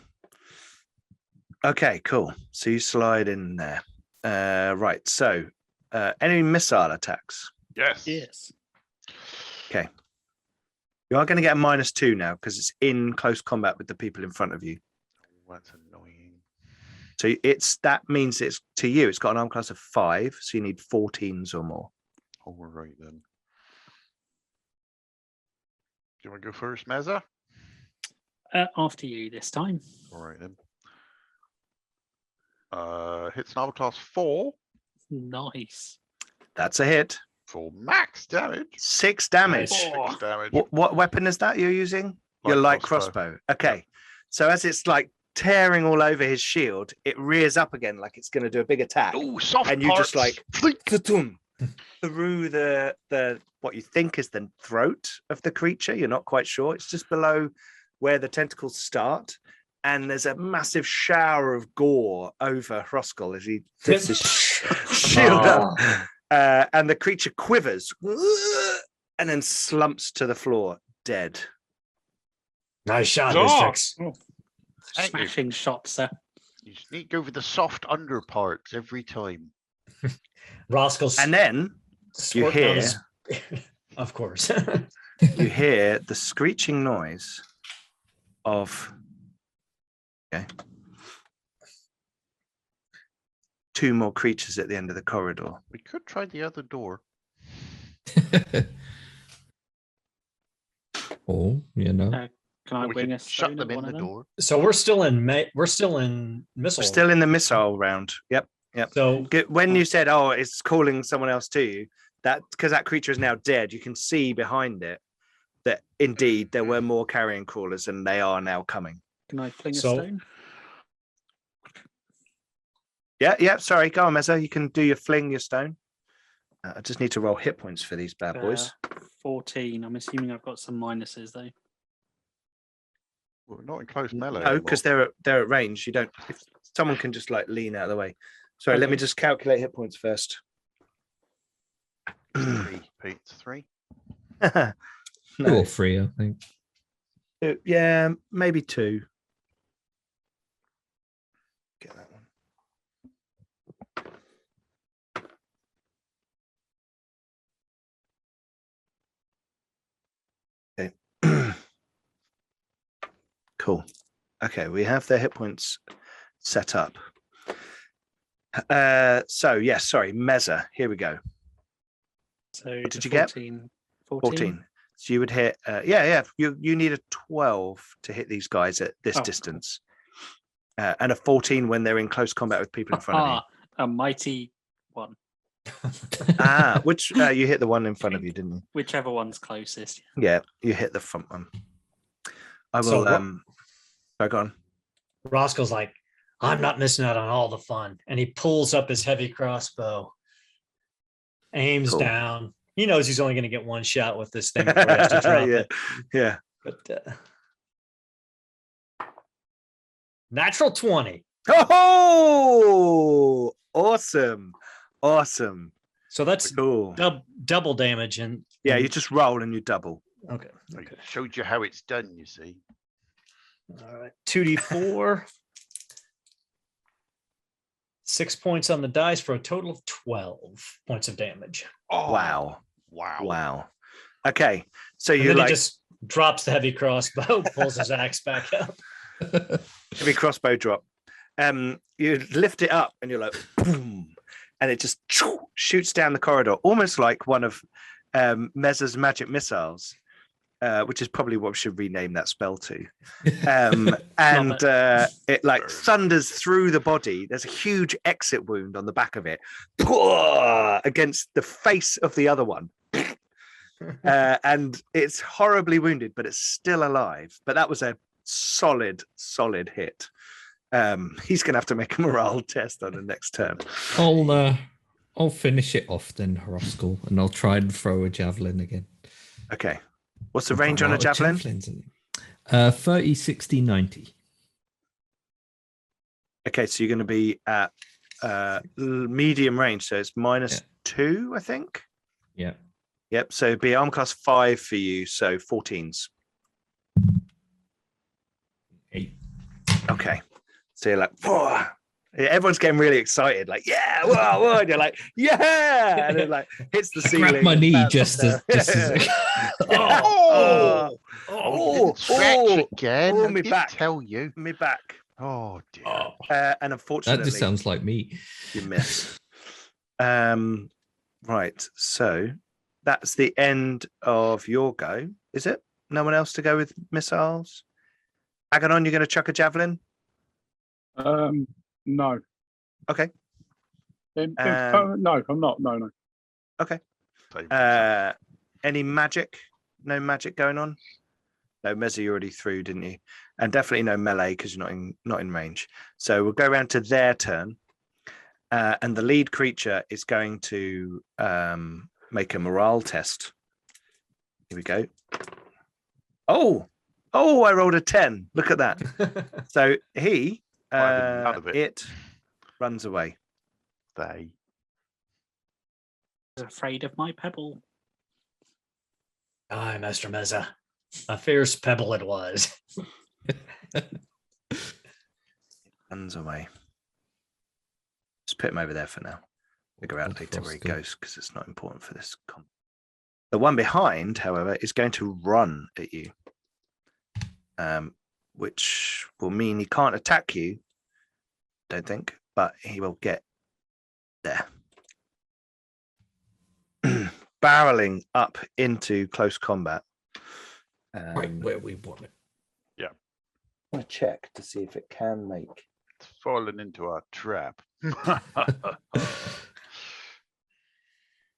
Speaker 1: Okay, cool. So you slide in there. Right. So enemy missile attacks.
Speaker 4: Yes.
Speaker 6: Yes.
Speaker 1: You are going to get a -2 now because it's in close combat with the people in front of you.
Speaker 4: Oh, that's annoying.
Speaker 1: So that means it's to you. It's got an arm class of 5, so you need 14s or more.
Speaker 4: All right then. Do you want to go first, Meza?
Speaker 6: After you this time.
Speaker 4: All right then. Hits an armor class 4
Speaker 6: Nice.
Speaker 1: That's a hit.
Speaker 4: for max damage.
Speaker 1: 6 damage.
Speaker 6: Nice.
Speaker 4: 6 damage.
Speaker 1: What weapon is that you're using? Your light crossbow. Okay. So as it's like tearing all over his shield, it rears up again like it's going to do a big attack.
Speaker 4: Oh, soft
Speaker 1: And you just,
Speaker 4: parts.
Speaker 1: like,
Speaker 4: Flink.
Speaker 1: Ka-tum! Through the what you think is the throat of the creature. You're not quite sure. It's just below where the tentacles start. And there's a massive shower of gore over Hroskil as he lifts his shield up. And the creature quivers and then slumps to the floor, dead.
Speaker 5: Nice shot,
Speaker 3: Oh!
Speaker 5: Mistrix.
Speaker 4: Thank you.
Speaker 6: Smashing shot, sir.
Speaker 4: You just need to go for the soft under parts every time.
Speaker 5: Roscoe's
Speaker 1: And then
Speaker 5: squirting
Speaker 1: hear-
Speaker 5: on his- of course.
Speaker 1: you hear the screeching noise of 2 more creatures at the end of the corridor.
Speaker 4: We could try the other door.
Speaker 2: Or, you know,
Speaker 6: Can I
Speaker 4: we
Speaker 6: wing
Speaker 4: could
Speaker 6: a
Speaker 4: shut
Speaker 6: stone
Speaker 4: them
Speaker 6: at
Speaker 4: in
Speaker 6: one
Speaker 4: the
Speaker 6: of them?
Speaker 4: door.
Speaker 5: So we're still in missile.
Speaker 1: We're still in the missile round. Yep.
Speaker 5: So
Speaker 1: When you said, "Oh, it's calling someone else to you," that because that creature is now dead, you can see behind it that indeed there were more carrion crawlers and they are now coming.
Speaker 6: Can I fling a
Speaker 5: So-
Speaker 6: stone?
Speaker 1: Yeah. Sorry, go on, Mezza. You can do your fling, your stone. I just need to roll hit points for these bad boys.
Speaker 6: 14. I'm assuming I've got some minuses though.
Speaker 4: Well, not in close melee.
Speaker 1: No, because they're at range. You don't. If someone can just like lean out of the way. Sorry, let me
Speaker 6: Okay.
Speaker 1: just calculate hit points first.
Speaker 4: Three, Pete. 3.
Speaker 2: 2
Speaker 1: No.
Speaker 2: or 3, I think.
Speaker 1: Yeah, maybe 2. Get that one. Okay. Cool. Okay, we have their hit points set up. So yes, sorry, Mezza. Here we go.
Speaker 6: So
Speaker 1: What did
Speaker 6: to
Speaker 1: you get?
Speaker 6: 14.
Speaker 1: 14. So you would hit. Yeah. You need a 12 to hit these guys at this
Speaker 6: Oh, cool.
Speaker 1: distance, and a 14 when they're in close combat with people in front of you.
Speaker 6: A mighty one.
Speaker 1: Which you hit the one in front of you, didn't you?
Speaker 6: Whichever one's closest.
Speaker 1: Yeah, you hit the front one. I will.
Speaker 5: So
Speaker 1: Sorry, go on.
Speaker 5: Roscoe's like, I'm not missing out on all the fun. And he pulls up his heavy crossbow, aims
Speaker 1: Cool.
Speaker 5: down. He knows he's only going to get one shot with this thing before he has to drop
Speaker 1: Yeah.
Speaker 5: it.
Speaker 1: Yeah.
Speaker 5: But natural 20.
Speaker 1: Oh, awesome.
Speaker 5: So that's
Speaker 1: Cool.
Speaker 5: double damage. And
Speaker 1: Yeah, you just roll and you double.
Speaker 5: okay.
Speaker 4: I showed you how it's done, you see.
Speaker 5: All right. 2d4. 6 points on the dice for a total of 12 points of damage.
Speaker 4: Oh,
Speaker 1: Wow.
Speaker 4: Wow.
Speaker 1: Okay, so
Speaker 5: And
Speaker 1: you
Speaker 5: then
Speaker 1: like
Speaker 5: he just drops the heavy crossbow, pulls his axe back up.
Speaker 1: heavy crossbow drop. You lift it up and you're like, boom, and it just shoots down the corridor, almost like one of Mezza's magic missiles, which is probably what we should rename that spell to. And it like thunders through the body. There's a huge exit wound on the back of it against the face of the other one. And it's horribly wounded, but it's still alive. But that was a solid hit. He's gonna have to make a morale test on the next turn.
Speaker 2: I'll finish it off then, Roscoe, and I'll try and throw a javelin again.
Speaker 1: Okay, what's the
Speaker 2: I've
Speaker 1: range
Speaker 2: got
Speaker 1: on a
Speaker 2: lot of
Speaker 1: javelin?
Speaker 2: javelins in it. 30, 60, 90.
Speaker 1: Okay, so you're going to be at medium range, so it's -2, I think.
Speaker 2: Yeah.
Speaker 1: Yep. So it'd be arm class 5 for you, so 14s.
Speaker 2: 8.
Speaker 1: Okay. So you're like, whoa. Everyone's getting really excited, like, yeah, whoa, and you're like, yeah, and it like hits the
Speaker 2: I
Speaker 1: ceiling.
Speaker 2: grabbed my
Speaker 1: and
Speaker 2: knee
Speaker 1: bounces
Speaker 2: just as
Speaker 1: down.
Speaker 4: Oh,
Speaker 1: oh,
Speaker 4: scratch again.
Speaker 1: oh,
Speaker 4: I
Speaker 1: me
Speaker 4: did
Speaker 1: back.
Speaker 4: tell you.
Speaker 1: Me back.
Speaker 4: Oh dear.
Speaker 1: And
Speaker 2: that
Speaker 1: unfortunately,
Speaker 2: just sounds like me.
Speaker 1: you miss. Right. So that's the end of your go. Is it? No one else to go with missiles? Aganon, you're going to chuck a javelin?
Speaker 3: No.
Speaker 1: Okay.
Speaker 3: No, I'm not. No.
Speaker 1: Okay.
Speaker 4: Same.
Speaker 1: Any magic? No magic going on? No, Mezza you already threw, didn't you? And definitely no melee because you're not in range. So we'll go around to their turn. And the lead creature is going to make a morale test. Here we go. Oh, I rolled a 10. Look at that. So he,
Speaker 4: None of it.
Speaker 1: it runs away.
Speaker 4: They.
Speaker 6: Afraid of my pebble.
Speaker 5: Aye, Master Mezza. A fierce pebble it was.
Speaker 1: Runs away. Just put him over there for now. Figure out later where he goes because it's not important for this. The one behind, however, is going to run at you, which will mean he can't attack you. Don't think, but he will get there. Barreling up into close combat.
Speaker 2: Right where we want it.
Speaker 1: I'm going to check to see if it can make.
Speaker 4: It's fallen into our trap.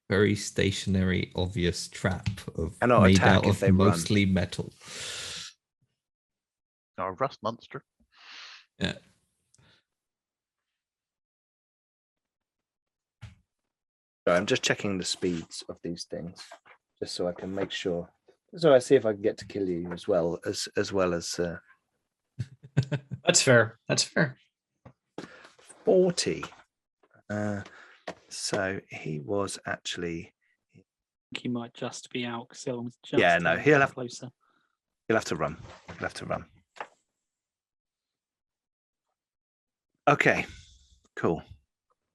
Speaker 2: very stationary, obvious trap of
Speaker 1: Cannot
Speaker 2: made
Speaker 1: attack
Speaker 2: out
Speaker 1: if
Speaker 2: of
Speaker 1: they run.
Speaker 2: mostly metal.
Speaker 4: Not a rust monster.
Speaker 2: Yeah.
Speaker 1: Sorry, I'm just checking the speeds of these things, just so I can make sure. So I see if I can get to kill you as well as
Speaker 5: That's fair. That's fair.
Speaker 1: 40. So he was actually.
Speaker 6: He might just be out because he'll just
Speaker 1: Yeah, no, he'll have-
Speaker 6: closer.
Speaker 1: He'll have to run. He'll have to run. Okay, cool.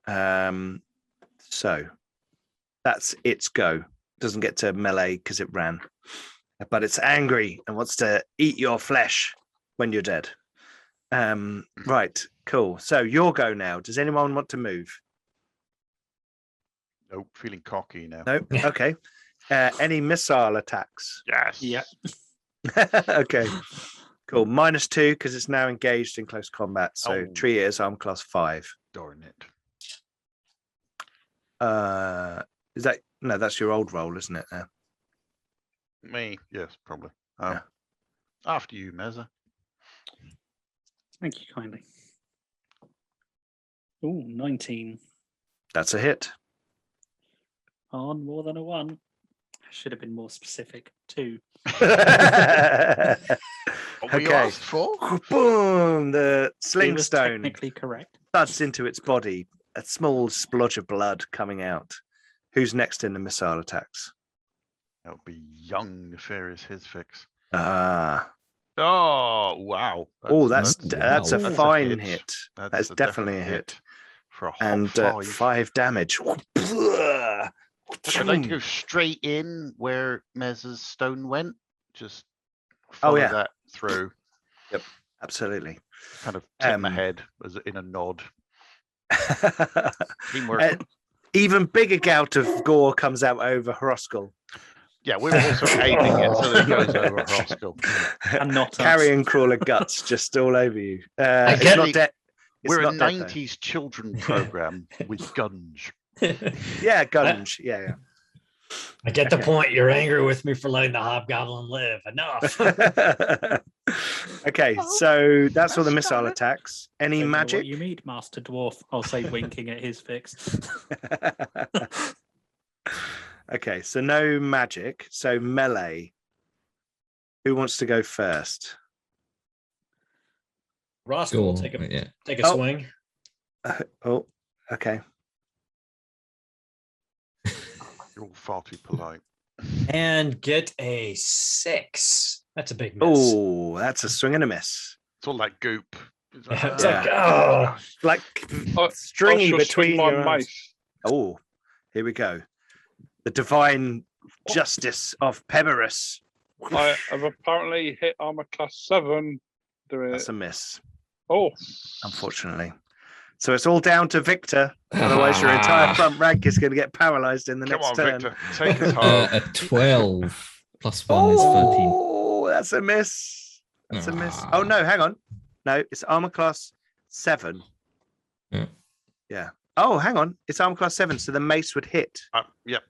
Speaker 1: So that's its go. Doesn't get to melee because it ran, but it's angry and wants to eat your flesh when you're dead. Right, cool. So your go now. Does anyone want to move?
Speaker 4: Nope, feeling cocky now.
Speaker 1: No. Okay. Any missile attacks?
Speaker 4: Yes.
Speaker 6: Yeah.
Speaker 1: Okay. Cool. -2 because it's now engaged in close combat. So
Speaker 4: Oh.
Speaker 1: tree is arm class 5.
Speaker 4: Darn it.
Speaker 1: Is that no? That's your old roll, isn't it?
Speaker 4: Me, yes, probably.
Speaker 1: Yeah.
Speaker 4: After you, Meza.
Speaker 6: Thank you kindly. Oh, 19
Speaker 1: That's a hit.
Speaker 6: on more than a 1. I should have been more specific. 2.
Speaker 4: What were you
Speaker 1: Okay.
Speaker 4: asked for?
Speaker 1: Boom! The
Speaker 6: It
Speaker 1: sling
Speaker 6: was
Speaker 1: stone
Speaker 6: technically correct.
Speaker 1: thuds into its body. A small splodge of blood coming out. Who's next in the missile attacks?
Speaker 4: That would be young, nefarious his fix.
Speaker 1: Ah.
Speaker 4: Oh, wow.
Speaker 1: Oh, that's
Speaker 2: wow.
Speaker 1: a
Speaker 2: That's
Speaker 1: fine hit. That's
Speaker 4: a
Speaker 1: definitely
Speaker 4: definite
Speaker 1: a hit.
Speaker 4: For a hot
Speaker 1: And
Speaker 4: 5.
Speaker 1: 5 damage.
Speaker 4: I'd like to go straight in where Meza's stone went. Just
Speaker 1: Oh,
Speaker 4: follow
Speaker 1: yeah.
Speaker 4: that through.
Speaker 1: Absolutely.
Speaker 4: Kind of tip my
Speaker 1: Um,
Speaker 4: head as in a nod. Teamwork.
Speaker 1: An even bigger gout of gore comes out over Hroskell.
Speaker 4: Yeah, we're also aiming it so that it goes over Roscoe.
Speaker 6: And not us.
Speaker 1: Carrion crawler guts just all over you.
Speaker 4: I
Speaker 1: It's
Speaker 4: get
Speaker 1: not
Speaker 4: it.
Speaker 1: dead.
Speaker 4: We're a
Speaker 1: not dead, though.
Speaker 4: 90s children program with guns.
Speaker 1: Yeah, gunge. Yeah,
Speaker 5: I get the
Speaker 1: Okay.
Speaker 5: point. You're angry with me for letting the hobgoblin live. Enough.
Speaker 1: yeah. Okay, so that's all the
Speaker 4: That's
Speaker 1: missile
Speaker 4: done it.
Speaker 1: attacks. Any
Speaker 6: Don't know
Speaker 1: magic?
Speaker 6: What you mean, Master Dwarf? I'll say winking at his fix.
Speaker 1: Okay, so no magic. So melee. Who wants to go first?
Speaker 5: Roscoe will
Speaker 2: Sure,
Speaker 5: take a
Speaker 2: yeah.
Speaker 5: take a
Speaker 1: Oh.
Speaker 5: swing.
Speaker 1: Oh, okay.
Speaker 4: You're all far too polite.
Speaker 5: And get a 6. That's a big miss.
Speaker 1: Oh, that's a swing and a miss.
Speaker 4: It's all that goop. It's
Speaker 5: It's
Speaker 1: Yeah.
Speaker 5: like, oh,
Speaker 1: Like
Speaker 3: I
Speaker 1: stringy
Speaker 3: shall swing
Speaker 1: between
Speaker 3: my
Speaker 1: your arms.
Speaker 3: mace.
Speaker 1: Oh, here we go. The divine justice of Peberus.
Speaker 3: I have apparently hit armor class 7. Doing
Speaker 1: That's
Speaker 3: it.
Speaker 1: a miss,
Speaker 3: Oh,
Speaker 1: unfortunately. So it's all down to Victor. Otherwise, your entire front rank is going to get paralyzed in the
Speaker 4: Come
Speaker 1: next
Speaker 4: on,
Speaker 1: turn.
Speaker 4: Victor. Take us home.
Speaker 2: A 12 plus 1 is 13.
Speaker 1: Oh, that's a miss. That's a miss.
Speaker 2: Ah.
Speaker 1: Oh no, hang on. No, it's armor class 7.
Speaker 2: Yeah.
Speaker 1: Yeah. Oh, hang on. It's armor class 7, so the mace would hit.
Speaker 4: Yep.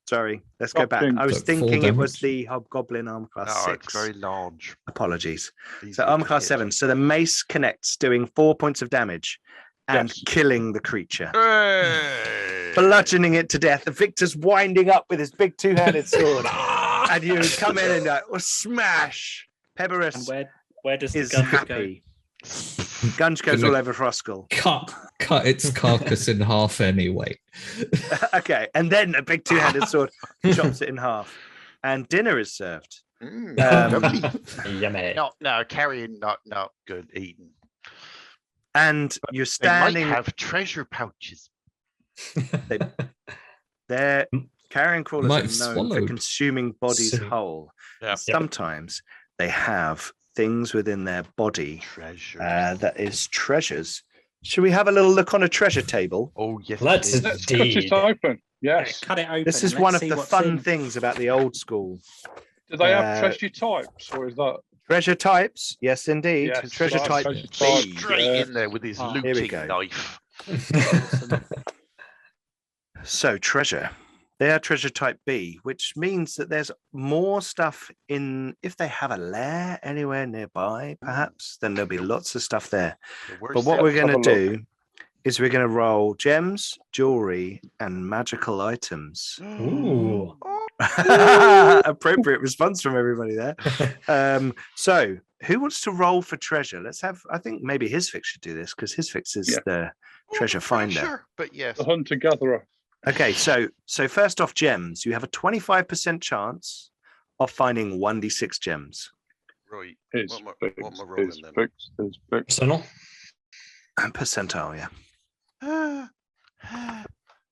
Speaker 1: Sorry, let's go back.
Speaker 3: Shocking.
Speaker 1: I was
Speaker 2: So 4
Speaker 1: thinking it was
Speaker 2: damage?
Speaker 1: the Hobgoblin armor class
Speaker 4: No,
Speaker 1: 6.
Speaker 4: it's very large.
Speaker 1: Apologies.
Speaker 4: Easy
Speaker 1: So
Speaker 4: to
Speaker 1: armor class
Speaker 4: hit.
Speaker 1: 7. So the mace connects, doing 4 points of damage and
Speaker 3: Yes.
Speaker 1: killing the creature,
Speaker 4: Hey!
Speaker 1: bludgeoning it to death. And Victor's winding up with his big two-handed sword, and you come in and like, smash.
Speaker 6: And
Speaker 1: Peberus
Speaker 6: where does the
Speaker 1: is
Speaker 6: gun
Speaker 1: happy. Gunge goes all over Froskull.
Speaker 2: Cut its carcass in half anyway.
Speaker 1: Okay, and then a big two-handed sword chops it in half, and dinner is served.
Speaker 4: Lovely.
Speaker 5: yummy.
Speaker 4: No, carrying not good eating.
Speaker 1: And you're
Speaker 4: They might
Speaker 1: standing
Speaker 4: have treasure pouches.
Speaker 1: there. Carrion crawlers
Speaker 2: Might
Speaker 1: are
Speaker 2: have
Speaker 1: known for
Speaker 2: swallowed.
Speaker 1: consuming bodies
Speaker 5: So-
Speaker 1: whole.
Speaker 4: Yeah.
Speaker 1: Sometimes they have things within their body
Speaker 4: Treasure.
Speaker 1: that is treasures. Should we have a little look on a treasure table?
Speaker 4: Oh yes.
Speaker 5: Let's
Speaker 4: it is.
Speaker 3: let's cut it
Speaker 5: Indeed.
Speaker 3: open.
Speaker 6: Yeah,
Speaker 3: Yes.
Speaker 6: cut it open.
Speaker 1: This is
Speaker 6: and
Speaker 1: one
Speaker 6: let's
Speaker 1: of
Speaker 6: see
Speaker 1: the
Speaker 6: what's
Speaker 1: fun
Speaker 6: in.
Speaker 1: things about the old school.
Speaker 3: Do they have
Speaker 1: Uh,
Speaker 3: treasure types, or is that?
Speaker 1: Treasure types, yes, indeed.
Speaker 3: Yes,
Speaker 1: treasure
Speaker 3: that's
Speaker 1: type
Speaker 3: treasure
Speaker 1: B.
Speaker 3: type.
Speaker 4: Straight in there with his
Speaker 6: Oh, here
Speaker 1: we
Speaker 4: looting
Speaker 1: go.
Speaker 4: knife.
Speaker 6: Awesome.
Speaker 1: So treasure. They are treasure type B, which means that there's more stuff in. If they have a lair anywhere nearby, perhaps, then there'll be lots of stuff there. But what we're
Speaker 3: Let's have
Speaker 1: going to
Speaker 3: a look.
Speaker 1: do is we're going to roll gems, jewelry, and magical items.
Speaker 5: Ooh.
Speaker 1: Appropriate response from everybody there. So who wants to roll for treasure? Let's have. I think maybe Hisfix should do this because Hisfix is the treasure finder.
Speaker 4: But yes.
Speaker 3: The hunter gatherer.
Speaker 1: Okay, so first off, gems. You have a 25% chance of finding 1d6 gems.
Speaker 4: Right.
Speaker 3: His
Speaker 4: What am I
Speaker 3: fixed,
Speaker 4: rolling
Speaker 3: his
Speaker 4: then?
Speaker 3: fixed, his fixed.
Speaker 5: Personal.
Speaker 1: And percentile, yeah.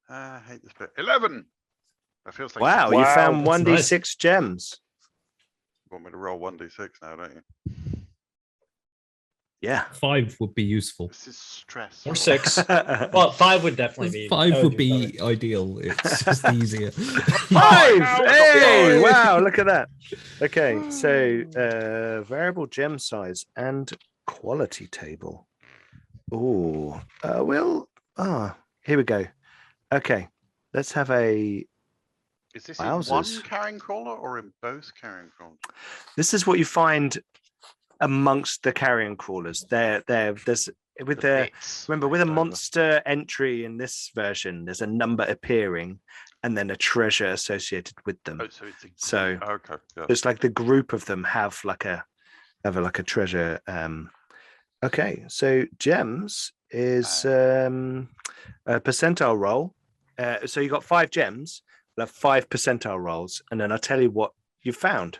Speaker 4: I hate this bit. 11. That feels like
Speaker 1: Wow, you
Speaker 3: Wow,
Speaker 1: found
Speaker 5: that's
Speaker 1: 1d6 gems.
Speaker 4: you want me to roll 1d6 now, don't you?
Speaker 1: Yeah.
Speaker 2: 5 would be useful.
Speaker 4: This is stress.
Speaker 5: Or 6. Well, 5 would definitely be.
Speaker 2: 5
Speaker 5: that
Speaker 2: would
Speaker 5: better.
Speaker 2: be ideal. It's just easier.
Speaker 1: 5!
Speaker 3: Oh,
Speaker 1: Hey,
Speaker 3: no.
Speaker 1: wow, look at that. Okay, so variable gem size and quality table. Oh, here we go. Okay, let's have a.
Speaker 4: Is this in one
Speaker 1: Wowzers.
Speaker 4: carrying crawler or in both carrying crawlers?
Speaker 1: This is what you find amongst the carrion crawlers. There's with the
Speaker 4: bits
Speaker 1: remember with a
Speaker 4: left over.
Speaker 1: monster entry in this version, there's a number appearing and then a treasure associated with them.
Speaker 4: Oh, so it's a
Speaker 1: So-
Speaker 4: okay. Yeah.
Speaker 1: It's like the group of them have like a treasure. Okay, so gems is a percentile roll. So you got 5 gems, we'll have 5 percentile rolls, and then I'll tell you what you found.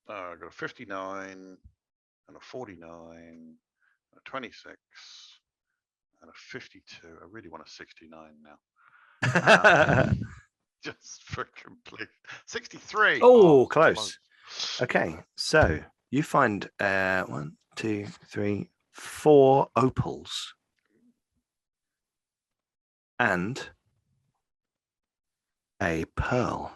Speaker 4: I got a 59 and a 49, a 26 and a 52. I really want a 69 now. Just for complete 63.
Speaker 1: Oh, close. Okay, so you find 1, 2, 3, 4 opals and a pearl.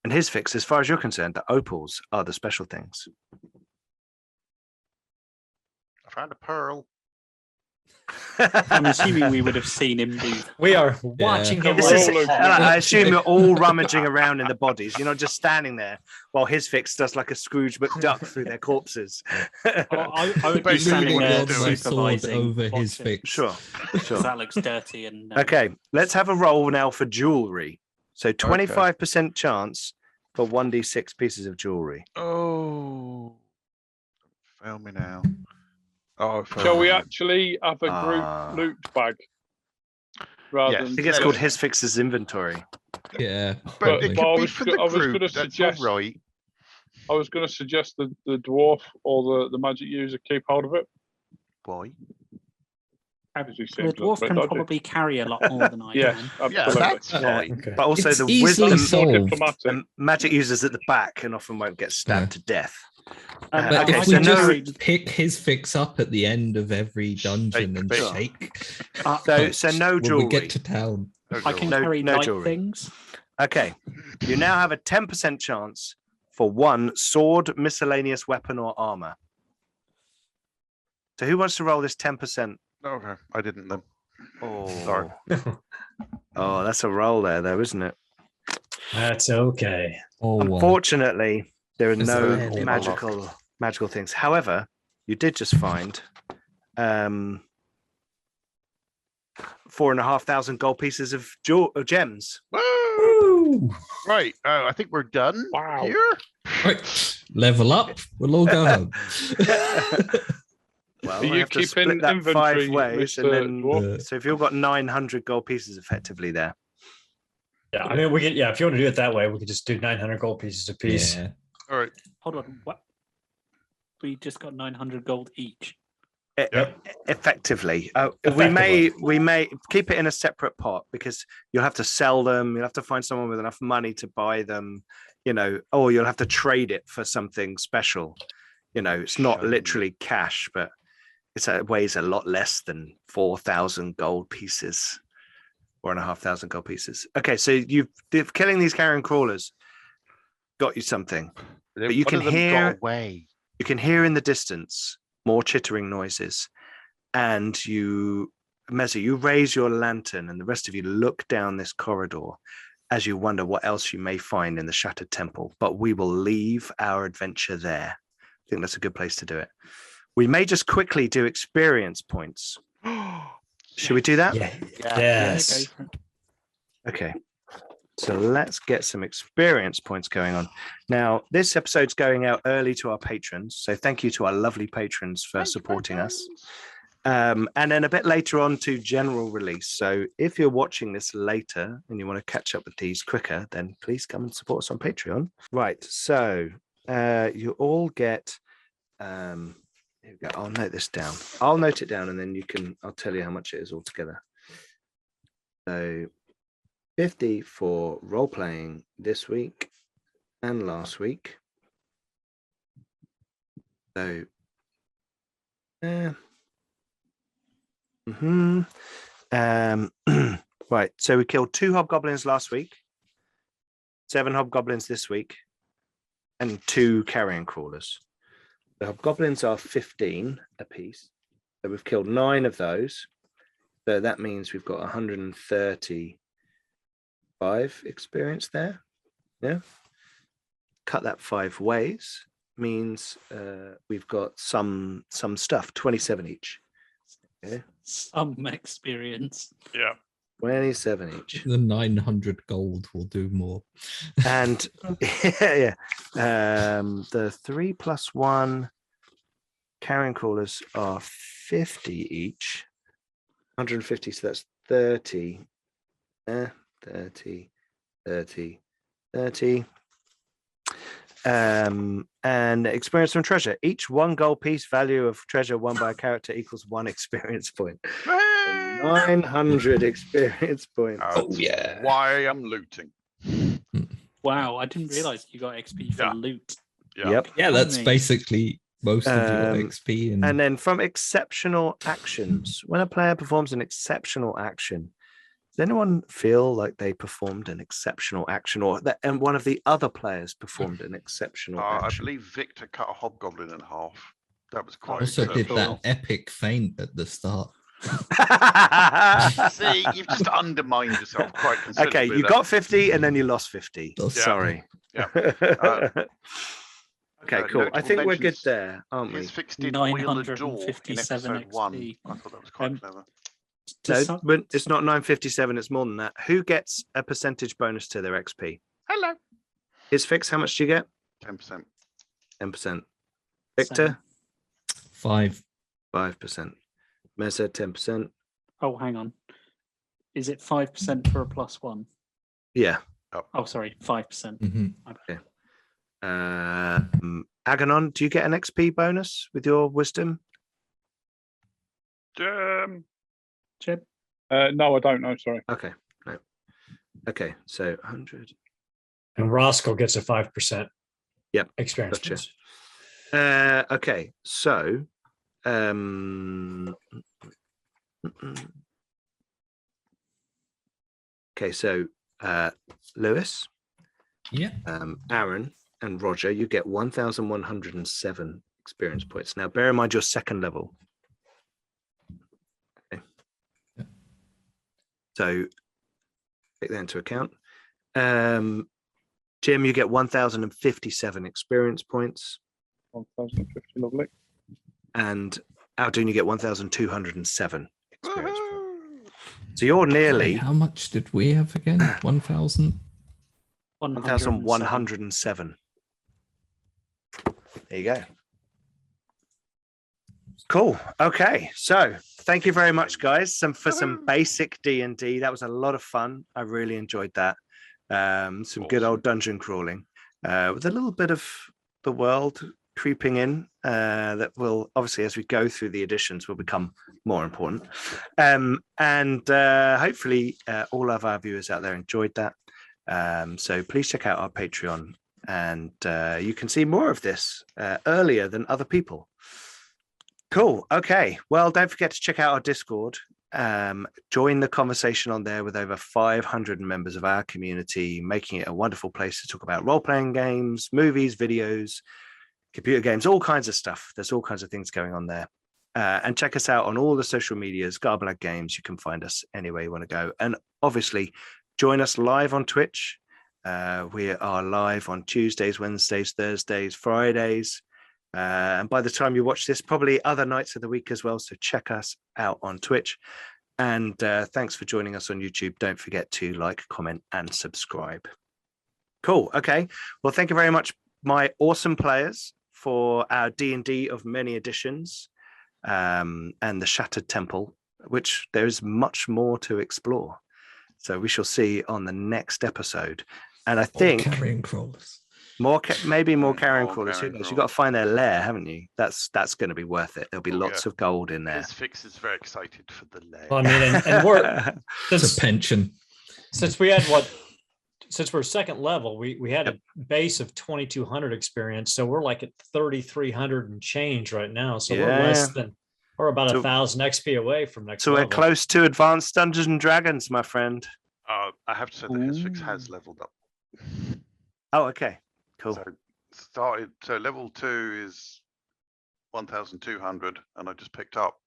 Speaker 1: And his fix, as far as you're concerned, the opals are the special things.
Speaker 4: I found a pearl.
Speaker 6: I'm assuming we would have seen him do that.
Speaker 5: We are watching him.
Speaker 1: This is,
Speaker 3: Rolling.
Speaker 1: I assume you're all rummaging around in the bodies. You're not just standing there while his fix does like a Scrooge McDuck through their corpses.
Speaker 6: I would be
Speaker 4: Basically
Speaker 6: standing
Speaker 4: what
Speaker 6: there
Speaker 4: he's doing.
Speaker 2: My sword
Speaker 6: supervising.
Speaker 2: over his
Speaker 6: watching,
Speaker 2: fix.
Speaker 1: Sure,
Speaker 6: 'cause
Speaker 1: sure.
Speaker 6: that looks dirty and
Speaker 1: Okay, let's have a roll now for jewelry. So 25% chance for 1d6 pieces of jewelry.
Speaker 4: Oh, fail me now. Oh,
Speaker 3: Shall we actually have a group
Speaker 1: Ah.
Speaker 3: loot bag? Rather
Speaker 4: Yes.
Speaker 3: than
Speaker 1: I think it's
Speaker 4: Yeah.
Speaker 1: called his fix's inventory.
Speaker 2: Yeah.
Speaker 4: But
Speaker 2: probably.
Speaker 4: it
Speaker 3: Well, I
Speaker 4: could be
Speaker 3: was
Speaker 4: for
Speaker 3: go-
Speaker 4: the
Speaker 3: I was
Speaker 4: group.
Speaker 3: gonna
Speaker 4: That's
Speaker 3: suggest-
Speaker 4: all right.
Speaker 3: I was going to suggest the dwarf or the magic user keep hold of it.
Speaker 4: Why?
Speaker 3: Because he
Speaker 6: the
Speaker 3: seems a
Speaker 6: dwarf
Speaker 3: bit
Speaker 6: can
Speaker 3: dodgy.
Speaker 6: probably carry a lot more than I
Speaker 3: Yeah,
Speaker 6: can.
Speaker 4: Yeah,
Speaker 3: absolutely.
Speaker 4: that's
Speaker 1: Yeah.
Speaker 4: fine.
Speaker 5: Okay.
Speaker 1: But also
Speaker 2: It's
Speaker 1: the
Speaker 2: easily
Speaker 1: wisdom,
Speaker 3: More
Speaker 2: solved.
Speaker 3: diplomatic.
Speaker 1: magic users at the back and often won't get stabbed
Speaker 2: Yeah.
Speaker 1: to death.
Speaker 2: But
Speaker 1: okay,
Speaker 2: if
Speaker 1: so
Speaker 2: we
Speaker 1: no-
Speaker 2: just pick his fix up at the end of every dungeon and
Speaker 4: Sure.
Speaker 2: shake.
Speaker 1: So no
Speaker 2: when
Speaker 1: jewelry.
Speaker 2: we get to town.
Speaker 6: I can
Speaker 1: No-
Speaker 6: carry
Speaker 1: no
Speaker 6: light
Speaker 1: jewelry.
Speaker 6: things.
Speaker 1: Okay, you now have a 10% chance for 1 sword, miscellaneous weapon, or armor. So who wants to roll this 10%?
Speaker 4: Okay, I didn't then.
Speaker 1: Oh,
Speaker 4: Sorry.
Speaker 1: Oh, that's a roll there, though, isn't it?
Speaker 5: That's okay.
Speaker 2: Oh, well.
Speaker 1: Unfortunately, there are
Speaker 2: Is
Speaker 1: no
Speaker 2: there any
Speaker 1: magical things. However, you did just find 4,500 gold pieces of gems.
Speaker 4: Woo! Right. I think we're done
Speaker 3: Wow.
Speaker 4: here.
Speaker 2: Right, level up. We'll all go home.
Speaker 1: Well,
Speaker 3: Are
Speaker 1: I
Speaker 3: you
Speaker 1: have to
Speaker 3: keeping
Speaker 1: split that 5
Speaker 3: inventory,
Speaker 1: ways, and
Speaker 3: Mr.
Speaker 1: then
Speaker 3: Dwarf?
Speaker 1: so if you've got 900 gold pieces effectively there.
Speaker 5: Yeah, I mean, we could. Yeah, if you want to do it that way, we could just do 900 gold pieces a piece.
Speaker 2: Yeah.
Speaker 4: All right.
Speaker 6: Hold on, what? We just got 900 gold each.
Speaker 1: Effectively,
Speaker 5: Effectively.
Speaker 1: we may keep it in a separate pot because you'll have to sell them. You'll have to find someone with enough money to buy them, or you'll have to trade it for something special. It's not
Speaker 4: Shiny.
Speaker 1: literally cash, but it weighs a lot less than 4,000 gold pieces, 4,500 gold pieces. Okay, so killing these carrion crawlers got you something. But you
Speaker 4: One
Speaker 1: can
Speaker 4: of them
Speaker 1: hear-
Speaker 4: got away.
Speaker 1: You can hear in the distance more chittering noises, and you Mezza, you raise your lantern and the rest of you look down this corridor as you wonder what else you may find in the Shattered Temple, but we will leave our adventure there. I think that's a good place to do it. We may just quickly do experience points. Should we do that?
Speaker 5: Yeah.
Speaker 4: Yeah.
Speaker 5: Yes.
Speaker 6: Go for it.
Speaker 1: Okay. So let's get some experience points going on. Now, this episode's going out early to our patrons. So thank you to our lovely patrons for supporting us. And then a bit later on to general release. So if you're watching this later and you want to catch up with these quicker, then please come and support us on Patreon. Right. So you all get, here we go. I'll note this down. I'll note it down and then I'll tell you how much it is altogether. So 50 for role playing this week and last week. So, right. So we killed 2 hobgoblins last week, 7 hobgoblins this week, and 2 carrion crawlers. The hobgoblins are 15 apiece. So we've killed 9 of those. So that means we've got 135 experience there. Yeah. Cut that 5 ways means we've got some stuff, 27 each. Okay.
Speaker 6: Some experience.
Speaker 3: Yeah.
Speaker 1: 27 each.
Speaker 2: The 900 gold will do more.
Speaker 1: And yeah. The 3 + 1 carrion crawlers are 50 each. 150, so that's 30. 30. And experience from treasure. Each 1 gold piece value of treasure won by a character equals 1 experience point. 900 experience points.
Speaker 2: Oh, yeah.
Speaker 7: Why I'm looting.
Speaker 6: Wow, I didn't realize you got XP for
Speaker 7: Yeah.
Speaker 6: loot.
Speaker 7: Yeah.
Speaker 1: Yep.
Speaker 2: Yeah, that's
Speaker 6: Funny.
Speaker 2: basically most of your XP.
Speaker 1: And then from exceptional actions, when a player performs an exceptional action, does anyone feel like they performed an exceptional action, or that and one of the other players performed an exceptional
Speaker 7: I
Speaker 1: action?
Speaker 7: believe Victor cut a hobgoblin in half. That was quite
Speaker 2: also did
Speaker 7: exceptional.
Speaker 2: that epic feint at the start.
Speaker 7: See, you've just undermined yourself quite
Speaker 1: Okay,
Speaker 7: considerably.
Speaker 1: you
Speaker 7: there.
Speaker 1: got 50 and then you lost 50.
Speaker 2: Yeah.
Speaker 1: Sorry.
Speaker 7: Yeah.
Speaker 1: Okay, cool. I
Speaker 7: notable
Speaker 1: think we're good
Speaker 7: mentions.
Speaker 1: there, aren't we?
Speaker 7: His fix did wheel a door in
Speaker 6: 957
Speaker 7: episode 1.
Speaker 6: XP.
Speaker 7: I thought that was quite
Speaker 6: Um,
Speaker 7: clever.
Speaker 1: No, but it's not 957, it's more than that. Who gets a percentage bonus to their XP?
Speaker 7: Hello.
Speaker 1: His fix, how much do you get?
Speaker 7: 10%.
Speaker 1: 10%. Victor?
Speaker 2: 5.
Speaker 1: 5%. Mesa, 10%.
Speaker 6: Oh, hang on. Is it 5% for a +1?
Speaker 1: Yeah.
Speaker 6: Oh, sorry, 5%.
Speaker 2: Mhm.
Speaker 1: Aganon, do you get an XP bonus with your wisdom?
Speaker 6: Jeb?
Speaker 3: No, I don't know. Sorry.
Speaker 1: Okay. No. Okay, so 100.
Speaker 5: And Roscoe gets a 5%.
Speaker 1: Yep,
Speaker 5: Experience.
Speaker 1: gotcha.
Speaker 5: points.
Speaker 1: Okay, so okay, so Lewis,
Speaker 2: Yeah.
Speaker 1: Aaron, and Roger, you get 1,107 experience points. Now, bear in mind your second level. Okay.
Speaker 2: Yeah.
Speaker 1: So take that into account. Jim, you get 1,057 experience points.
Speaker 3: 1,050, lovely.
Speaker 1: And Aldun, you get 1,207 experience points.
Speaker 7: Woohoo!
Speaker 1: So you're
Speaker 2: Hey,
Speaker 1: nearly
Speaker 2: how much did we have again? 1,000?
Speaker 1: 1,107. There you go. Cool. Okay. So thank you very much, guys. For some basic D&D. That was a lot of fun. I really enjoyed that. Some good old dungeon crawling with a little bit of the world creeping in that will obviously, as we go through the editions, will become more important. And hopefully all of our viewers out there enjoyed that. So please check out our Patreon, and you can see more of this earlier than other people. Cool. Okay. Well, don't forget to check out our Discord. Join the conversation on there with over 500 members of our community, making it a wonderful place to talk about role-playing games, movies, videos, computer games, all kinds of stuff. There's all kinds of things going on there. And check us out on all the social medias, Garblag Games. You can find us anywhere you want to go. And obviously, join us live on Twitch. We are live on Tuesdays, Wednesdays, Thursdays, Fridays. And by the time you watch this, probably other nights of the week as well. So check us out on Twitch. And thanks for joining us on YouTube. Don't forget to like, comment, and subscribe. Cool. Okay. Well, thank you very much, my awesome players, for our D&D of many editions. And the Shattered Temple, which there is much more to explore. So we shall see on the next episode. And I think
Speaker 2: carrion crawlers,
Speaker 1: maybe more carrion
Speaker 7: More
Speaker 1: crawlers.
Speaker 7: carrion
Speaker 1: You've got to find their lair, haven't you? That's going to be worth it. There'll be
Speaker 7: Oh,
Speaker 1: lots of gold in there.
Speaker 7: This Fix is very excited for the lair.
Speaker 5: Well, I mean, and we're
Speaker 2: it's a pension.
Speaker 5: since we had since we're second level, we had a base of 2,200 experience, so we're like at 3,300 and change right now. So we're about 1,000 XP away from next.
Speaker 1: So
Speaker 5: level.
Speaker 1: we're close to advanced Dungeons and Dragons, my friend.
Speaker 7: I have to say the Hesfix has leveled up.
Speaker 1: Oh, okay, cool.
Speaker 7: So level 2 is 1,200, and I just picked up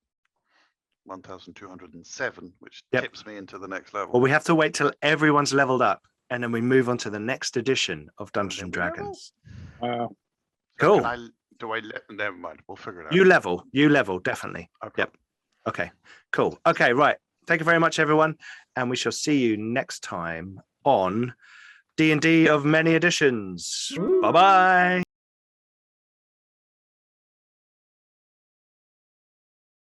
Speaker 7: 1,207, which tips me into the next level.
Speaker 1: Well, we have to wait till everyone's leveled up, and then we move on to the next edition of Dungeons and Dragons.
Speaker 3: Wow.
Speaker 1: Cool.
Speaker 7: Never mind. We'll figure it out.
Speaker 1: You level, definitely.
Speaker 7: Okay.
Speaker 1: Yep. Okay, cool. Okay, right. Thank you very much, everyone. And we shall see you next time on D&D of many editions. Bye-bye.